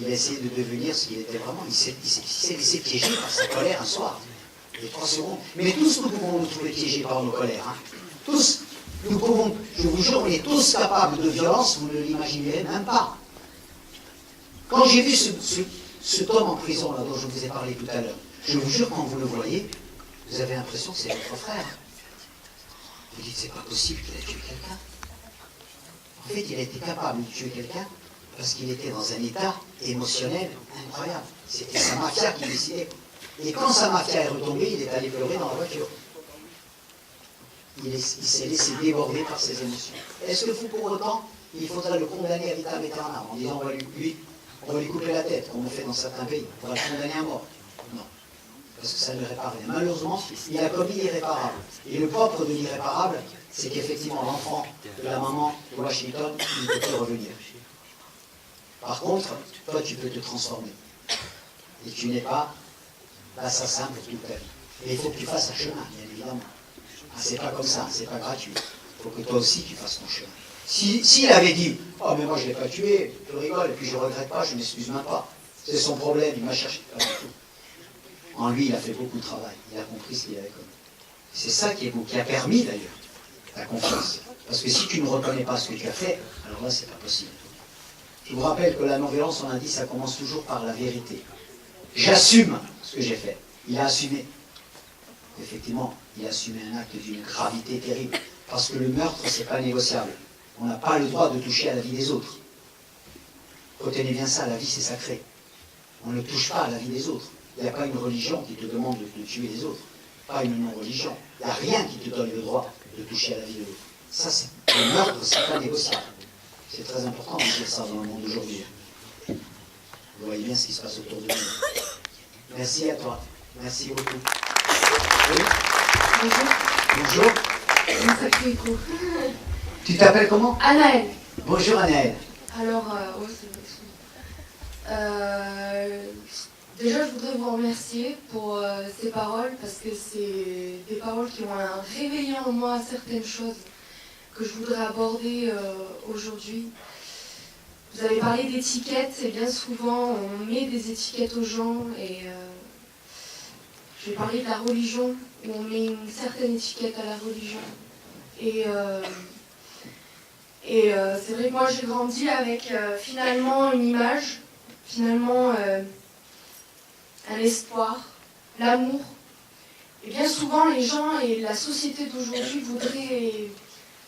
il a essayé de devenir ce qu'il était vraiment. Il s'est laissé piéger par sa colère un soir. Les 3 secondes. Mais tous, nous pouvons nous trouver piégés par nos colères. Hein. Tous. Nous pouvons, je vous jure, on est tous capables de violence, vous ne l'imaginez même pas. Quand j'ai vu cet homme en prison, là, dont je vous ai parlé tout à l'heure, je vous jure, quand vous le voyez, vous avez l'impression que c'est votre frère. Vous dites, c'est pas possible qu'il ait tué quelqu'un. En fait, il a été capable de tuer quelqu'un parce qu'il était dans un état émotionnel incroyable. C'était sa mafia qui décidait. Et quand sa mafia est retombée, il est allé pleurer dans la voiture. Il s'est laissé déborder par ses émotions. Est-ce que vous, pour autant, il faudra le condamner à vitam aeternam en disant on va lui couper la tête, comme on fait dans certains pays, on va le condamner à mort? Non. Parce que ça ne répare rien. Malheureusement, il a commis l'irréparable. Et le propre de l'irréparable, c'est qu'effectivement, l'enfant de la maman de Washington, il ne peut plus revenir. Par contre, toi, tu peux te transformer. Et tu n'es pas l'assassin pour toute ta vie. Et il faut que tu fasses un chemin, bien évidemment. C'est pas comme ça, c'est pas gratuit. Il faut que toi aussi tu fasses ton chemin. S'il avait dit, oh mais moi je ne l'ai pas tué, je rigole, et puis je ne regrette pas, je ne m'excuse même pas. C'est son problème, il m'a cherché. Pas du tout. En lui, il a fait beaucoup de travail, il a compris ce qu'il avait commis. C'est ça qui a permis d'ailleurs la confiance. Parce que si tu ne reconnais pas ce que tu as fait, alors là c'est pas possible. Je vous rappelle que la non-violence, on a dit, ça commence toujours par la vérité. J'assume ce que j'ai fait. Il a assumé. Effectivement, il a assumé un acte d'une gravité terrible. Parce que le meurtre, c'est pas négociable. On n'a pas le droit de toucher à la vie des autres. Retenez bien ça, la vie c'est sacré. On ne touche pas à la vie des autres. Il n'y a pas une religion qui te demande de tuer les autres. Pas une non-religion. Il n'y a rien qui te donne le droit de toucher à la vie de l'autre. Ça, le meurtre, c'est pas négociable. C'est très important de dire ça dans le monde d'aujourd'hui. Vous voyez bien ce qui se passe autour de nous. Merci à toi. Merci beaucoup. Oui. Bonjour. Bonjour. Tu t'appelles comment? Anaël. Bonjour Anaël. Alors, déjà je voudrais vous remercier pour ces paroles parce que c'est des paroles qui ont réveillé en moi certaines choses que je voudrais aborder aujourd'hui. Vous avez parlé d'étiquettes et bien souvent on met des étiquettes aux gens et je vais parler de la religion où on met une certaine étiquette à la religion. Et c'est vrai que moi j'ai grandi avec finalement une image, finalement un espoir, l'amour. Et bien souvent les gens et la société d'aujourd'hui voudraient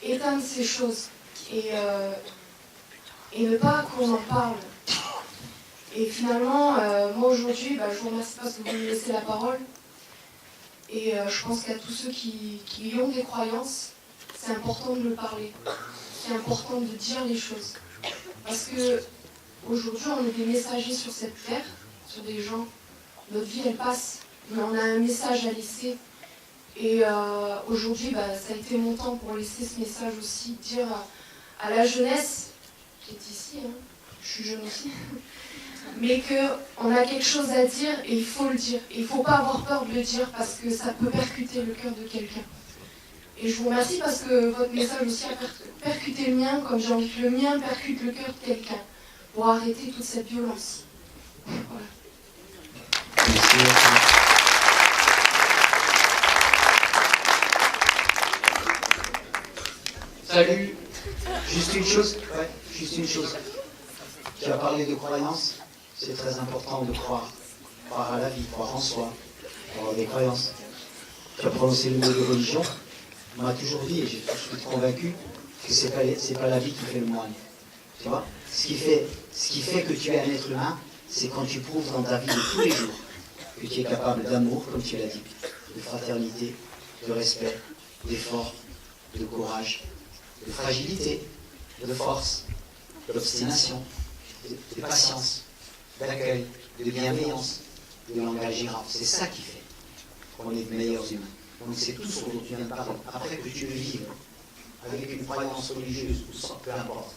éteindre ces choses et ne pas qu'on en parle. Et finalement, moi aujourd'hui, je vous remercie parce que vous me laissez la parole. Et je pense qu'à tous ceux qui ont des croyances, c'est important de le parler. C'est important de dire les choses. Parce que aujourd'hui, on est des messagers sur cette terre, sur des gens. Notre vie, elle passe, mais on a un message à laisser. Et aujourd'hui, ça a été mon temps pour laisser ce message aussi, dire à la jeunesse, qui est ici, hein, je suis jeune aussi, mais qu'on a quelque chose à dire et il faut le dire. Et il ne faut pas avoir peur de le dire parce que ça peut percuter le cœur de quelqu'un. Et je vous remercie parce que votre message aussi a percuté le mien, comme j'ai envie que le mien percute le cœur de quelqu'un, pour arrêter toute cette violence. Voilà. Salut. Juste une chose. Ouais, juste une chose. Tu as parlé de croyance. C'est très important de croire. Croire à la vie, croire en soi, avoir des croyances. Tu as prononcé le mot de religion. On m'a toujours dit, et je suis convaincu, que c'est pas la vie qui fait le moine. Tu vois, ce qui fait que tu es un être humain, c'est quand tu prouves dans ta vie de tous les jours que tu es capable d'amour, comme tu l'as dit, de fraternité, de respect, d'effort, de courage, de fragilité, de force, d'obstination, de patience, d'accueil, de bienveillance, de langage girafe. C'est ça qui fait qu'on est de meilleurs humains. Donc c'est tout ce dont tu viens de parler. Après que tu le vives avec une croyance religieuse, ou sans, peu importe.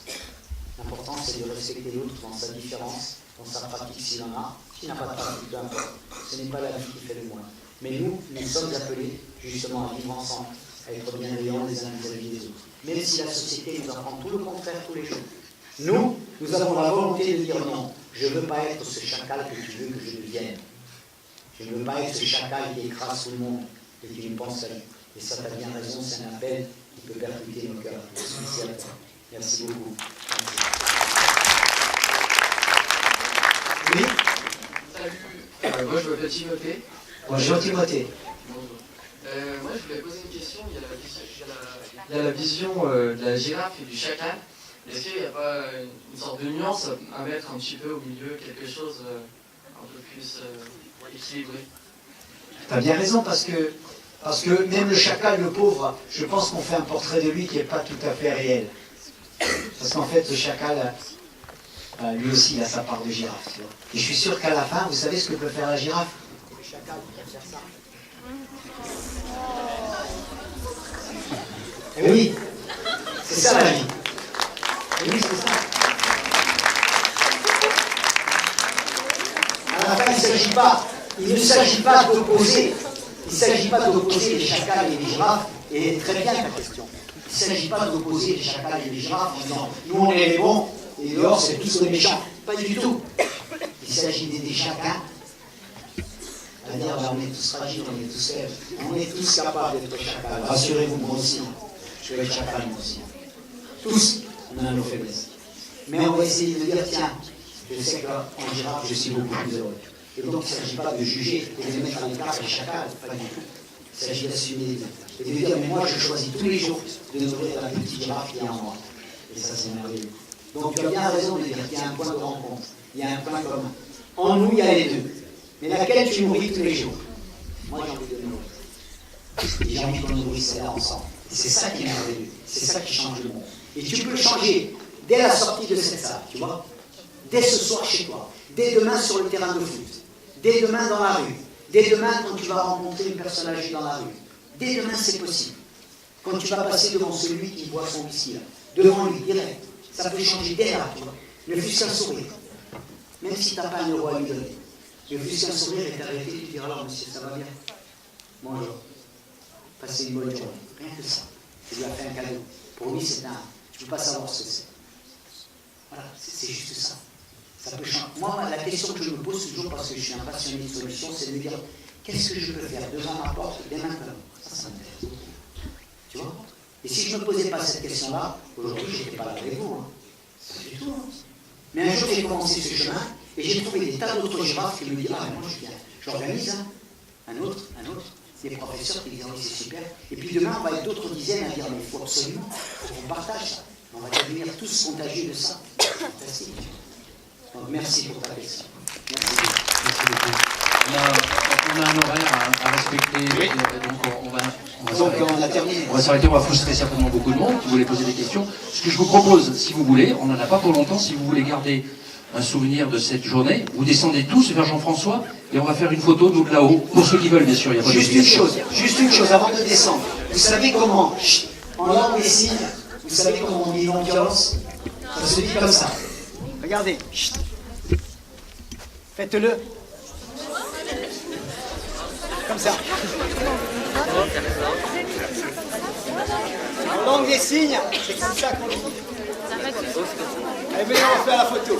L'important c'est de respecter l'autre dans sa différence, dans sa pratique s'il en a. S'il n'a pas de pratique, peu importe. Ce n'est pas la vie qui fait le moine. Mais nous sommes appelés justement à vivre ensemble, à être bienveillants les uns vis-à-vis des autres. Même si la société nous apprend tout le contraire tous les jours. Nous avons la volonté de dire non. Je ne veux pas être ce chacal que tu veux que je devienne. Je ne veux pas être ce chacal qui écrase tout le monde et qui ne pense à lui. Et ça, tu as bien raison, c'est un appel qui peut percuter nos cœurs. Merci à toi. Merci beaucoup. Oui. Salut, moi je m'appelle Timothée. Bonjour Timothée. Moi je voulais poser une question. Il y a la vision de la girafe et du chacal. Est-ce qu'il n'y a pas une sorte de nuance à mettre un petit peu au milieu, quelque chose un peu plus équilibré? Tu as bien raison, parce que même le chacal, le pauvre, je pense qu'on fait un portrait de lui qui n'est pas tout à fait réel. Parce qu'en fait, ce chacal, lui aussi, il a sa part de girafe. Tu vois. Et je suis sûr qu'à la fin, vous savez ce que peut faire la girafe? Le chacal peut faire ça. Et oui, c'est ça la vie. Et oui, c'est ça. À la fin, il ne s'agit pas d'opposer. Il ne s'agit pas d'opposer les chacals et les girafes. Et très bien ta question. Il ne s'agit pas d'opposer les chacals et les girafes en disant nous on est les bons et dehors c'est tous les méchants. Pas du tout. Il s'agit d'aider chacun à dire on est tous fragiles, on est tous faibles, on est tous capables d'être chacal. Rassurez-vous, moi aussi. Je vais être chacal, moi aussi. Tous, on a nos faiblesses. Mais on va essayer de dire tiens, je sais qu'en girafe je suis beaucoup plus heureux. Et donc il ne s'agit pas de juger et de mettre à l'écart les chacals, pas du tout. Il s'agit d'assumer et de dire mais moi je choisis tous les jours de nourrir la petite girafe qui est en moi. Et ça c'est merveilleux. Donc tu as bien raison de dire qu'il y a un point de rencontre, il y a un point commun. En nous il y a les deux. Mais laquelle tu nourris tous les jours? Moi j'ai envie de le nourrir. Et j'ai envie qu'on nourrisse celle-là ensemble. Et c'est ça qui est merveilleux. C'est ça qui change le monde. Et tu peux le changer dès la sortie de cette salle, tu vois. Dès ce soir chez toi. Dès demain sur le terrain de foot. Dès demain dans la rue. Dès demain quand tu vas rencontrer une personne âgée dans la rue. Dès demain c'est possible. Quand tu vas passer devant celui qui boit son whisky là. Devant lui, direct. Ça peut changer dès là, tu vois. Ne fût-ce qu'un sourire. Même si tu n'as pas un euro à lui donner. Ne fût-ce qu'un sourire et t'arrêter, tu diras alors monsieur, ça va bien. Bonjour. Passez une bonne journée. Rien que ça. Tu lui as fait un cadeau. Pour lui, c'est un. Tu ne peux pas savoir ce que c'est. Voilà, c'est juste ça. Ça peut changer. Moi, la question que je me pose toujours, parce que je suis un passionné de solutions, c'est de me dire qu'est-ce que je peux faire devant ma porte dès maintenant? Ça m'intéresse. Tu vois? Et si je ne me posais pas cette question-là, aujourd'hui, je n'étais pas là avec vous. Hein. Pas du tout. Hein. Mais un jour, j'ai commencé ce chemin et j'ai trouvé des tas d'autres girafes qui me disent ah, mais moi, je viens. J'organise un autre. Des professeurs qui disent oui, c'est super. Et puis demain, on va être d'autres dizaines à dire mais il faut absolument qu'on partage ça. On va devenir tous contagieux de ça. C'est fantastique. Donc merci pour ta question. Merci beaucoup. On a un horaire à respecter. Oui. Donc on a terminé. On va s'arrêter, on va frustrer certainement beaucoup de monde qui voulait poser des questions. Ce que je vous propose, si vous voulez, on n'en a pas pour longtemps, si vous voulez garder un souvenir de cette journée, vous descendez tous vers Jean-François et on va faire une photo, nous de là-haut, pour ceux qui veulent, bien sûr. Il y a pas juste une chose, avant de descendre. Vous savez comment, en langue des signes, vous savez comment on dit non-violence? Ça se dit comme ça. Regardez. Faites-le. Comme ça. En langue des signes, c'est comme ça qu'on dit. Allez, venez, on va faire la photo.